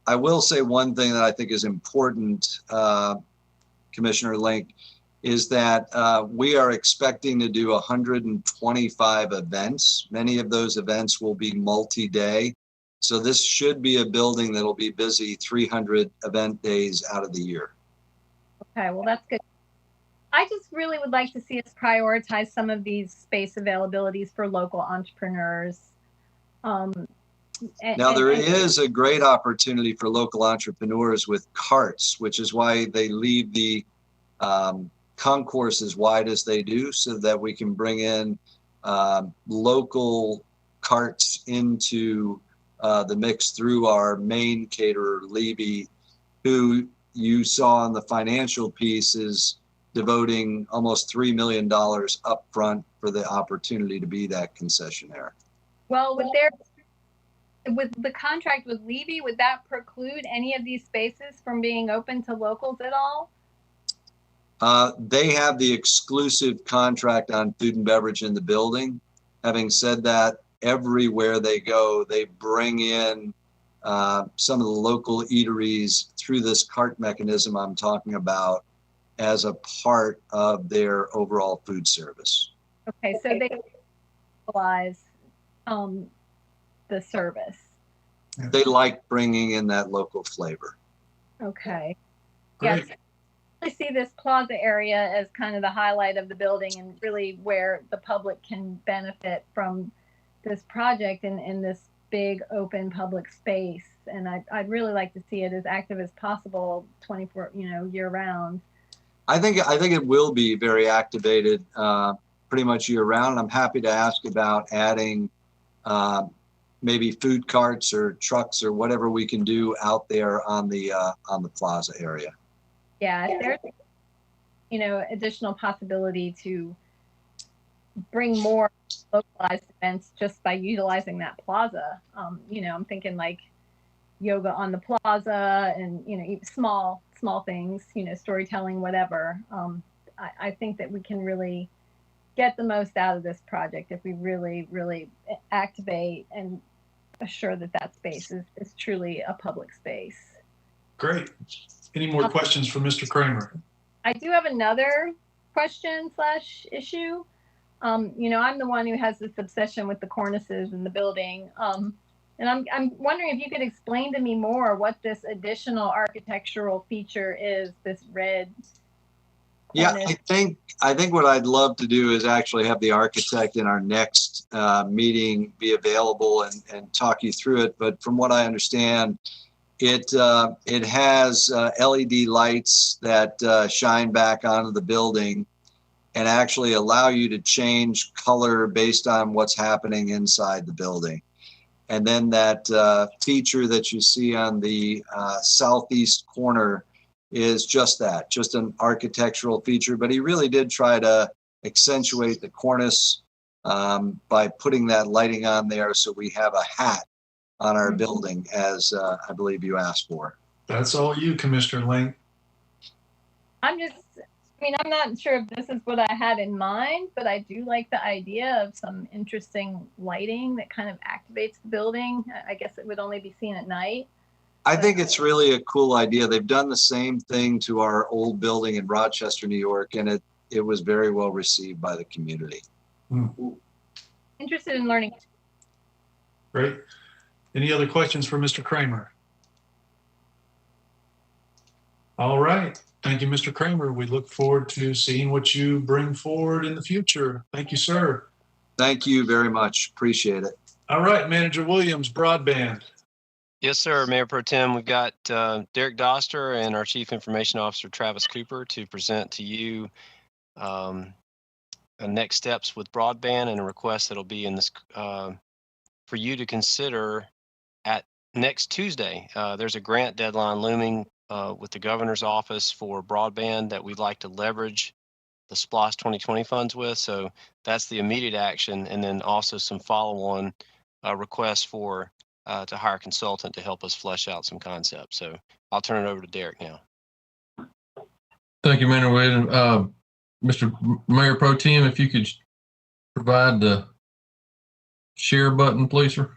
I will say one thing that I think is important, Commissioner Link, is that we are expecting to do 125 events. Many of those events will be multi-day. So this should be a building that'll be busy 300 event days out of the year. Okay, well, that's good. I just really would like to see us prioritize some of these space availabilities for local entrepreneurs. Now, there is a great opportunity for local entrepreneurs with carts, which is why they leave the concourse as wide as they do, so that we can bring in local carts into the mix through our main caterer, Levy, who you saw in the financial piece is devoting almost $3 million up front for the opportunity to be that concessionaire. Well, with the contract with Levy, would that preclude any of these spaces from being open to locals at all? They have the exclusive contract on food and beverage in the building. Having said that, everywhere they go, they bring in some of the local eateries through this cart mechanism I'm talking about as a part of their overall food service. Okay, so they utilize the service. they like bringing in that local flavor. Okay. Great. Yes. I see this plaza area as kind of the highlight of the building and really where the public can benefit from this project in this big open public space. And I'd really like to see it as active as possible 24, year round. I think it will be very activated pretty much year round. I'm happy to ask about adding maybe food carts or trucks or whatever we can do out there on the plaza area. Yeah, if there's, additional possibility to bring more localized events just by utilizing that plaza. I'm thinking like yoga on the plaza and, small things, storytelling, whatever. I think that we can really get the most out of this project if we really, really activate and assure that that space is truly a public space. Great. Any more questions for Mr. Kramer? I do have another question / issue. I'm the one who has this obsession with the cornices in the building. And I'm wondering if you could explain to me more what this additional architectural feature is, this red cornice. Yeah, I think what I'd love to do is actually have the architect in our next meeting be available and talk you through it. But from what I understand, it has LED lights that shine back onto the building and actually allow you to change color based on what's happening inside the building. And then that feature that you see on the southeast corner is just that, just an architectural feature. But he really did try to accentuate the cornice by putting that lighting on there so we have a hat on our building, as I believe you asked for. That's all you, Commissioner Link. I'm not sure if this is what I had in mind, but I do like the idea of some interesting lighting that kind of activates the building. I guess it would only be seen at night. I think it's really a cool idea. They've done the same thing to our old building in Rochester, New York, and it was very well received by the community. Interested in learning. Great. Any other questions for Mr. Kramer? All right. Thank you, Mr. Kramer. We look forward to seeing what you bring forward in the future. Thank you, sir. Thank you very much. Appreciate it. All right, Manager Williams, Broadband. Yes, sir, Mayor Pro Tem. We've got Derek Doster and our Chief Information Officer, Travis Cooper, to present to you next steps with broadband and a request that'll be in this for you to consider at next Tuesday. There's a grant deadline looming with the governor's office for broadband that we'd like to leverage the SPLOST 2020 funds with. So that's the immediate action. And then also some follow-on requests for to hire a consultant to help us flesh out some concepts. So I'll turn it over to Derek now. Thank you, Mayor Williams. Mr. Mayor Pro Tem, if you could provide the share button, please, sir.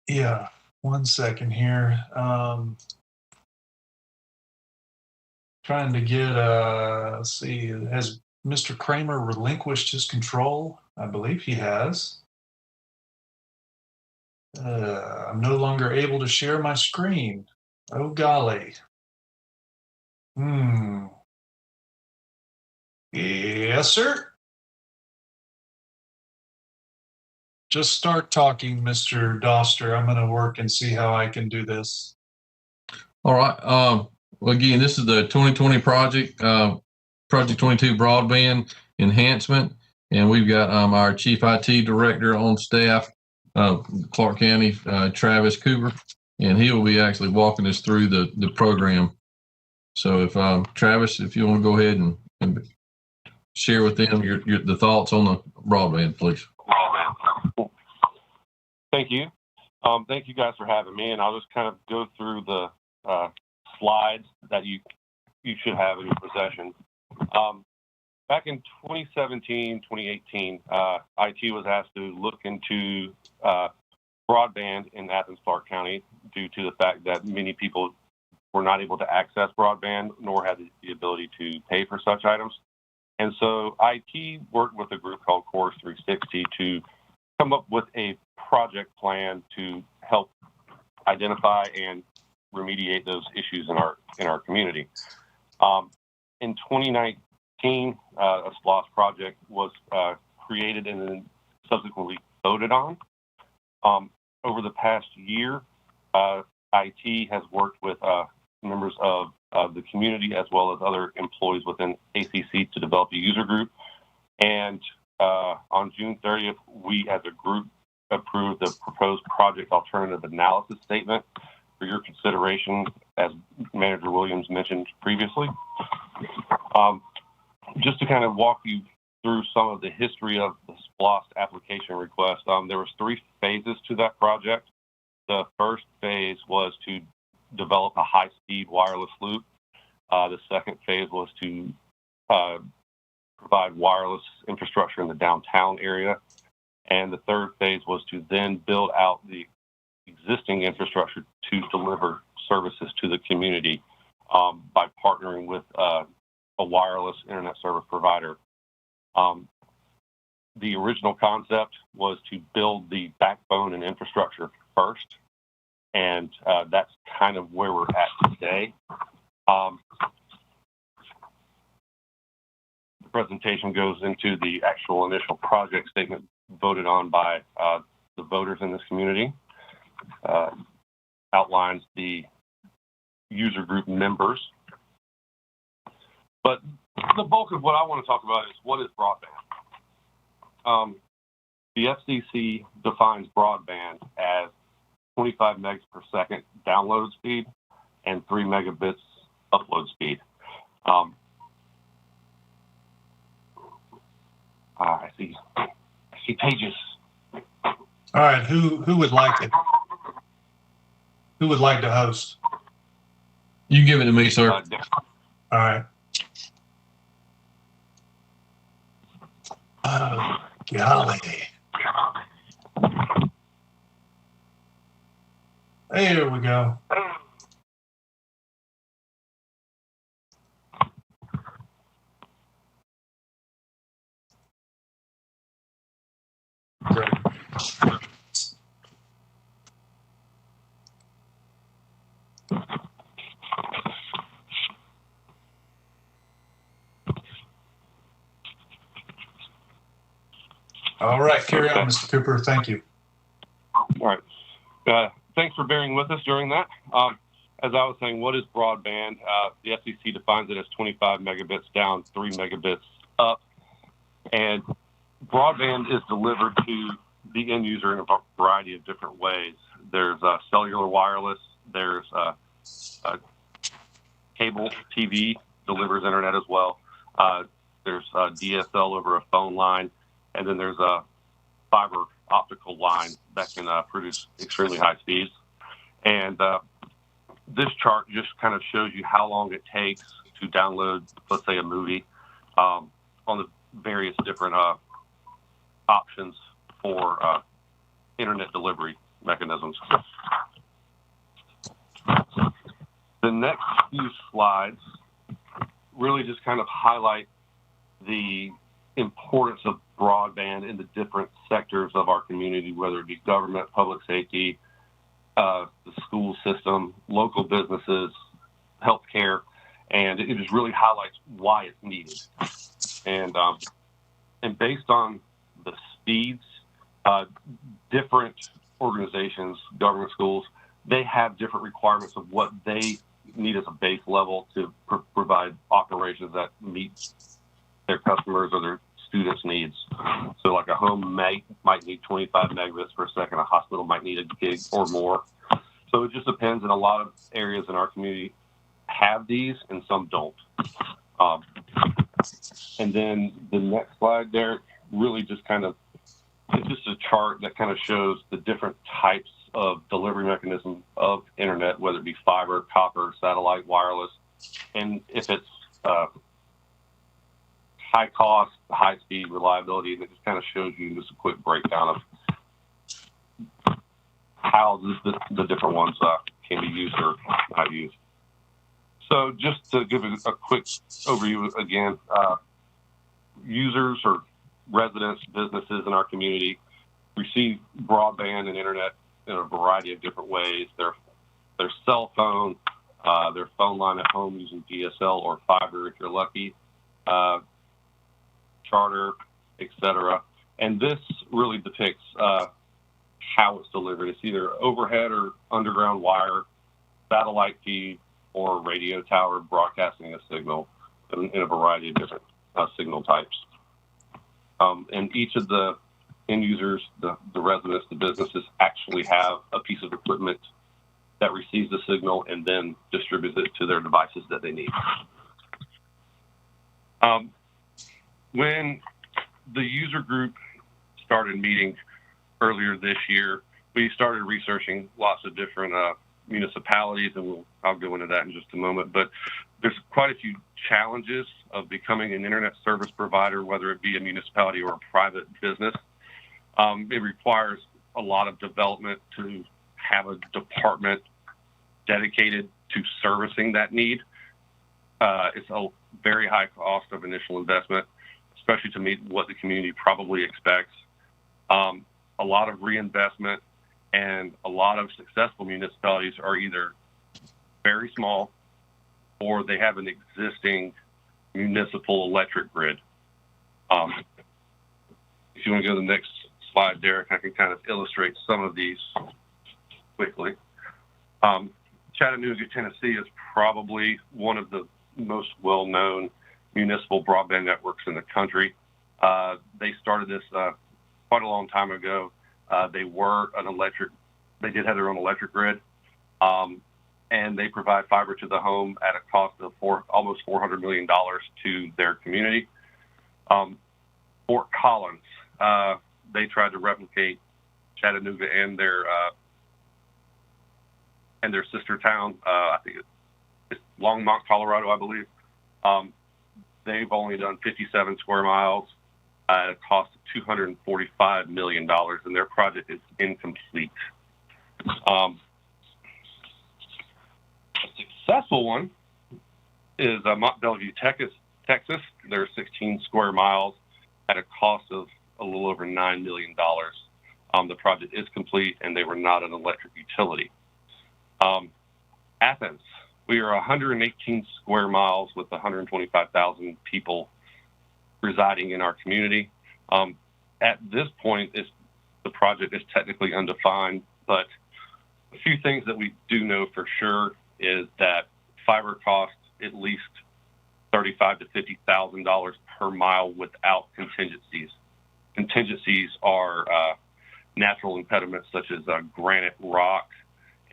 Yeah, 1 second here. Trying to get, let's see, has Mr. Kramer relinquished his control? I believe he has. I'm no longer able to share my screen. Oh, golly. Yes, sir. Just start talking, Mr. Doster. I'm going to work and see how I can do this. All right. Well, again, this is the 2020 project, Project 22 Broadband Enhancement. And we've got our Chief IT Director on staff, Clarke County, Travis Cooper. And he will be actually walking us through the program. So if Travis, if you want to go ahead and share with them the thoughts on the broadband, please. Thank you. Thank you guys for having me, and I'll just kind of go through the slides that you should have in your possession. Back in 2017, 2018, IT was asked to look into broadband in Athens-Clarke County due to the fact that many people were not able to access broadband nor had the ability to pay for such items. And so IT worked with a group called Course 360 to come up with a project plan to help identify and remediate those issues in our community. In 2019, a SPLOST project was created and then subsequently voted on. Over the past year, IT has worked with members of the community as well as other employees within ACC to develop a user group. And on June 30th, we as a group approved the proposed project alternative analysis statement for your consideration, as Manager Williams mentioned previously. Just to kind of walk you through some of the history of the SPLOST application request, there was 3 phases to that project. The first phase was to develop a high-speed wireless loop. The second phase was to provide wireless infrastructure in the downtown area. And the third phase was to then build out the existing infrastructure to deliver services to the community by partnering with a wireless internet service provider. The original concept was to build the backbone and infrastructure first, and that's kind of where we're at today. The presentation goes into the actual initial project statement voted on by the voters in this community, outlines the user group members. But the bulk of what I want to talk about is what is broadband. The FCC defines broadband as 25 megs per second download speed and 3 megabits upload speed. I see pages. All right, who would like it? Who would like to host? You give it to me, sir. All right. Oh, golly. There we go. Great. All right, carry on, Mr. Cooper. Thank you. All right. Thanks for bearing with us during that. As I was saying, what is broadband? The FCC defines it as 25 megabits down, 3 megabits up. And broadband is delivered to the end user in a variety of different ways. There's cellular wireless, there's cable TV delivers internet as well. There's DSL over a phone line, and then there's a fiber optical line that can produce extremely high speeds. And this chart just kind of shows you how long it takes to download, let's say, a movie on the various different options for internet delivery mechanisms. The next few slides really just kind of highlight the importance of broadband in the different sectors of our community, whether it be government, public safety, the school system, local businesses, healthcare, and it just really highlights why it's needed. And based on the speeds, different organizations, government schools, they have different requirements of what they need as a base level to provide operations that meet their customers or their students' needs. So like a home might need 25 megabits per second, a hospital might need a gig or more. So it just depends, and a lot of areas in our community have these and some don't. And then the next slide there really just kind of, it's just a chart that kind of shows the different types of delivery mechanism of internet, whether it be fiber, copper, satellite, wireless, and if it's high cost, high speed, reliability, and it just kind of shows you just a quick breakdown of how the different ones can be used or not used. So just to give a quick overview again, users or residents, businesses in our community receive broadband and internet in a variety of different ways. Their cell phone, their phone line at home using DSL or fiber if you're lucky, charter, etc. And this really depicts how it's delivered. It's either overhead or underground wire, satellite feed, or radio tower broadcasting a signal in a variety of different signal types. And each of the end users, the residents, the businesses actually have a piece of equipment that receives the signal and then distributes it to their devices that they need. When the user group started meeting earlier this year, we started researching lots of different municipalities, and I'll go into that in just a moment. But there's quite a few challenges of becoming an internet service provider, whether it be a municipality or a private business. It requires a lot of development to have a department dedicated to servicing that need. It's a very high cost of initial investment, especially to meet what the community probably expects. A lot of reinvestment, and a lot of successful municipalities are either very small or they have an existing municipal electric grid. If you want to go to the next slide, Derek, I can kind of illustrate some of these quickly. Chattanooga, Tennessee is probably one of the most well-known municipal broadband networks in the country. They started this quite a long time ago. They did have their own electric grid, and they provide fiber to the home at a cost of almost $400 million to their community. Fort Collins, they tried to replicate Chattanooga and their sister town. I think it's Longmont, Colorado, I believe. They've only done 57 square miles at a cost of $245 million, and their project is incomplete. A successful one is Mont Bellevue, Texas. They're 16 square miles at a cost of a little over $9 million. The project is complete, and they were not an electric utility. Athens, we are 118 square miles with 125,000 people residing in our community. At this point, the project is technically undefined, but a few things that we do know for sure is that fiber costs at least $35,000 to $50,000 per mile without contingencies. Contingencies are natural impediments such as granite, rock,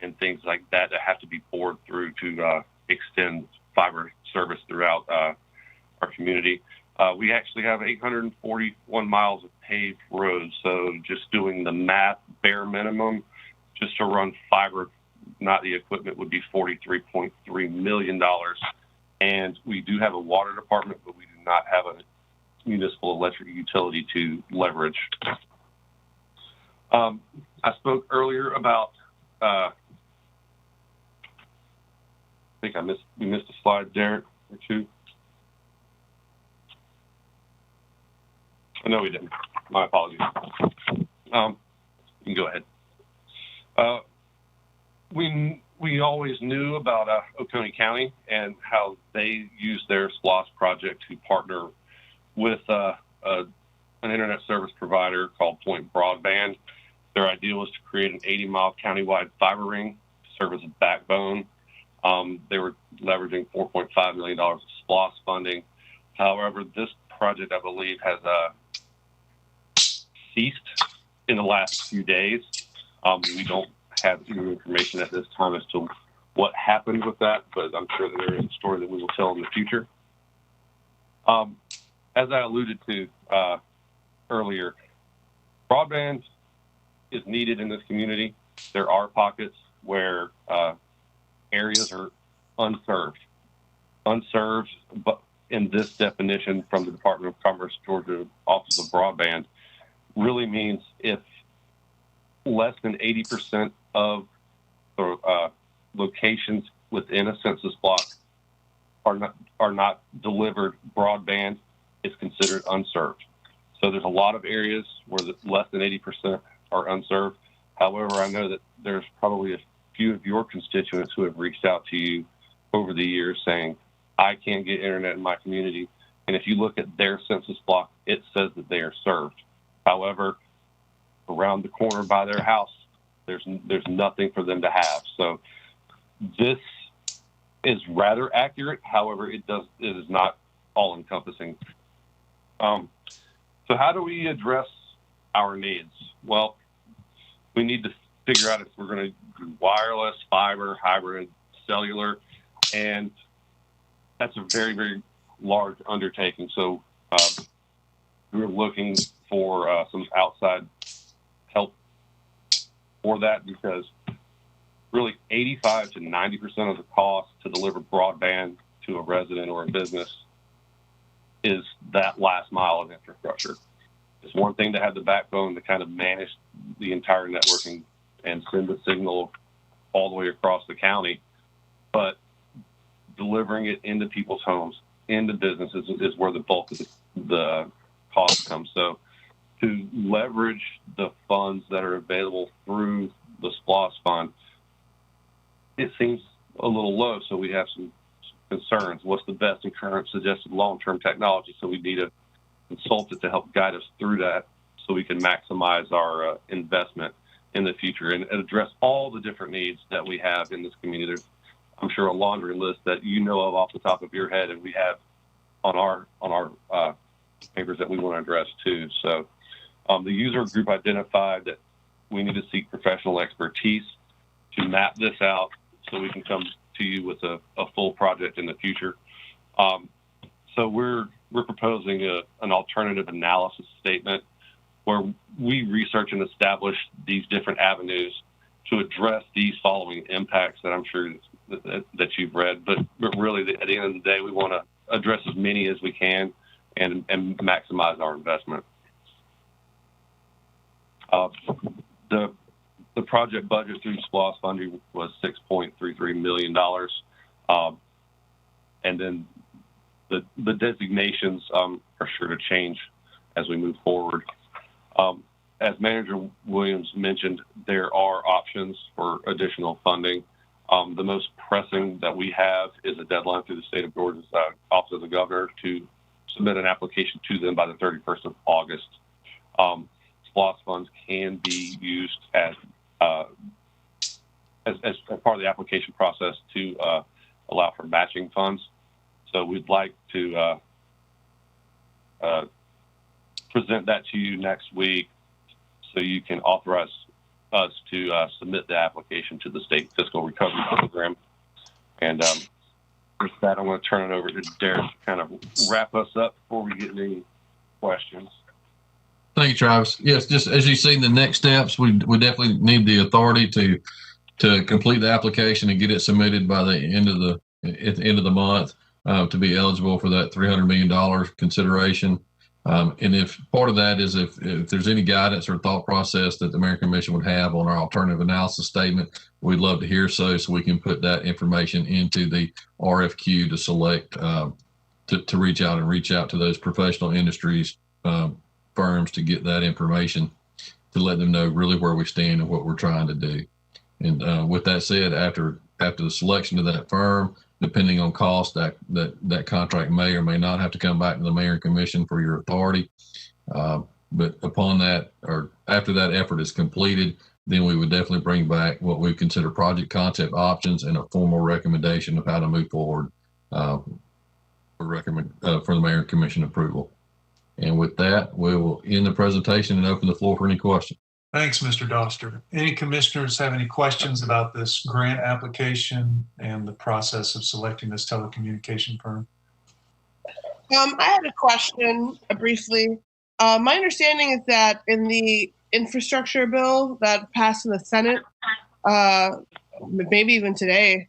and things like that have to be bored through to extend fiber service throughout our community. We actually have 841 miles of paved roads, so just doing the math, bare minimum, just to run fiber, not the equipment, would be $43.3 million. And we do have a water department, but we do not have a municipal electric utility to leverage. I spoke earlier about, I think we missed a slide, Derek, or two. No, we didn't. My apologies. You can go ahead. We always knew about Oconee County and how they use their SPLOST project to partner with an internet service provider called Point Broadband. Their idea was to create an 80-mile countywide fiber ring to serve as a backbone. They were leveraging $4.5 million of SPLOST funding. However, this project, I believe, has ceased in the last few days. We don't have any information at this time as to what happened with that, but I'm sure that there is a story that we will tell in the future. As I alluded to earlier, broadband is needed in this community. There are pockets where areas are unserved, but in this definition from the Department of Commerce, Georgia Office of Broadband, really means if less than 80% of the locations within a census block are not delivered broadband, it's considered considered unserved. So there's a lot of areas where less than 80% are unserved. However, I know that there's probably a few of your constituents who have reached out to you over the years saying, I can't get internet in my community. And if you look at their census block, it says that they are served. However, around the corner by their house, there's nothing for them to have. So this is rather accurate. However, it is not all encompassing. So how do we address our needs? Well, we need to figure out if we're going to do wireless, fiber, hybrid, cellular, and that's a very, very large undertaking. So we're looking for some outside help for that, because really 85 to 90% of the cost to deliver broadband to a resident or a business is that last mile of infrastructure. It's one thing to have the backbone to kind of manage the entire networking and send the signal all the way across the county, but delivering it into people's homes, into businesses, is where the bulk of the cost comes. So to leverage the funds that are available through the SPLOST fund, it seems a little low. So we have some concerns. What's the best and current suggested long-term technology? So we need a consultant to help guide us through that so we can maximize our investment in the future and address all the different needs that we have in this community. There's, I'm sure, a laundry list that you know of off the top of your head, and we have on our papers that we want to address too. So the user group identified that we need to seek professional expertise to map this out so we can come to you with a full project in the future. So we're proposing an alternative analysis statement where we research and establish these different avenues to address these following impacts that I'm sure that you've read. But really, at the end of the day, we want to address as many as we can and maximize our investment. The project budget through SPLOST funding was $6.33 million. And then the designations are sure to change as we move forward. As Manager Williams mentioned, there are options for additional funding. The most pressing that we have is a deadline through the state of Georgia's Office of the Governor to submit an application to them by the 31st of August. SPLOST funds can be used as part of the application process to allow for matching funds. So we'd like to present that to you next week so you can authorize us to submit the application to the state fiscal recovery program. And with that, I'm going to turn it over to Derek to kind of wrap us up before we get any questions. Thank you, Travis. Yes, just as you see the next steps, we definitely need the authority to complete the application and get it submitted by the end of the month to be eligible for that $300 million consideration. And if part of that is if there's any guidance or thought process that the Mayor Commission would have on our alternative analysis statement, we'd love to hear so we can put that information into the RFQ to select to reach out to those professional industries firms to get that information to let them know really where we stand and what we're trying to do. And with that said, after the selection of that firm, depending on cost, that contract may or may not have to come back to the Mayor and Commission for your authority. But upon that, or after that effort is completed, then we would definitely bring back what we consider project concept options and a formal recommendation of how to move forward for the Mayor and Commission approval. And with that, we will end the presentation and open the floor for any questions. Thanks, Mr. Doster. Any commissioners have any questions about this grant application and the process of selecting this telecommunication firm? I had a question briefly. My understanding is that in the infrastructure bill that passed in the Senate, maybe even today,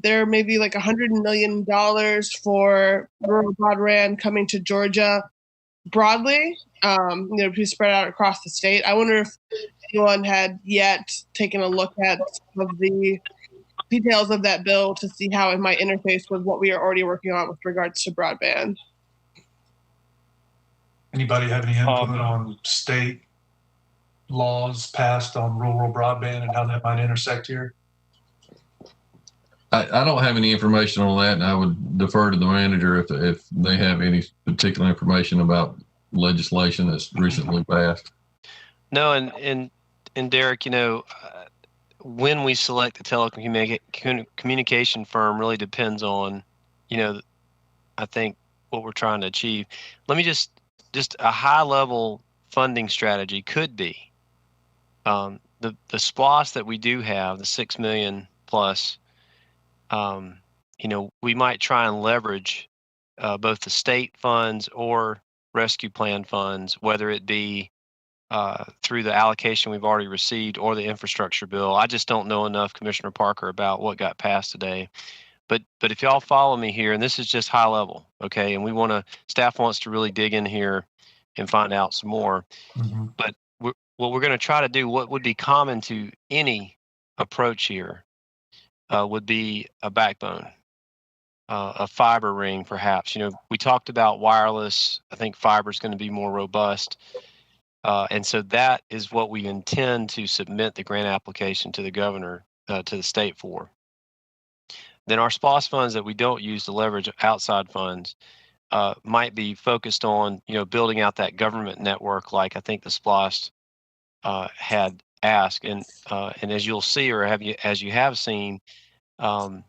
there may be like $100 million for rural broadband coming to Georgia broadly, to be spread out across the state. I wonder if anyone had yet taken a look at some of the details of that bill to see how it might interface with what we are already working on with regards to broadband. Anybody have any input on state laws passed on rural broadband and how that might intersect here? I don't have any information on that, and I would defer to the manager if they have any particular information about legislation that's recently passed. No, and Derek, when we select the telecommunication firm really depends on, I think what we're trying to achieve. Let me just a high level funding strategy could be the SPLOST that we do have, the 6 million plus. We might try and leverage both the state funds or rescue plan funds, whether it be through the allocation we've already received or the infrastructure bill. I just don't know enough, Commissioner Parker, about what got passed today. But if y'all follow me here, and this is just high level, okay, and staff wants to really dig in here and find out some more. But what we're going to try to do, what would be common to any approach here, would be a backbone, a fiber ring, perhaps. We talked about wireless. I think fiber is going to be more robust. And so that is what we intend to submit the grant application to the governor, to the state for. Then our SPLOST funds that we don't use to leverage outside funds might be focused on, building out that government network, like I think the SPLOST had asked. And as you'll see, or as you have seen, our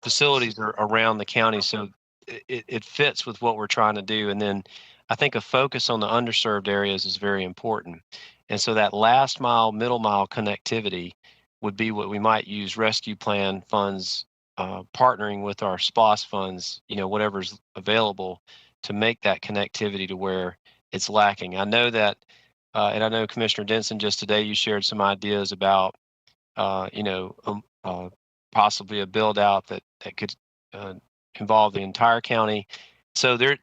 facilities are around the county, so it fits with what we're trying to do. And then I think a focus on the underserved areas is very important. And so that last mile, middle mile connectivity would be what we might use rescue plan funds, partnering with our SPLOST funds, whatever's available, to make that connectivity to where it's lacking. I know that, and I know Commissioner Denson, just today you shared some ideas about, possibly a build out that could involve the entire county. So I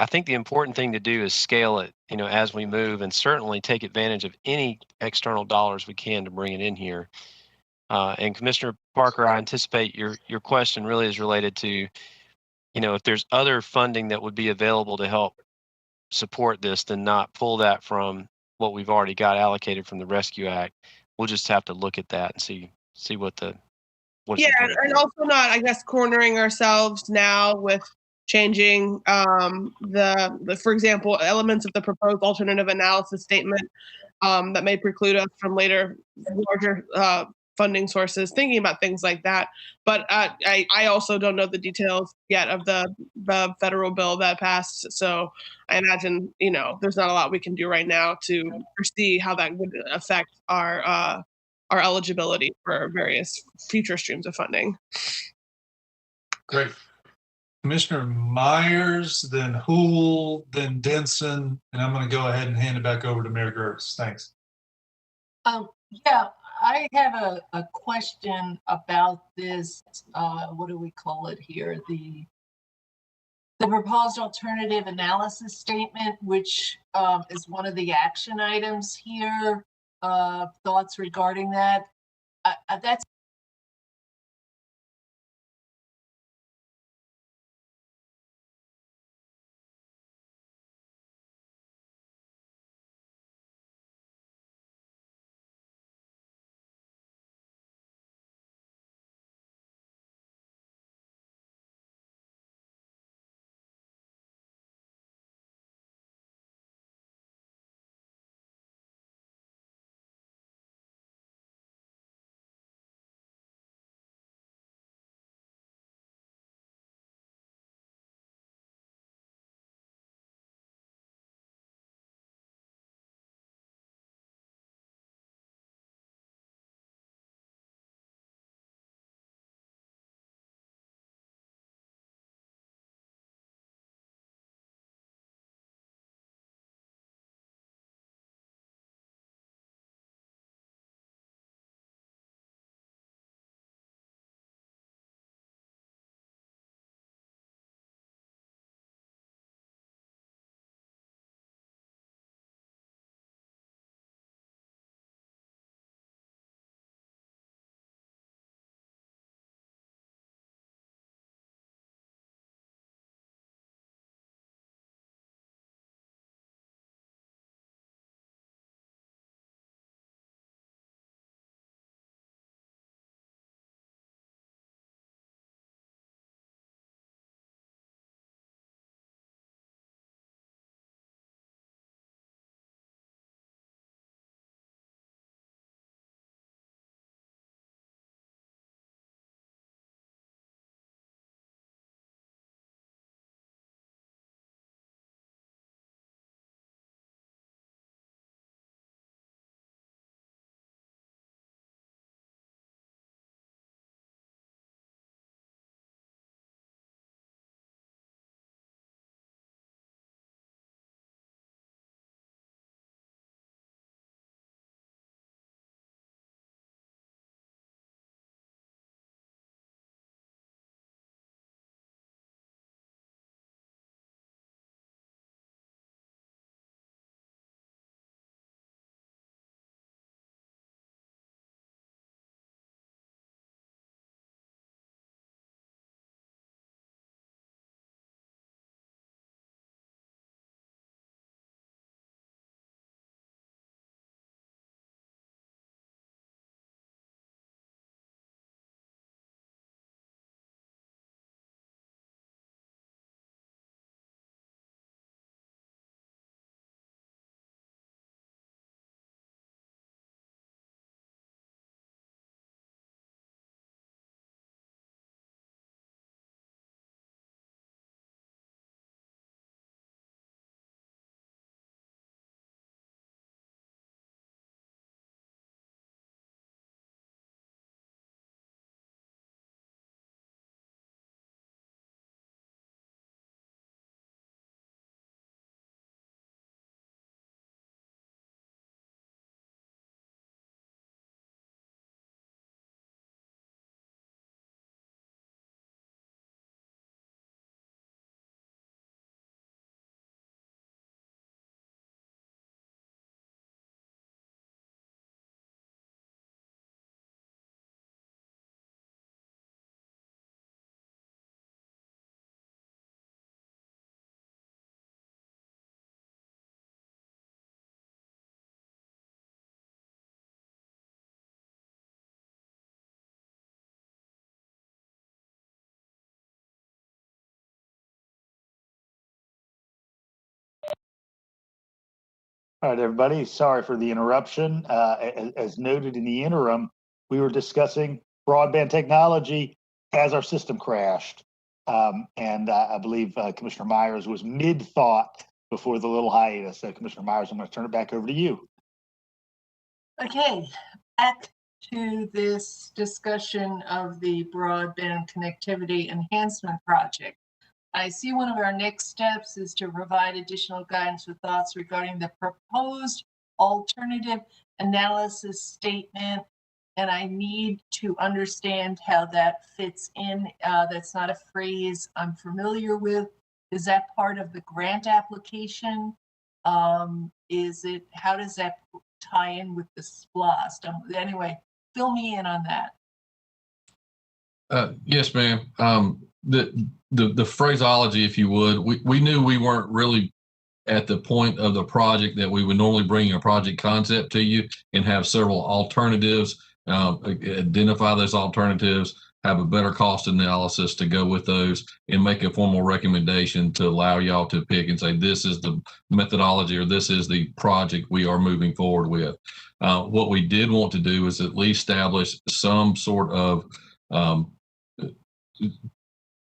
think the important thing to do is scale it, as we move, and certainly take advantage of any external dollars we can to bring it in here. And Commissioner Parker, I anticipate your question really is related to, if there's other funding that would be available to help support this, then not pull that from what we've already got allocated from the Rescue Act. We'll just have to look at that and see what's and also not, I guess, cornering ourselves now with changing the, for example, elements of the proposed alternative analysis statement that may preclude us from later larger funding sources, thinking about things like that. But I also don't know the details yet of the federal bill that passed. So I imagine, there's not a lot we can do right now to foresee how that would affect our eligibility for various future streams of funding. Great. Commissioner Myers, then Houle, then Denson, and I'm going to go ahead and hand it back over to Mayor Gertz. Thanks. Yeah, I have a question about this. What do we call it here? The proposed alternative analysis statement, which is one of the action items here. Thoughts regarding that? That's All right, everybody. Sorry for the interruption. As noted in the interim, we were discussing broadband technology as our system crashed. And I believe Commissioner Myers was mid-thought before the little hiatus. So Commissioner Myers, I'm going to turn it back over to you. Okay, back to this discussion of the broadband connectivity enhancement project. I see one of our next steps is to provide additional guidance with thoughts regarding the proposed alternative analysis statement. And I need to understand how that fits in. That's not a phrase I'm familiar with. Is that part of the grant application? Is it, how does that tie in with the SPLOST? Anyway, fill me in on that. Yes, ma'am. The phraseology, if you would, we knew we weren't really at the point of the project that we would normally bring a project concept to you and have several alternatives, identify those alternatives, have a better cost analysis to go with those, and make a formal recommendation to allow y'all to pick and say, this is the methodology or this is the project we are moving forward with. What we did want to do is at least establish some sort of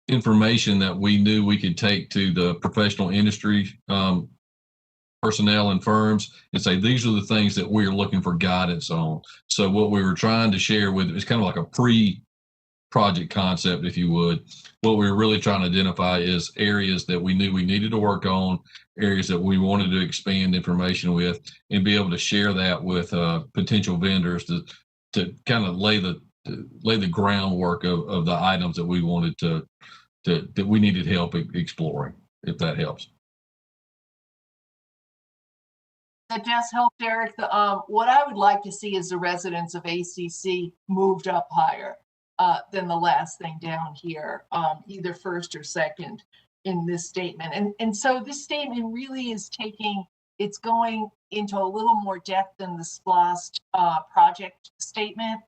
information that we knew we could take to the professional industry personnel and firms and say, these are the things that we're looking for guidance on. So what we were trying to share with is kind of like a pre-project concept, if you would. What we were really trying to identify is areas that we knew we needed to work on, areas that we wanted to expand information with, and be able to share that with potential vendors to kind of lay the groundwork of the items that we wanted that we needed help exploring, if that helps. That does help, Derek. What I would like to see is the residents of ACC moved up higher than the last thing down here, either first or second in this statement. And so this statement really is it's going into a little more depth than the SPLOST project statement.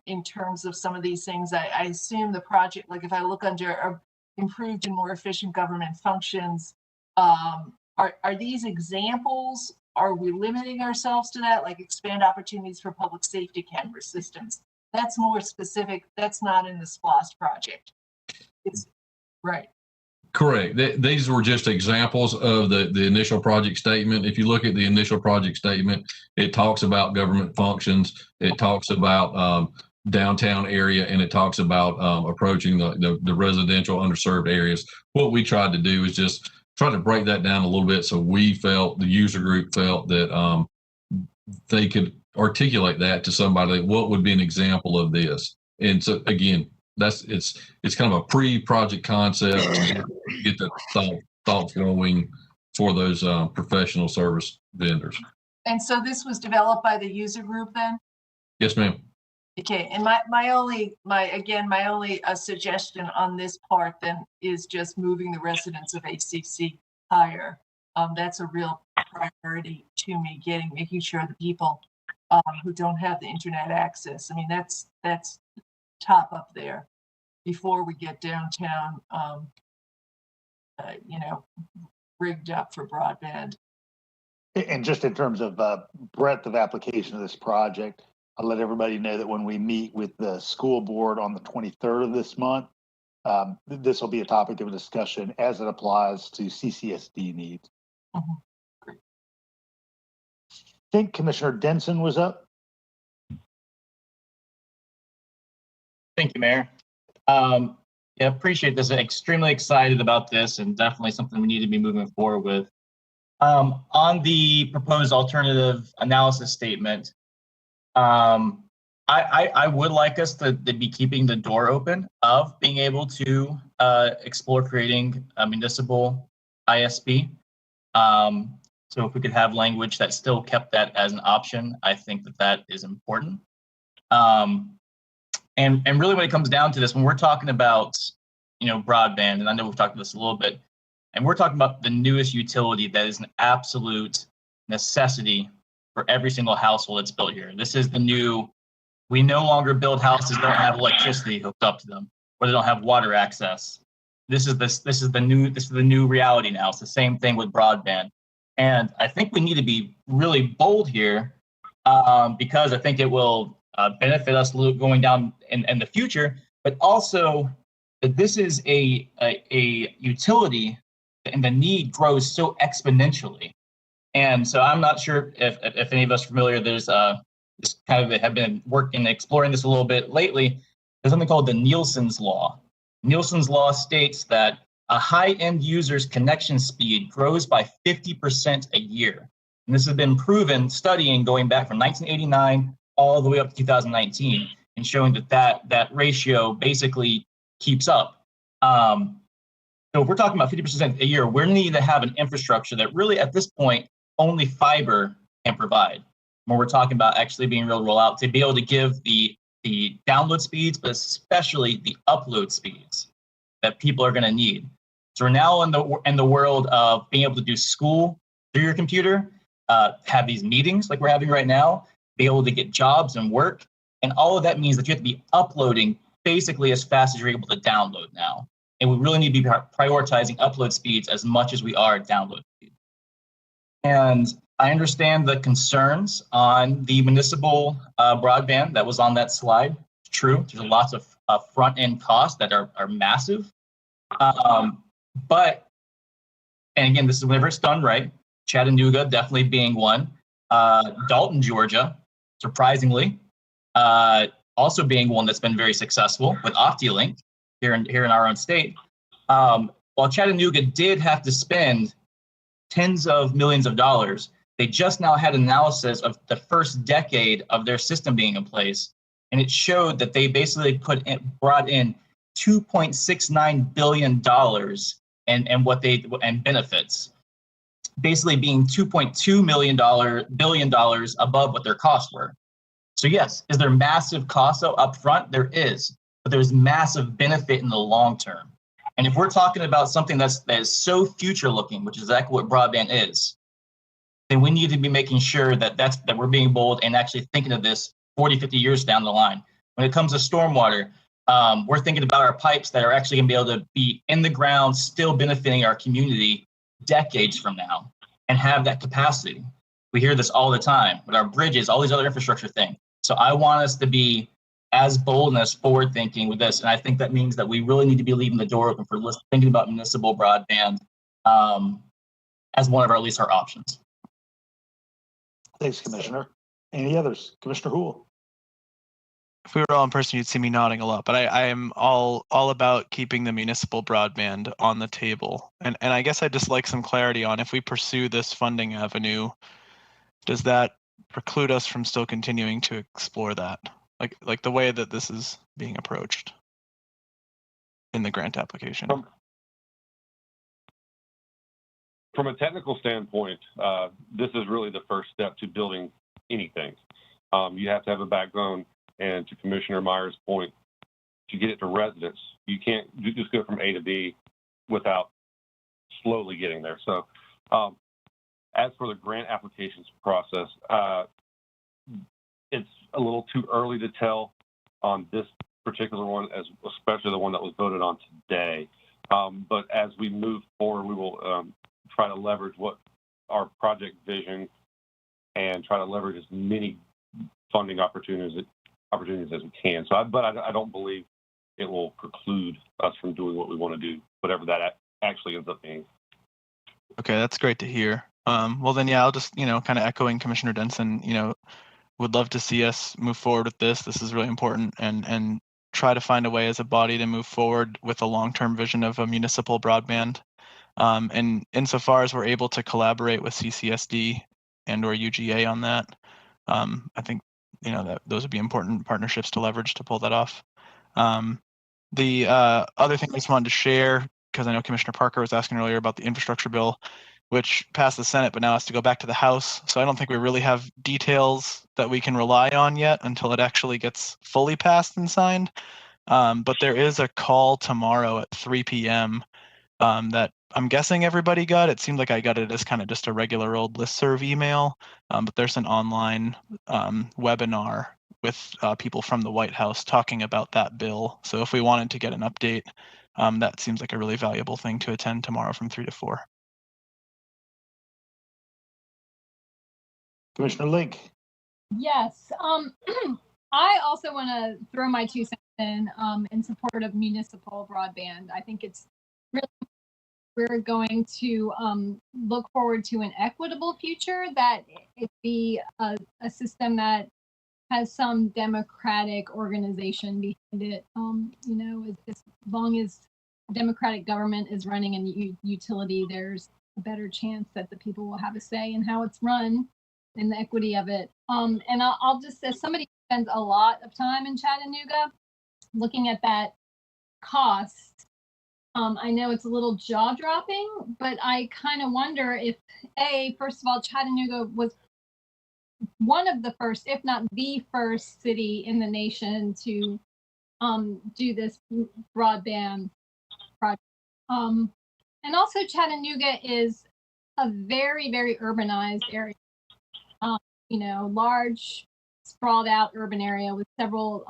In terms of some of these things, I assume the project, like if I look under improved and more efficient government functions, are these examples? Are we limiting ourselves to that? Like expand opportunities for public safety camera systems. That's more specific. That's not in the SPLOST project. It's right. Correct. These were just examples of the initial project statement. If you look at the initial project statement, it talks about government functions. It talks about downtown area, and it talks about approaching the residential underserved areas. What we tried to do is just try to break that down a little bit so the user group felt that they could articulate that to somebody. What would be an example of this? And so again, it's kind of a pre-project concept to get the thoughts going for those professional service vendors. And so this was developed by the user group then? Yes, ma'am. Okay, and my only suggestion on this part then is just moving the residents of ACC higher. That's a real priority to me, making sure the people who don't have the internet access. I mean, that's top up there before we get downtown, rigged up for broadband. And just in terms of breadth of application of this project, I'll let everybody know that when we meet with the school board on the 23rd of this month, this will be a topic of discussion as it applies to CCSD needs. Mm-hmm. Great. I think Commissioner Denson was up. Thank you, Mayor. Yeah, appreciate this. Extremely excited about this, and definitely something we need to be moving forward with. On the proposed alternative analysis statement, I would like us to be keeping the door open of being able to explore creating a municipal ISP. So if we could have language that still kept that as an option, I think that is important. And really when it comes down to this, when we're talking about, broadband, and I know we've talked about this a little bit, and we're talking about the newest utility that is an absolute necessity for every single household that's built here. This is we no longer build houses that don't have electricity hooked up to them, or they don't have water access. This is the new reality now. It's the same thing with broadband. And I think we need to be really bold here because I think it will benefit us going down in the future, but also that this is a utility and the need grows so exponentially. And so I'm not sure if any of us are familiar, there's this kind of have been working, exploring this a little bit lately. There's something called the Nielsen's Law. Nielsen's Law states that a high-end user's connection speed grows by 50% a year. And this has been proven studying going back from 1989 all the way up to 2019 and showing that ratio basically keeps up. So if we're talking about 50% a year, we need to have an infrastructure that really at this point only fiber can provide. When we're talking about actually being able to roll out to be able to give the download speeds, but especially the upload speeds that people are going to need. So we're now in the world of being able to do school through your computer, have these meetings like we're having right now, be able to get jobs and work, and all of that means that you have to be uploading basically as fast as you're able to download now. And we really need to be prioritizing upload speeds as much as we are download speeds. And I understand the concerns on the municipal broadband that was on that slide. It's true, there's lots of front-end costs that are massive. But, and again, this is whenever it's done right, Chattanooga definitely being one. Dalton, Georgia, surprisingly, also being one that's been very successful with OptiLink here in our own state. While Chattanooga did have to spend tens of millions of dollars, they just now had analysis of the first decade of their system being in place, and it showed that they basically brought in $2.69 billion and benefits, basically being $2.2 billion above what their costs were. So yes, is there massive cost up front? There is, but there's massive benefit in the long term. And if we're talking about something that is so future looking, which is exactly what broadband is, then we need to be making sure that we're being bold and actually thinking of this 40, 50 years down the line. When it comes to stormwater, we're thinking about our pipes that are actually going to be able to be in the ground, still benefiting our community decades from now and have that capacity. We hear this all the time with our bridges, all these other infrastructure things. So I want us to be as bold and as forward thinking with this. And I think that means that we really need to be leaving the door open for thinking about municipal broadband as one of our, at least our options. Thanks, Commissioner. Any others? Commissioner Houle. If we were all in person, you'd see me nodding a lot, but I am all about keeping the municipal broadband on the table. And I guess I'd just like some clarity on if we pursue this funding avenue, does that preclude us from still continuing to explore that? Like the way that this is being approached in the grant application. From a technical standpoint, this is really the first step to building anything. You have to have a backbone, and to Commissioner Meyer's point, to get it to residents, you can't just go from A to B without slowly getting there. So as for the grant applications process, it's a little too early to tell on this particular one, especially the one that was voted on today. But as we move forward, we will try to leverage what our project vision and try to leverage as many funding opportunities as we can. So, but I don't believe it will preclude us from doing what we want to do, whatever that actually ends up being. Okay, that's great to hear. Well then, yeah, I'll just, kind of echoing Commissioner Denson, would love to see us move forward with this. This is really important, and try to find a way as a body to move forward with a long-term vision of a municipal broadband. And insofar as we're able to collaborate with CCSD and or UGA on that, I think that those would be important partnerships to leverage to pull that off. The other thing I just wanted to share, because I know Commissioner Parker was asking earlier about the infrastructure bill, which passed the Senate but now has to go back to the House. So I don't think we really have details that we can rely on yet until it actually gets fully passed and signed. But there is a call tomorrow at 3 p.m. That I'm guessing everybody got. It seemed like I got it as kind of just a regular old listserv email, but there's an online webinar with people from the White House talking about that bill. So if we wanted to get an update, that seems like a really valuable thing to attend tomorrow from 3 to 4. Commissioner Link. Yes. I also want to throw my 2 cents in support of municipal broadband. I think it's really, we're going to look forward to an equitable future, that it be a system that has some democratic organization behind it. You know, as long as democratic government is running a utility, there's a better chance that the people will have a say in how it's run and the equity of it. And I'll just, as somebody who spends a lot of time in Chattanooga, looking at that cost, I know it's a little jaw-dropping, but I kind of wonder if, first of all, Chattanooga was one of the first, if not the first city in the nation to do this broadband project. And also Chattanooga is a very, very urbanized area. You know, large, sprawled out urban area with several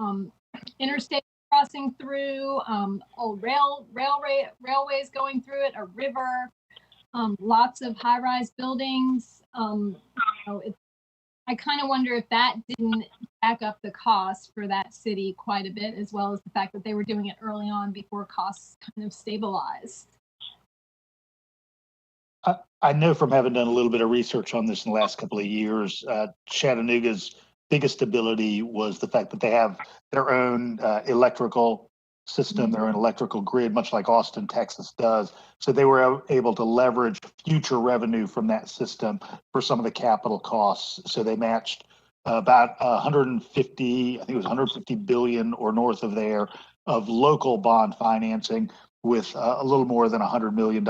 interstates crossing through, old railways going through it, a river, lots of high-rise buildings. You know, I kind of wonder if that didn't back up the cost for that city quite a bit, as well as the fact that they were doing it early on before costs kind of stabilized. I know from having done a little bit of research on this in the last couple of years, Chattanooga's biggest ability was the fact that they have their own electrical system, their own electrical grid, much like Austin, Texas does. So they were able to leverage future revenue from that system for some of the capital costs. So they matched about 150, I think it was 150 billion or north of there of local bond financing, with a little more than $100 million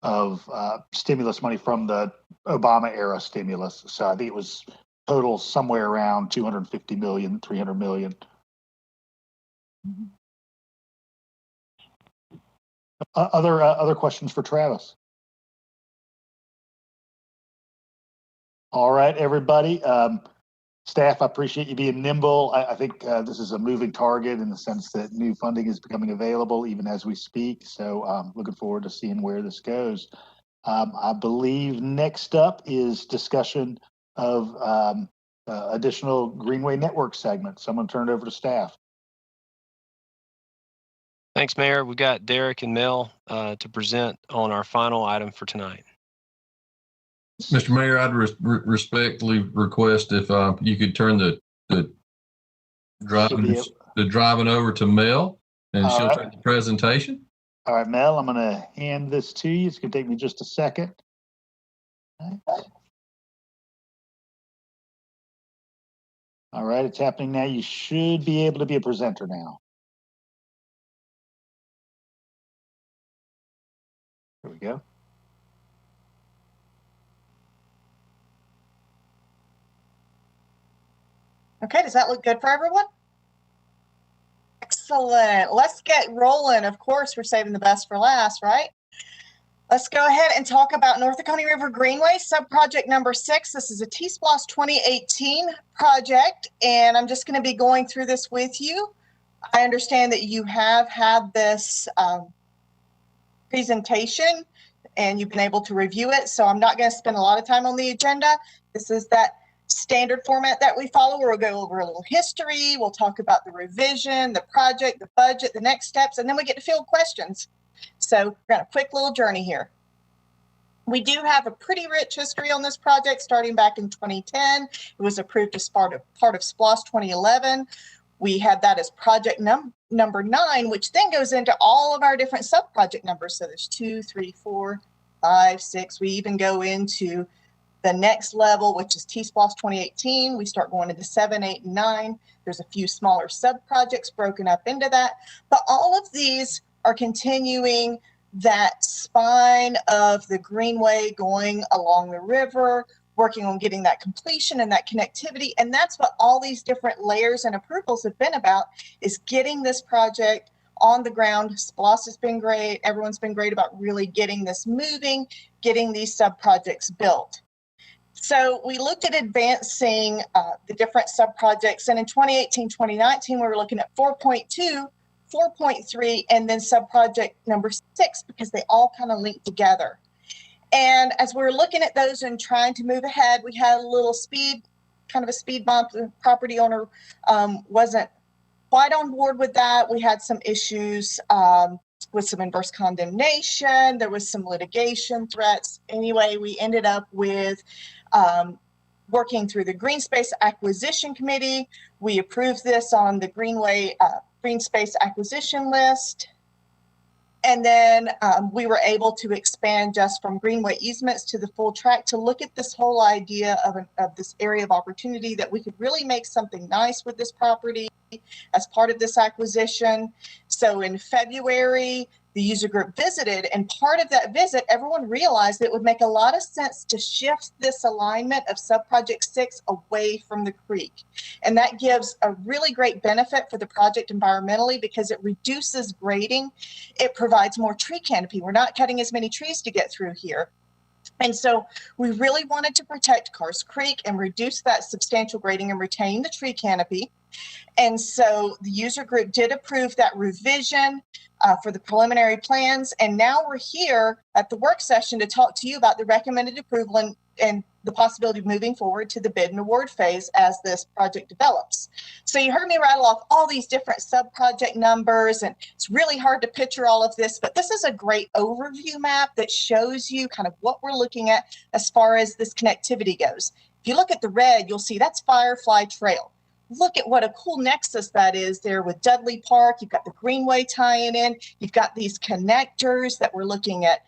of stimulus money from the Obama era stimulus. So I think it was total somewhere around 250 million, 300 million. Other questions for Travis? All right, everybody. Staff, I appreciate you being nimble. I think this is a moving target in the sense that new funding is becoming available even as we speak. So I'm looking forward to seeing where this goes. I believe next up is discussion of additional Greenway network segments. So I'm going to turn it over to staff. Thanks, Mayor. We've got Derek and Mel to present on our final item for tonight. Mr. Mayor, I'd respectfully request if you could turn the driving over to Mel, and she'll take the presentation. All right, Mel, I'm going to hand this to you. It's going to take me just a second. All right, it's happening now. You should be able to be a presenter now. There we go. Okay, does that look good for everyone? Excellent. Let's get rolling. Of course, we're saving the best for last, right? Let's go ahead and talk about North Oconee River Greenway, subproject number 6. This is a TSPLOST 2018 project, and I'm just going to be going through this with you. I understand that you have had this presentation and you've been able to review it, so I'm not going to spend a lot of time on the agenda. This is that standard format that we follow, where we'll go over a little history, we'll talk about the revision, the project, the budget, the next steps, and then we get to field questions. So we're on a quick little journey here. We do have a pretty rich history on this project starting back in 2010. It was approved as part of SPLOST 2011. We had that as project number 9, which then goes into all of our different sub-project numbers. So there's 2, 3, 4, 5, 6. We even go into the next level, which is TSPLOST 2018. We start going into 7, 8, and 9. There's a few smaller sub-projects broken up into that. But all of these are continuing that spine of the Greenway going along the river, working on getting that completion and that connectivity. And that's what all these different layers and approvals have been about, is getting this project on the ground. SPLOST has been great. Everyone's been great about really getting this moving, getting these sub-projects built. So we looked at advancing the different sub-projects. And in 2018, 2019, we were looking at 4.2, 4.3, and then sub-project number 6, because they all kind of link together. And as we're looking at those and trying to move ahead, we had a little kind of a speed bump. The property owner wasn't quite on board with that. We had some issues with some inverse condemnation. There was some litigation threats. Anyway, we ended up with working through the Green Space Acquisition Committee. We approved this on the Greenway Green Space Acquisition list. And then we were able to expand just from Greenway easements to the full tract to look at this whole idea of this area of opportunity, that we could really make something nice with this property as part of this acquisition. So in February, the user group visited, and part of that visit, everyone realized that it would make a lot of sense to shift this alignment of subproject 6 away from the creek. And that gives a really great benefit for the project environmentally because it reduces grading. It provides more tree canopy. We're not cutting as many trees to get through here. And so we really wanted to protect Carrs Creek and reduce that substantial grading and retain the tree canopy. And so the user group did approve that revision for the preliminary plans. And now we're here at the work session to talk to you about the recommended approval and the possibility of moving forward to the bid and award phase as this project develops. So you heard me rattle off all these different sub-project numbers, and it's really hard to picture all of this, but this is a great overview map that shows you kind of what we're looking at as far as this connectivity goes. If you look at the red, you'll see that's Firefly Trail. Look at what a cool nexus that is there with Dudley Park. You've got the Greenway tying in. You've got these connectors that we're looking at,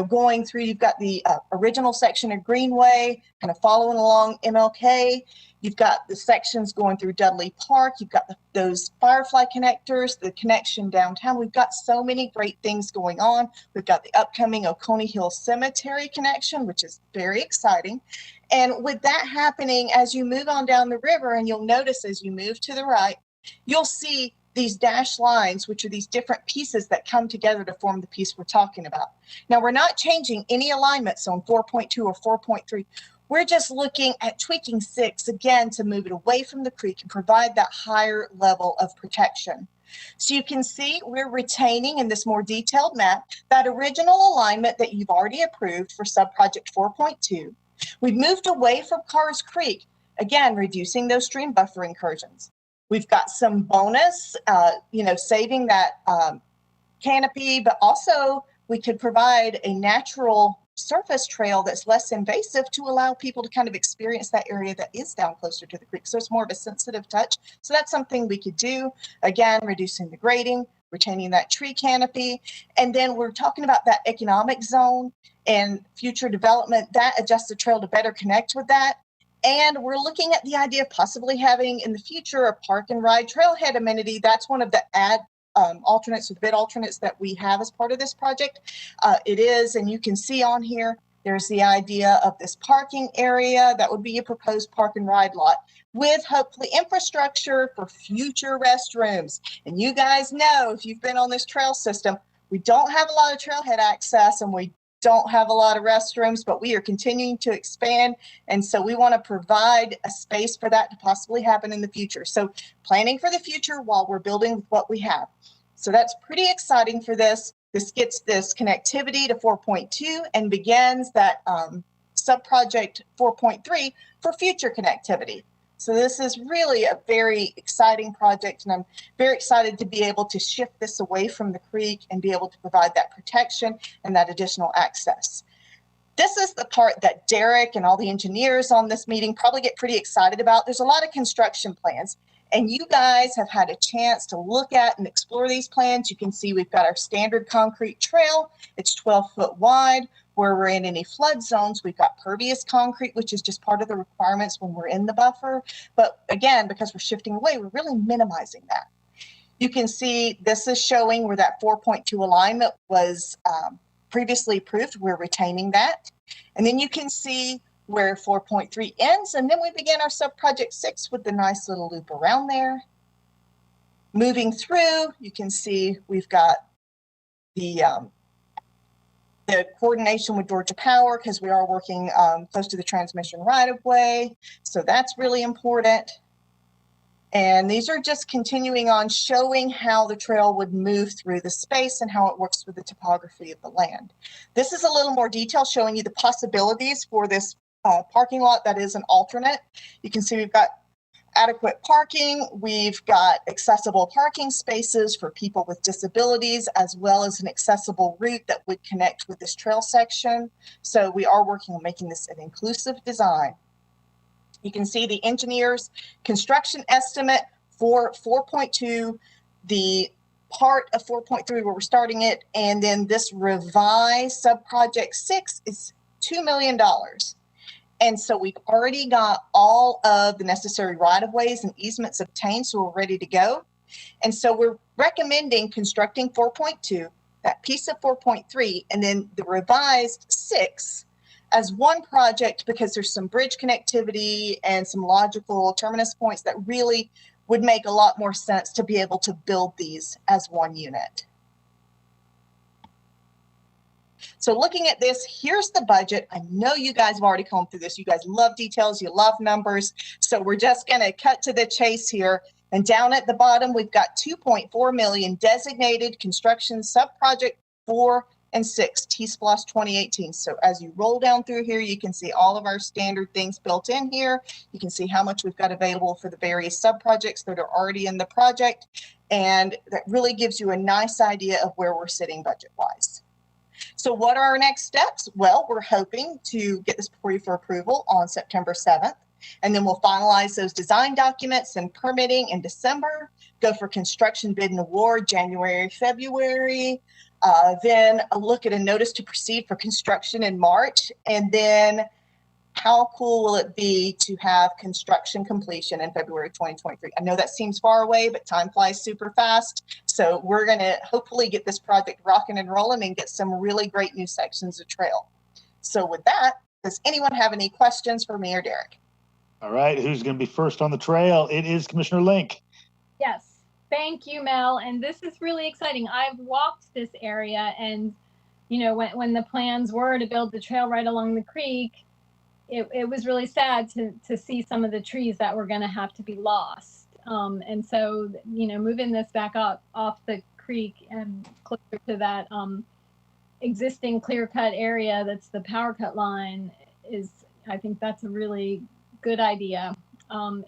going through. You've got the original section of Greenway kind of following along MLK. You've got the sections going through Dudley Park. You've got those Firefly connectors, the connection downtown. We've got so many great things going on. We've got the upcoming Oconee Hill Cemetery connection, which is very exciting. And with that happening, as you move on down the river, and you'll notice as you move to the right, you'll see these dashed lines, which are these different pieces that come together to form the piece we're talking about. Now, we're not changing any alignments on 4.2 or 4.3. We're just looking at tweaking 6 again to move it away from the creek and provide that higher level of protection. So you can see we're retaining in this more detailed map that original alignment that you've already approved for subproject 4.2. We've moved away from Carrs Creek, again, reducing those stream buffer incursions. We've got some bonus, saving that canopy, but also we could provide a natural surface trail that's less invasive to allow people to kind of experience that area that is down closer to the creek. So it's more of a sensitive touch. So that's something we could do. Again, reducing the grading, retaining that tree canopy. And then we're talking about that economic zone and future development, that adjusts the trail to better connect with that. And we're looking at the idea of possibly having in the future a park and ride trailhead amenity. That's one of the alternates or bid alternates that we have as part of this project. It is, and you can see on here, there's the idea of this parking area that would be a proposed park and ride lot with hopefully infrastructure for future restrooms. And you guys know, if you've been on this trail system, we don't have a lot of trailhead access and we don't have a lot of restrooms, but we are continuing to expand. And so we want to provide a space for that to possibly happen in the future. So planning for the future while we're building what we have. So that's pretty exciting for this. This gets this connectivity to 4.2 and begins that subproject 4.3 for future connectivity. So this is really a very exciting project, and I'm very excited to be able to shift this away from the creek and be able to provide that protection and that additional access. This is the part that Derek and all the engineers on this meeting probably get pretty excited about. There's a lot of construction plans, and you guys have had a chance to look at and explore these plans. You can see we've got our standard concrete trail. It's 12 foot wide. Where we're in any flood zones, we've got pervious concrete, which is just part of the requirements when we're in the buffer. But again, because we're shifting away, we're really minimizing that. You can see this is showing where that 4.2 alignment was previously approved. We're retaining that. And then you can see where 4.3 ends. And then we begin our subproject 6 with the nice little loop around there. Moving through, you can see we've got the coordination with Georgia Power, because we are working close to the transmission right of way. So that's really important. And these are just continuing on showing how the trail would move through the space and how it works with the topography of the land. This is a little more detail showing you the possibilities for this parking lot that is an alternate. You can see we've got adequate parking, we've got accessible parking spaces for people with disabilities, as well as an accessible route that would connect with this trail section. So we are working on making this an inclusive design. You can see the engineer's construction estimate for 4.2, the part of 4.3 where we're starting it, and then this revised subproject 6 is $2 million. And so we've already got all of the necessary right-of-ways and easements obtained, so we're ready to go. And so we're recommending constructing 4.2, that piece of 4.3, and then the revised 6 as one project, because there's some bridge connectivity and some logical terminus points that really would make a lot more sense to be able to build these as one unit. So looking at this, here's the budget. I know you guys have already come through this. You guys love details, you love numbers. So we're just going to cut to the chase here. And down at the bottom, we've got 2.4 million designated construction subproject 4 and 6, TSPLOST 2018. So as you roll down through here, you can see all of our standard things built in here. You can see how much we've got available for the various subprojects that are already in the project. And that really gives you a nice idea of where we're sitting budget-wise. So what are our next steps? Well, we're hoping to get this before you for approval on September 7th, and then we'll finalize those design documents and permitting in December, go for construction bid and award January, February, then a look at a notice to proceed for construction in March, and then how cool will it be to have construction completion in February 2023? I know that seems far away, but time flies super fast. So we're going to hopefully get this project rocking and rolling and get some really great new sections of trail. So with that, does anyone have any questions for me or Derek? All right, who's going to be first on the trail? It is Commissioner Link. Yes, thank you, Mel. And this is really exciting. I've walked this area, and you know, when the plans were to build the trail right along the creek, it was really sad to see some of the trees that were going to have to be lost. And so, you know, moving this back up off the creek and closer to that existing clear-cut area that's the power cut line is, I think that's a really good idea.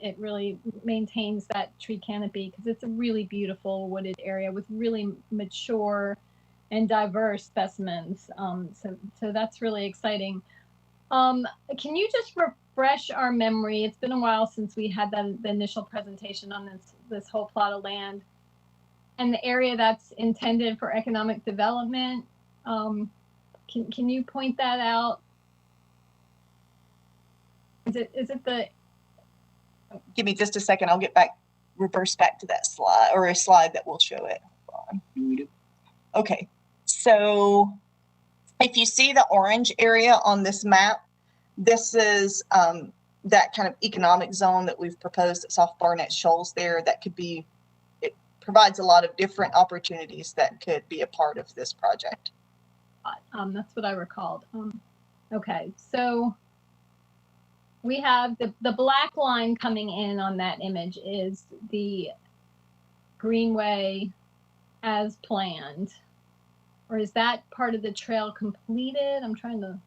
It really maintains that tree canopy because it's a really beautiful wooded area with really mature and diverse specimens. So that's really exciting. Can you just refresh our memory? It's been a while since we had the initial presentation on this whole plot of land and the area that's intended for economic development. Can you point that out? Is it the? Give me just a second. I'll get back, reverse back to that slide, or a slide that will show it. Okay, so if you see the orange area on this map, this is that kind of economic zone that we've proposed that's off Barnett Shoals there. That could be, it provides a lot of different opportunities that could be a part of this project. That's what I recalled. Okay, so we have the black line coming in on that image is the Greenway as planned. Or is that part of the trail completed? I'm trying to.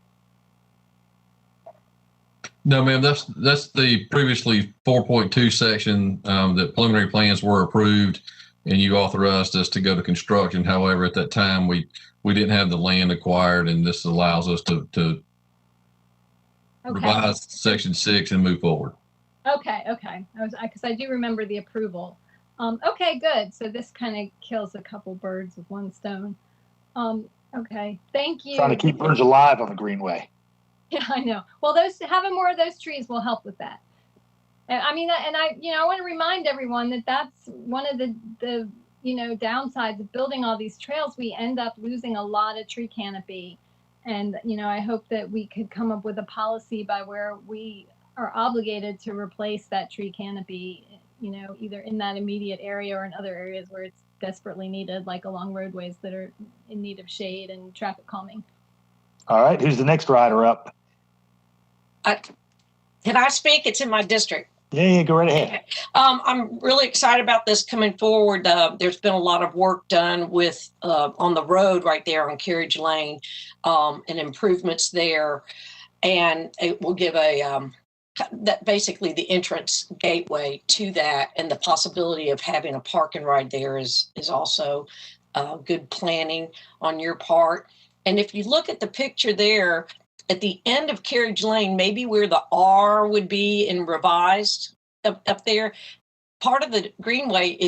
No, ma'am, that's the previously 4.2 section that preliminary plans were approved and you authorized us to go to construction. However, at that time, we didn't have the land acquired, and this allows us to revise section 6 and move forward. Okay. Because I do remember the approval. Okay, good. So this kind of kills a couple birds with one stone. Okay, thank you. Trying to keep birds alive on the Greenway. Yeah, I know. Well, having more of those trees will help with that. I mean, and I want to remind everyone that that's one of the downsides of building all these trails. We end up losing a lot of tree canopy, and I hope that we could come up with a policy by where we are obligated to replace that tree canopy, either in that immediate area or in other areas where it's desperately needed, like along roadways that are in need of shade and traffic calming. All right, who's the next rider up? Can I speak? It's in my district. Yeah, go right ahead. I'm really excited about this coming forward. There's been a lot of work done with on the road right there on Carriage Lane and improvements there. And it will give that basically the entrance gateway to that, and the possibility of having a park and ride there is also good planning on your part. And if you look at the picture there, at the end of Carriage Lane, maybe where the R would be in revised up there, part of the Greenway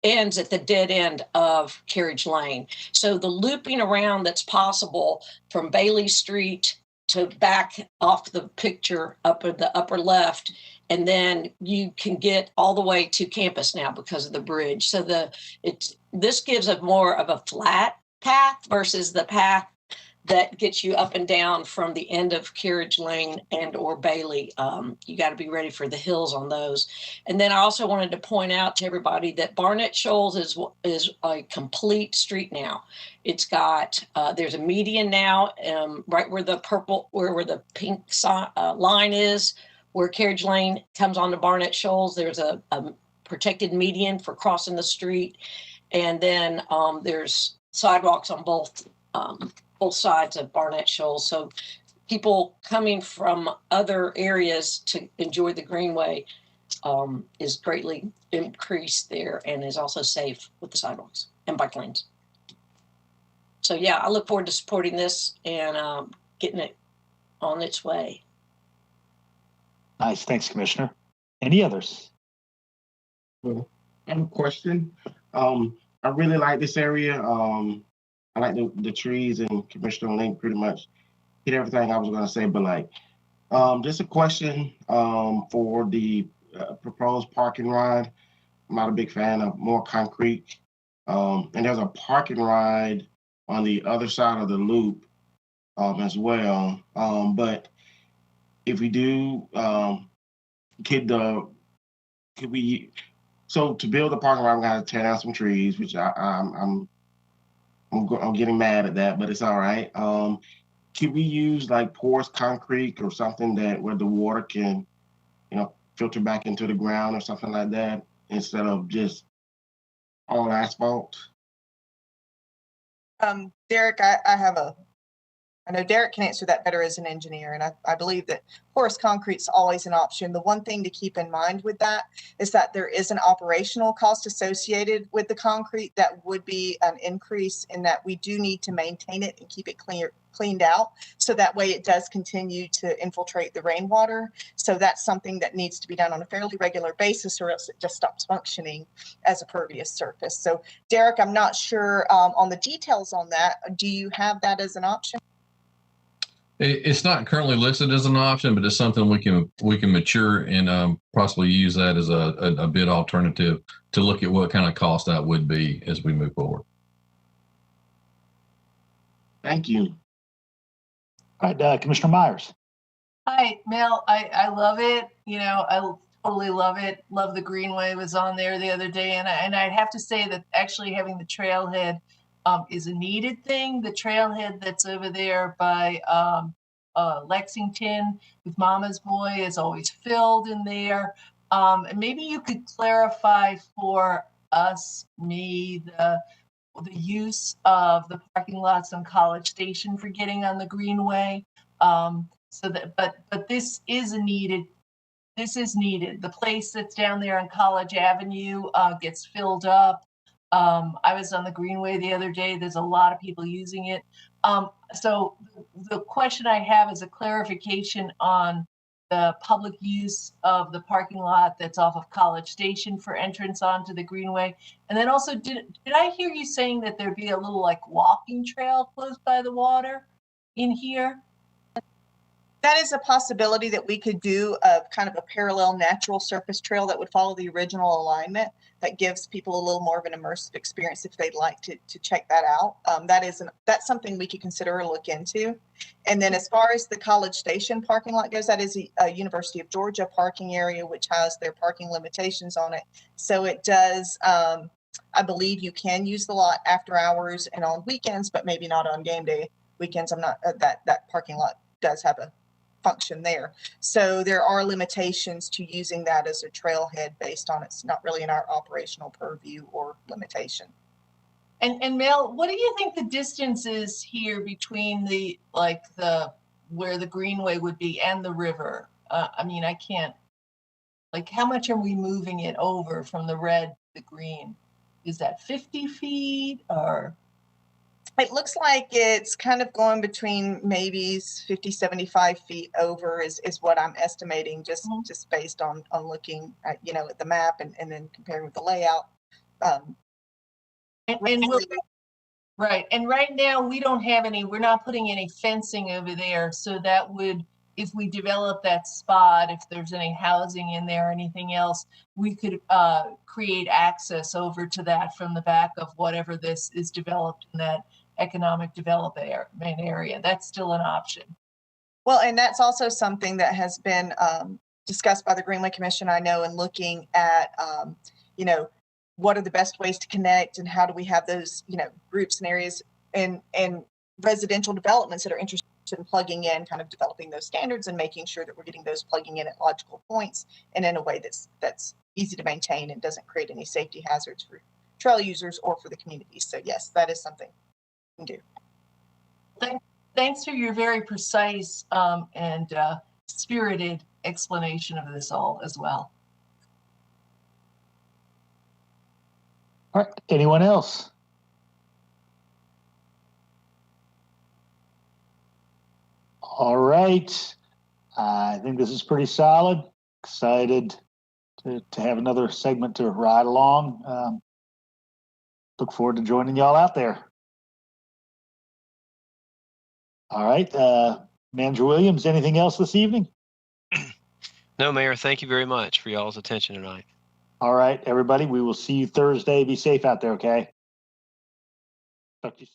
ends at the dead end of Carriage Lane. So the looping around that's possible from Bailey Street to back off the picture up in the upper left, and then you can get all the way to campus now because of the bridge. So this gives a more of a flat path versus the path that gets you up and down from the end of Carriage Lane and or Bailey. You got to be ready for the hills on those. And then I also wanted to point out to everybody that Barnett Shoals is a complete street now. It's got, there's a median now, right where the purple, where the pink line is, where Carriage Lane comes onto Barnett Shoals. There's a protected median for crossing the street. And then there's sidewalks on both sides of Barnett Shoals. So people coming from other areas to enjoy the Greenway is greatly increased there, and is also safe with the sidewalks and bike lanes. So yeah, I look forward to supporting this and getting it on its way. Nice. Thanks, Commissioner. Any others? I have a question. I really like this area. I like the trees, and Commissioner Link pretty much hit everything I was going to say, but like, just a question for the proposed parking ride. I'm not a big fan of more concrete. And there's a parking ride on the other side of the loop as well. But if we do, could we, so to build a parking ride, I'm going to tear down some trees, which I'm getting mad at that, but it's all right. Can we use like porous concrete or something where the water can, filter back into the ground or something like that, instead of just all asphalt? Derek, I know Derek can answer that better as an engineer, and I believe that porous concrete is always an option. The one thing to keep in mind with that is that there is an operational cost associated with the concrete that would be an increase, in that we do need to maintain it and keep it cleaned out, so that way it does continue to infiltrate the rainwater. So that's something that needs to be done on a fairly regular basis, or else it just stops functioning as a pervious surface. So Derek, I'm not sure on the details on that. Do you have that as an option? It's not currently listed as an option, but it's something we can mature and possibly use that as a bid alternative to look at what kind of cost that would be as we move forward. Thank you. All right, Commissioner Myers. Hi, Mel. I love it. I totally love it. Love the Greenway. Was on there the other day, and I'd have to say that actually having the trailhead is a needed thing. The trailhead that's over there by Lexington with Mama's Boy is always filled in there. And maybe you could clarify for us, the use of the parking lots on College Station for getting on the Greenway. But this is needed. This is needed. The place that's down there on College Avenue gets filled up. I was on the Greenway the other day. There's a lot of people using it. So the question I have is a clarification on the public use of the parking lot that's off of College Station for entrance onto the Greenway. And then also, did I hear you saying that there'd be a little like walking trail close by the water in here? That is a possibility that we could do, a kind of a parallel natural surface trail that would follow the original alignment, that gives people a little more of an immersive experience if they'd like to check that out. That's something we could consider or look into. And then as far as the College Station parking lot goes, that is a University of Georgia parking area, which has their parking limitations on it. So it does, I believe you can use the lot after hours and on weekends, but maybe not on game day weekends. I'm not, that parking lot does have function there. So there are limitations to using that as a trailhead based on it's not really in our operational purview or limitation. And Mel, what do you think the distance is here between the where the Greenway would be and the river? I mean, I can't, like, how much are we moving it over from the red to the green? Is that 50 feet or? It looks like it's kind of going between maybe 50, 75 feet over is what I'm estimating, just based on looking at, you know, at the map and then comparing with the layout. Right. And right now we don't have any, we're not putting any fencing over there. So that would, if we develop that spot, if there's any housing in there or anything else, we could create access over to that from the back of whatever this is developed in that economic development area. That's still an option. Well, and that's also something that has been discussed by the Greenway Commission, I know, in looking at, you know, what are the best ways to connect and how do we have those, you know, groups and areas and residential developments that are interested in plugging in, kind of developing those standards and making sure that we're getting those plugging in at logical points and in a way that's easy to maintain and doesn't create any safety hazards for trail users or for the community. So yes, that is something we can do. Thanks for your very precise and spirited explanation of this all as well. All right, anyone else? All right, I think this is pretty solid. Excited to have another segment to ride along. Look forward to joining y'all out there. All right, Manager Williams, anything else this evening? No, Mayor, thank you very much for y'all's attention tonight. All right, everybody, we will see you Thursday. Be safe out there, okay? Talk to you soon.